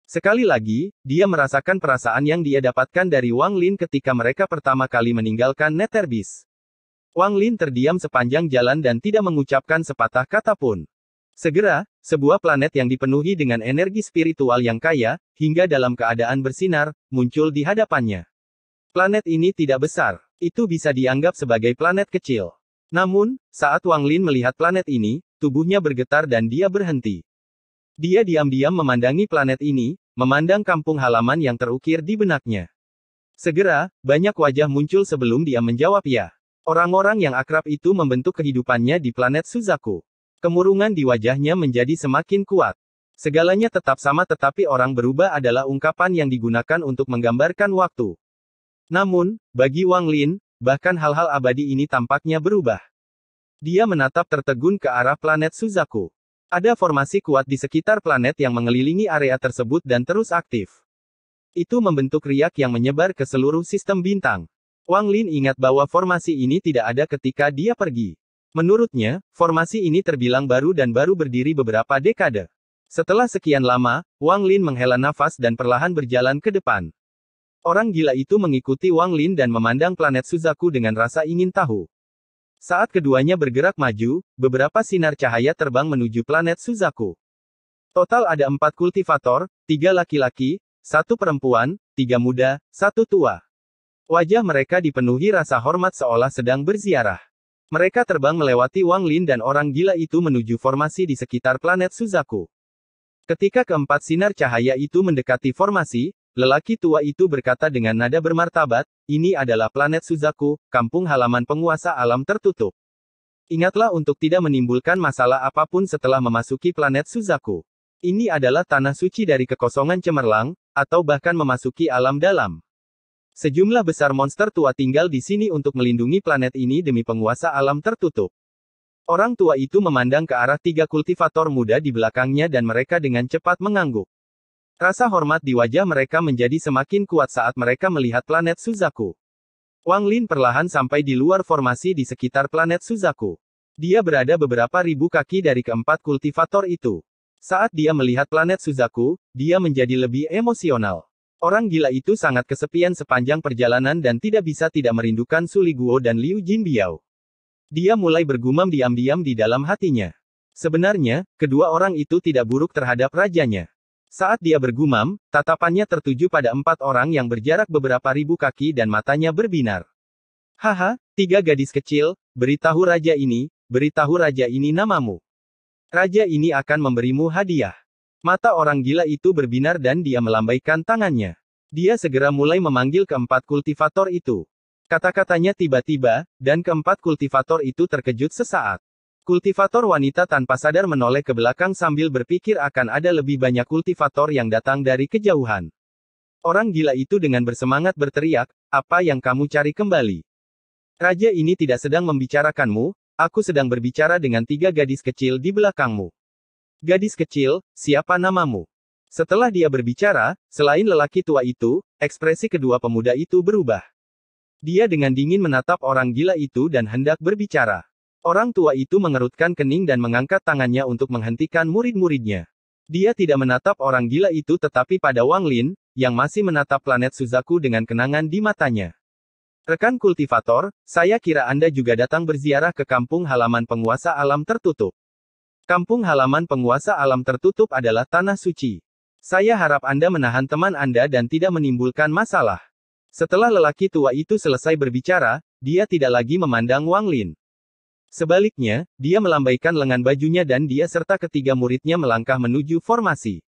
Sekali lagi, dia merasakan perasaan yang dia dapatkan dari Wang Lin ketika mereka pertama kali meninggalkan Netherbis. Wang Lin terdiam sepanjang jalan dan tidak mengucapkan sepatah kata pun. Segera, sebuah planet yang dipenuhi dengan energi spiritual yang kaya, hingga dalam keadaan bersinar, muncul di hadapannya. Planet ini tidak besar, itu bisa dianggap sebagai planet kecil. Namun, saat Wang Lin melihat planet ini, tubuhnya bergetar dan dia berhenti. Dia diam-diam memandangi planet ini, memandang kampung halaman yang terukir di benaknya. Segera, banyak wajah muncul sebelum dia menjawab ya. Orang-orang yang akrab itu membentuk kehidupannya di planet Suzaku. Kemurungan di wajahnya menjadi semakin kuat. Segalanya tetap sama tetapi orang berubah adalah ungkapan yang digunakan untuk menggambarkan waktu. Namun, bagi Wang Lin, bahkan hal-hal abadi ini tampaknya berubah. Dia menatap tertegun ke arah planet Suzaku. Ada formasi kuat di sekitar planet yang mengelilingi area tersebut dan terus aktif. Itu membentuk riak yang menyebar ke seluruh sistem bintang. Wang Lin ingat bahwa formasi ini tidak ada ketika dia pergi. Menurutnya, formasi ini terbilang baru dan baru berdiri beberapa dekade. Setelah sekian lama, Wang Lin menghela nafas dan perlahan berjalan ke depan. Orang gila itu mengikuti Wang Lin dan memandang planet Suzaku dengan rasa ingin tahu. Saat keduanya bergerak maju, beberapa sinar cahaya terbang menuju planet Suzaku. Total ada 4 kultivator, 3 laki-laki, 1 perempuan, 3 muda, 1 tua. Wajah mereka dipenuhi rasa hormat seolah sedang berziarah. Mereka terbang melewati Wang Lin dan orang gila itu menuju formasi di sekitar planet Suzaku. Ketika keempat sinar cahaya itu mendekati formasi, lelaki tua itu berkata dengan nada bermartabat, ini adalah planet Suzaku, kampung halaman penguasa alam tertutup. Ingatlah untuk tidak menimbulkan masalah apapun setelah memasuki planet Suzaku. Ini adalah tanah suci dari kekosongan cemerlang, atau bahkan memasuki alam dalam. Sejumlah besar monster tua tinggal di sini untuk melindungi planet ini demi penguasa alam tertutup. Orang tua itu memandang ke arah 3 kultivator muda di belakangnya dan mereka dengan cepat mengangguk. Rasa hormat di wajah mereka menjadi semakin kuat saat mereka melihat planet Suzaku. Wang Lin perlahan sampai di luar formasi di sekitar planet Suzaku. Dia berada beberapa ribu kaki dari keempat kultivator itu. Saat dia melihat planet Suzaku, dia menjadi lebih emosional. Orang gila itu sangat kesepian sepanjang perjalanan dan tidak bisa tidak merindukan Su Liguo dan Liu Jinbiao. Dia mulai bergumam diam-diam di dalam hatinya. Sebenarnya, kedua orang itu tidak buruk terhadap rajanya. Saat dia bergumam, tatapannya tertuju pada 4 orang yang berjarak beberapa ribu kaki dan matanya berbinar. Haha, 3 gadis kecil, beritahu raja ini namamu. Raja ini akan memberimu hadiah. Mata orang gila itu berbinar dan dia melambaikan tangannya. Dia segera mulai memanggil keempat kultivator itu. Kata-katanya tiba-tiba, dan keempat kultivator itu terkejut sesaat. Kultivator wanita tanpa sadar menoleh ke belakang sambil berpikir akan ada lebih banyak kultivator yang datang dari kejauhan. Orang gila itu dengan bersemangat berteriak, apa yang kamu cari kembali? Raja ini tidak sedang membicarakanmu, aku sedang berbicara dengan 3 gadis kecil di belakangmu. Gadis kecil, siapa namamu? Setelah dia berbicara, selain lelaki tua itu, ekspresi kedua pemuda itu berubah. Dia dengan dingin menatap orang gila itu dan hendak berbicara. Orang tua itu mengerutkan kening dan mengangkat tangannya untuk menghentikan murid-muridnya. Dia tidak menatap orang gila itu tetapi pada Wang Lin, yang masih menatap planet Suzaku dengan kenangan di matanya. Rekan kultivator, saya kira Anda juga datang berziarah ke kampung halaman penguasa alam tertutup. Kampung halaman penguasa alam tertutup adalah tanah suci. Saya harap Anda menahan teman Anda dan tidak menimbulkan masalah. Setelah lelaki tua itu selesai berbicara, dia tidak lagi memandang Wang Lin. Sebaliknya, dia melambaikan lengan bajunya dan dia serta ketiga muridnya melangkah menuju formasi.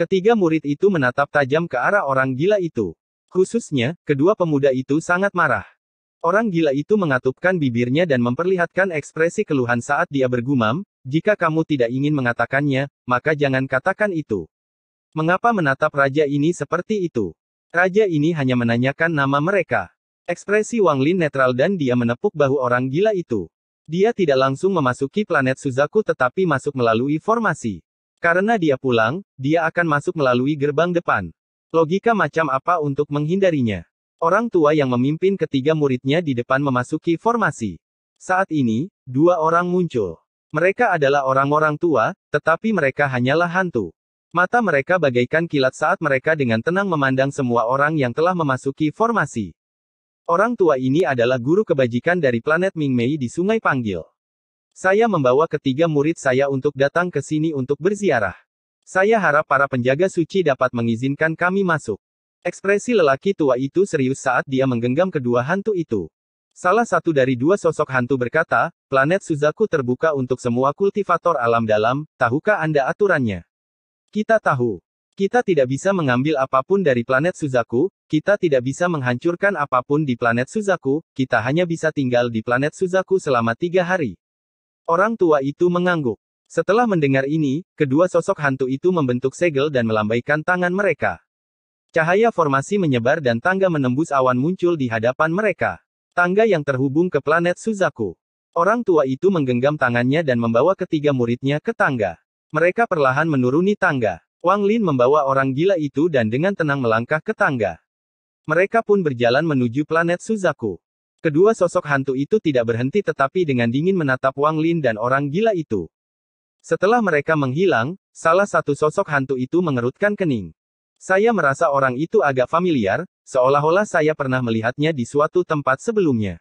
Ketiga murid itu menatap tajam ke arah orang gila itu. Khususnya, kedua pemuda itu sangat marah. Orang gila itu mengatupkan bibirnya dan memperlihatkan ekspresi keluhan saat dia bergumam, "Jika kamu tidak ingin mengatakannya, maka jangan katakan itu. Mengapa menatap raja ini seperti itu? Raja ini hanya menanyakan nama mereka." Ekspresi Wang Lin netral dan dia menepuk bahu orang gila itu. Dia tidak langsung memasuki planet Suzaku tetapi masuk melalui formasi. Karena dia pulang, dia akan masuk melalui gerbang depan. Logika macam apa untuk menghindarinya? Orang tua yang memimpin ketiga muridnya di depan memasuki formasi. Saat ini, dua orang muncul. Mereka adalah orang-orang tua, tetapi mereka hanyalah hantu. Mata mereka bagaikan kilat saat mereka dengan tenang memandang semua orang yang telah memasuki formasi. Orang tua ini adalah guru kebajikan dari planet Mingmei di Sungai Panggil. Saya membawa ketiga murid saya untuk datang ke sini untuk berziarah. Saya harap para penjaga suci dapat mengizinkan kami masuk. Ekspresi lelaki tua itu serius saat dia menggenggam kedua hantu itu. Salah satu dari dua sosok hantu berkata, "Planet Suzaku terbuka untuk semua kultivator alam dalam, tahukah Anda aturannya?" Kita tahu. Kita tidak bisa mengambil apapun dari planet Suzaku, kita tidak bisa menghancurkan apapun di planet Suzaku, kita hanya bisa tinggal di planet Suzaku selama 3 hari. Orang tua itu mengangguk. Setelah mendengar ini, kedua sosok hantu itu membentuk segel dan melambaikan tangan mereka. Cahaya formasi menyebar dan tangga menembus awan muncul di hadapan mereka. Tangga yang terhubung ke planet Suzaku. Orang tua itu menggenggam tangannya dan membawa ketiga muridnya ke tangga. Mereka perlahan menuruni tangga. Wang Lin membawa orang gila itu dan dengan tenang melangkah ke tangga. Mereka pun berjalan menuju planet Suzaku. Kedua sosok hantu itu tidak berhenti tetapi dengan dingin menatap Wang Lin dan orang gila itu. Setelah mereka menghilang, salah satu sosok hantu itu mengerutkan kening. Saya merasa orang itu agak familiar, seolah-olah saya pernah melihatnya di suatu tempat sebelumnya.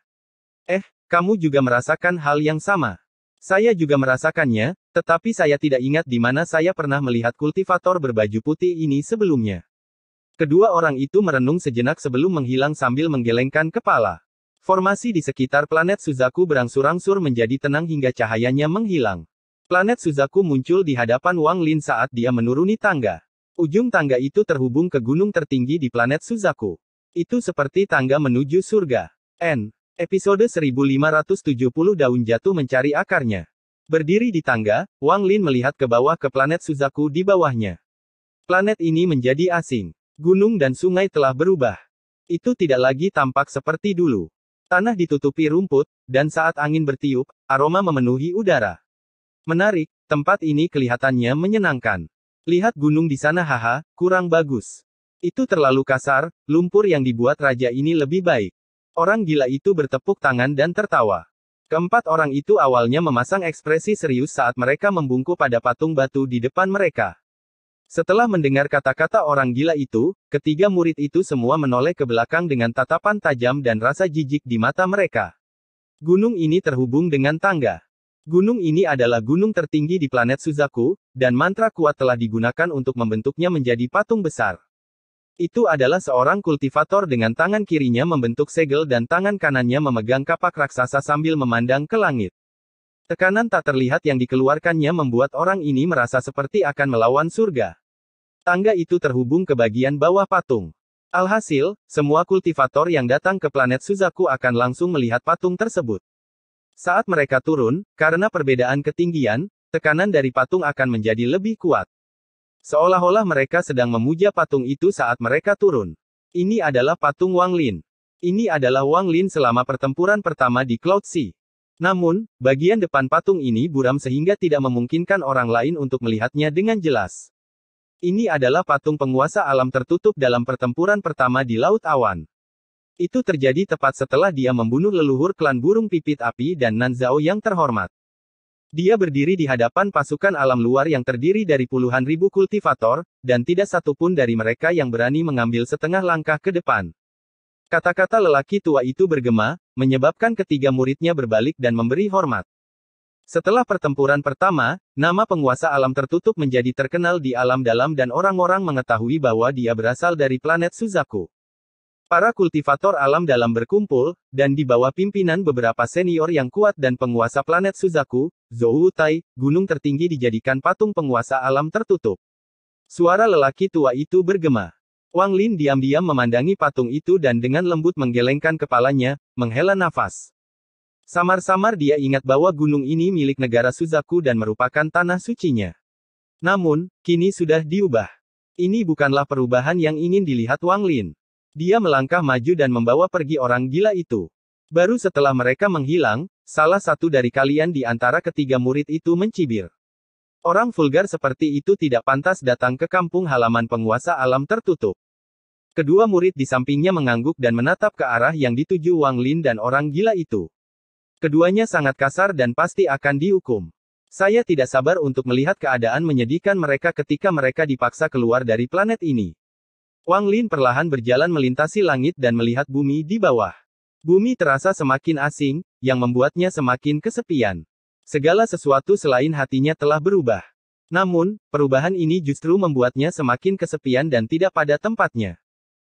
Kamu juga merasakan hal yang sama. Saya juga merasakannya, tetapi saya tidak ingat di mana saya pernah melihat kultivator berbaju putih ini sebelumnya. Kedua orang itu merenung sejenak sebelum menghilang sambil menggelengkan kepala. Formasi di sekitar planet Suzaku berangsur-angsur menjadi tenang hingga cahayanya menghilang. Planet Suzaku muncul di hadapan Wang Lin saat dia menuruni tangga. Ujung tangga itu terhubung ke gunung tertinggi di planet Suzaku. Itu seperti tangga menuju surga. Episode 1570 Daun Jatuh Mencari Akarnya. Berdiri di tangga, Wang Lin melihat ke bawah ke planet Suzaku di bawahnya. Planet ini menjadi asing. Gunung dan sungai telah berubah. Itu tidak lagi tampak seperti dulu. Tanah ditutupi rumput, dan saat angin bertiup, aroma memenuhi udara. Menarik, tempat ini kelihatannya menyenangkan. Lihat gunung di sana, haha, kurang bagus. Itu terlalu kasar, lumpur yang dibuat raja ini lebih baik. Orang gila itu bertepuk tangan dan tertawa. Keempat orang itu awalnya memasang ekspresi serius saat mereka membungkuk pada patung batu di depan mereka. Setelah mendengar kata-kata orang gila itu, ketiga murid itu semua menoleh ke belakang dengan tatapan tajam dan rasa jijik di mata mereka. Gunung ini terhubung dengan tangga. Gunung ini adalah gunung tertinggi di planet Suzaku, dan mantra kuat telah digunakan untuk membentuknya menjadi patung besar. Itu adalah seorang kultivator dengan tangan kirinya membentuk segel dan tangan kanannya memegang kapak raksasa sambil memandang ke langit. Tekanan tak terlihat yang dikeluarkannya membuat orang ini merasa seperti akan melawan surga. Tangga itu terhubung ke bagian bawah patung. Alhasil, semua kultivator yang datang ke planet Suzaku akan langsung melihat patung tersebut. Saat mereka turun, karena perbedaan ketinggian, tekanan dari patung akan menjadi lebih kuat. Seolah-olah mereka sedang memuja patung itu saat mereka turun. Ini adalah patung Wang Lin. Ini adalah Wang Lin selama pertempuran pertama di Cloud Sea. Namun, bagian depan patung ini buram sehingga tidak memungkinkan orang lain untuk melihatnya dengan jelas. Ini adalah patung penguasa alam tertutup dalam pertempuran pertama di Laut Awan. Itu terjadi tepat setelah dia membunuh leluhur klan burung pipit api dan Nanzhao yang terhormat. Dia berdiri di hadapan pasukan alam luar yang terdiri dari puluhan ribu kultivator, dan tidak satupun dari mereka yang berani mengambil setengah langkah ke depan. Kata-kata lelaki tua itu bergema, menyebabkan ketiga muridnya berbalik dan memberi hormat. Setelah pertempuran pertama, nama penguasa alam tertutup menjadi terkenal di alam dalam dan orang-orang mengetahui bahwa dia berasal dari planet Suzaku. Para kultivator alam dalam berkumpul, dan di bawah pimpinan beberapa senior yang kuat dan penguasa planet Suzaku, Zhou Tai, gunung tertinggi dijadikan patung penguasa alam tertutup. Suara lelaki tua itu bergema. Wang Lin diam-diam memandangi patung itu dan dengan lembut menggelengkan kepalanya, menghela nafas. Samar-samar dia ingat bahwa gunung ini milik negara Suzaku dan merupakan tanah sucinya. Namun, kini sudah diubah. Ini bukanlah perubahan yang ingin dilihat Wang Lin. Dia melangkah maju dan membawa pergi orang gila itu. Baru setelah mereka menghilang, salah satu dari kalian di antara ketiga murid itu mencibir. Orang vulgar seperti itu tidak pantas datang ke kampung halaman penguasa alam tertutup. Kedua murid di sampingnya mengangguk dan menatap ke arah yang dituju Wang Lin dan orang gila itu. Keduanya sangat kasar dan pasti akan dihukum. Saya tidak sabar untuk melihat keadaan menyedihkan mereka ketika mereka dipaksa keluar dari planet ini. Wang Lin perlahan berjalan melintasi langit dan melihat bumi di bawah. Bumi terasa semakin asing, yang membuatnya semakin kesepian. Segala sesuatu selain hatinya telah berubah. Namun, perubahan ini justru membuatnya semakin kesepian dan tidak pada tempatnya.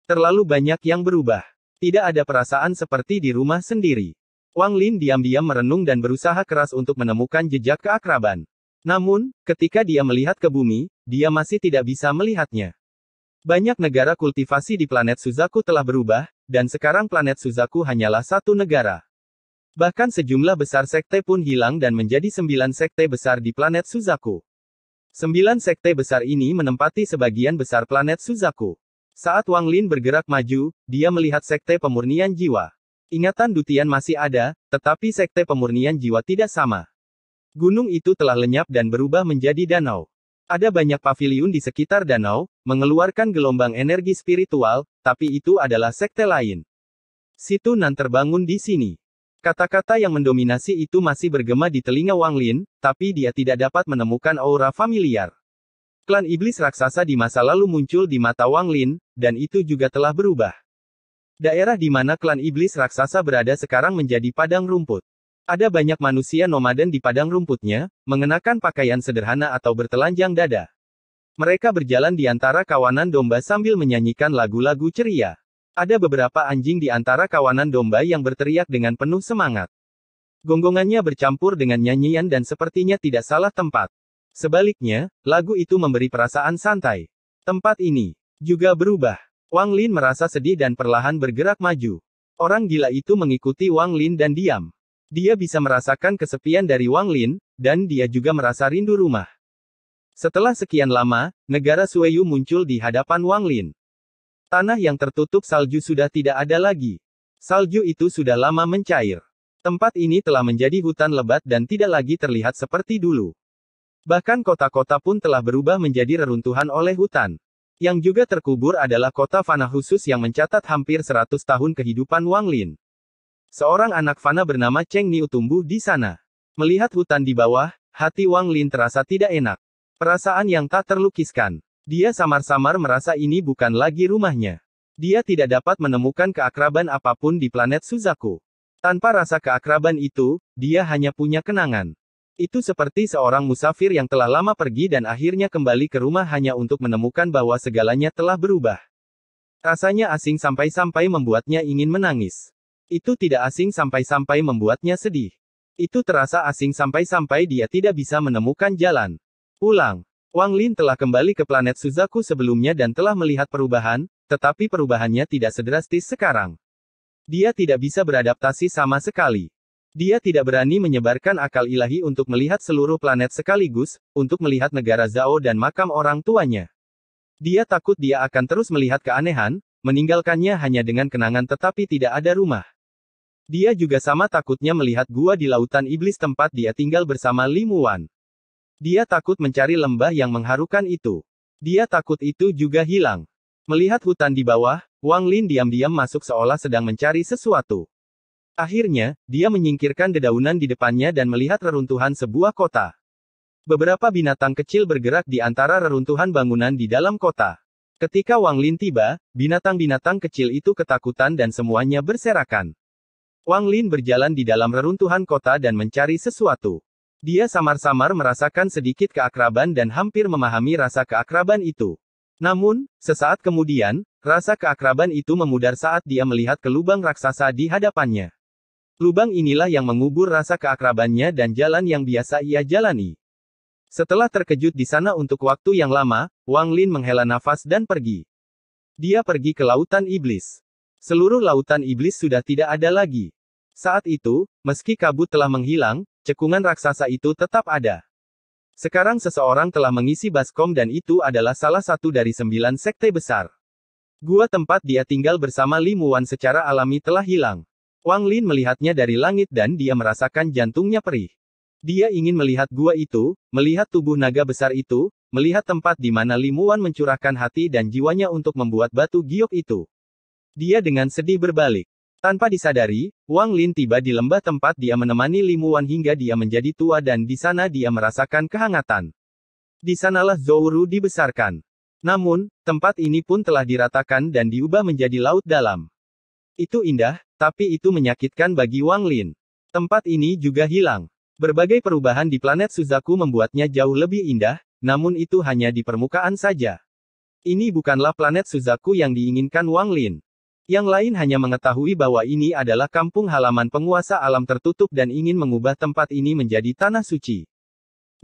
Terlalu banyak yang berubah. Tidak ada perasaan seperti di rumah sendiri. Wang Lin diam-diam merenung dan berusaha keras untuk menemukan jejak keakraban. Namun, ketika dia melihat ke bumi, dia masih tidak bisa melihatnya. Banyak negara kultivasi di planet Suzaku telah berubah, dan sekarang planet Suzaku hanyalah satu negara. Bahkan sejumlah besar sekte pun hilang dan menjadi 9 sekte besar di planet Suzaku. 9 sekte besar ini menempati sebagian besar planet Suzaku. Saat Wang Lin bergerak maju, dia melihat sekte pemurnian jiwa. Ingatan Dutian masih ada, tetapi sekte pemurnian jiwa tidak sama. Gunung itu telah lenyap dan berubah menjadi danau. Ada banyak paviliun di sekitar danau, mengeluarkan gelombang energi spiritual, tapi itu adalah sekte lain. Situ Nan terbangun di sini. Kata-kata yang mendominasi itu masih bergema di telinga Wang Lin, tapi dia tidak dapat menemukan aura familiar. Klan iblis raksasa di masa lalu muncul di mata Wang Lin, dan itu juga telah berubah. Daerah di mana klan iblis raksasa berada sekarang menjadi padang rumput. Ada banyak manusia nomaden di padang rumputnya, mengenakan pakaian sederhana atau bertelanjang dada. Mereka berjalan di antara kawanan domba sambil menyanyikan lagu-lagu ceria. Ada beberapa anjing di antara kawanan domba yang berteriak dengan penuh semangat. Gonggongannya bercampur dengan nyanyian dan sepertinya tidak salah tempat. Sebaliknya, lagu itu memberi perasaan santai. Tempat ini juga berubah. Wang Lin merasa sedih dan perlahan bergerak maju. Orang gila itu mengikuti Wang Lin dan diam. Dia bisa merasakan kesepian dari Wang Lin, dan dia juga merasa rindu rumah. Setelah sekian lama, negara Sueyu muncul di hadapan Wang Lin. Tanah yang tertutup salju sudah tidak ada lagi. Salju itu sudah lama mencair. Tempat ini telah menjadi hutan lebat dan tidak lagi terlihat seperti dulu. Bahkan kota-kota pun telah berubah menjadi reruntuhan oleh hutan. Yang juga terkubur adalah kota fana khusus yang mencatat hampir 100 tahun kehidupan Wang Lin. Seorang anak fana bernama Cheng Niu tumbuh di sana. Melihat hutan di bawah, hati Wang Lin terasa tidak enak. Perasaan yang tak terlukiskan. Dia samar-samar merasa ini bukan lagi rumahnya. Dia tidak dapat menemukan keakraban apapun di planet Suzaku. Tanpa rasa keakraban itu, dia hanya punya kenangan. Itu seperti seorang musafir yang telah lama pergi dan akhirnya kembali ke rumah hanya untuk menemukan bahwa segalanya telah berubah. Rasanya asing sampai-sampai membuatnya ingin menangis. Itu tidak asing sampai-sampai membuatnya sedih. Itu terasa asing sampai-sampai dia tidak bisa menemukan jalan pulang. Wang Lin telah kembali ke planet Suzaku sebelumnya dan telah melihat perubahan, tetapi perubahannya tidak sedrastis sekarang. Dia tidak bisa beradaptasi sama sekali. Dia tidak berani menyebarkan akal ilahi untuk melihat seluruh planet sekaligus, untuk melihat negara Zhao dan makam orang tuanya. Dia takut dia akan terus melihat keanehan, meninggalkannya hanya dengan kenangan tetapi tidak ada rumah. Dia juga sama takutnya melihat gua di lautan iblis tempat dia tinggal bersama Li Muwan. Dia takut mencari lembah yang mengharukan itu. Dia takut itu juga hilang. Melihat hutan di bawah, Wang Lin diam-diam masuk seolah sedang mencari sesuatu. Akhirnya, dia menyingkirkan dedaunan di depannya dan melihat reruntuhan sebuah kota. Beberapa binatang kecil bergerak di antara reruntuhan bangunan di dalam kota. Ketika Wang Lin tiba, binatang-binatang kecil itu ketakutan dan semuanya berserakan. Wang Lin berjalan di dalam reruntuhan kota dan mencari sesuatu. Dia samar-samar merasakan sedikit keakraban dan hampir memahami rasa keakraban itu. Namun, sesaat kemudian, rasa keakraban itu memudar saat dia melihat ke lubang raksasa di hadapannya. Lubang inilah yang mengubur rasa keakrabannya dan jalan yang biasa ia jalani. Setelah terkejut di sana untuk waktu yang lama, Wang Lin menghela nafas dan pergi. Dia pergi ke lautan iblis. Seluruh lautan iblis sudah tidak ada lagi. Saat itu, meski kabut telah menghilang, cekungan raksasa itu tetap ada. Sekarang seseorang telah mengisi baskom dan itu adalah salah satu dari 9 sekte besar. Gua tempat dia tinggal bersama Li Muwan secara alami telah hilang. Wang Lin melihatnya dari langit dan dia merasakan jantungnya perih. Dia ingin melihat gua itu, melihat tubuh naga besar itu, melihat tempat di mana Li Muwan mencurahkan hati dan jiwanya untuk membuat batu giok itu. Dia dengan sedih berbalik. Tanpa disadari, Wang Lin tiba di lembah tempat dia menemani Li Muwan hingga dia menjadi tua dan di sana dia merasakan kehangatan. Di sanalah Zhou Ru dibesarkan. Namun, tempat ini pun telah diratakan dan diubah menjadi laut dalam. Itu indah, tapi itu menyakitkan bagi Wang Lin. Tempat ini juga hilang. Berbagai perubahan di planet Suzaku membuatnya jauh lebih indah, namun itu hanya di permukaan saja. Ini bukanlah planet Suzaku yang diinginkan Wang Lin. Yang lain hanya mengetahui bahwa ini adalah kampung halaman penguasa alam tertutup dan ingin mengubah tempat ini menjadi tanah suci.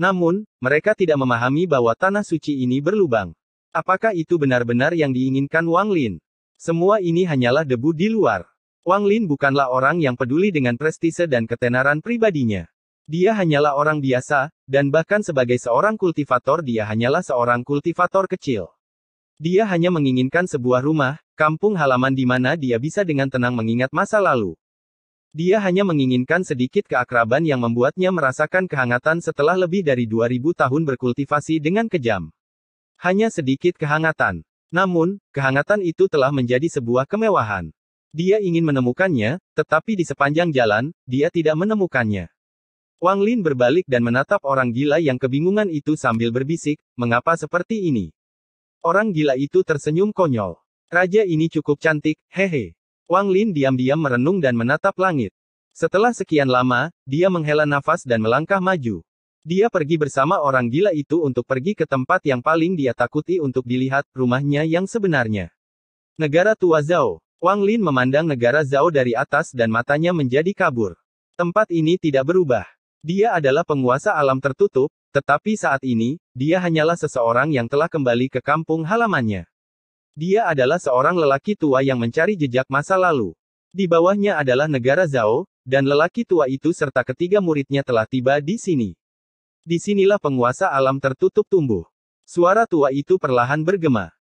Namun, mereka tidak memahami bahwa tanah suci ini berlubang. Apakah itu benar-benar yang diinginkan Wang Lin? Semua ini hanyalah debu di luar. Wang Lin bukanlah orang yang peduli dengan prestise dan ketenaran pribadinya. Dia hanyalah orang biasa, dan bahkan sebagai seorang kultivator dia hanyalah seorang kultivator kecil. Dia hanya menginginkan sebuah rumah, kampung halaman di mana dia bisa dengan tenang mengingat masa lalu. Dia hanya menginginkan sedikit keakraban yang membuatnya merasakan kehangatan setelah lebih dari 2000 tahun berkultivasi dengan kejam. Hanya sedikit kehangatan. Namun, kehangatan itu telah menjadi sebuah kemewahan. Dia ingin menemukannya, tetapi di sepanjang jalan, dia tidak menemukannya. Wang Lin berbalik dan menatap orang gila yang kebingungan itu sambil berbisik, "Mengapa seperti ini?" Orang gila itu tersenyum konyol. "Raja ini cukup cantik, hehe." Wang Lin diam-diam merenung dan menatap langit. Setelah sekian lama, dia menghela nafas dan melangkah maju. Dia pergi bersama orang gila itu untuk pergi ke tempat yang paling dia takuti untuk dilihat, rumahnya yang sebenarnya. Negara tua Zhao. Wang Lin memandang negara Zhao dari atas dan matanya menjadi kabur. Tempat ini tidak berubah. Dia adalah penguasa alam tertutup, tetapi saat ini, dia hanyalah seseorang yang telah kembali ke kampung halamannya. Dia adalah seorang lelaki tua yang mencari jejak masa lalu. Di bawahnya adalah negara Zhao, dan lelaki tua itu serta ketiga muridnya telah tiba di sini. Disinilah penguasa alam tertutup tumbuh. Suara tua itu perlahan bergema.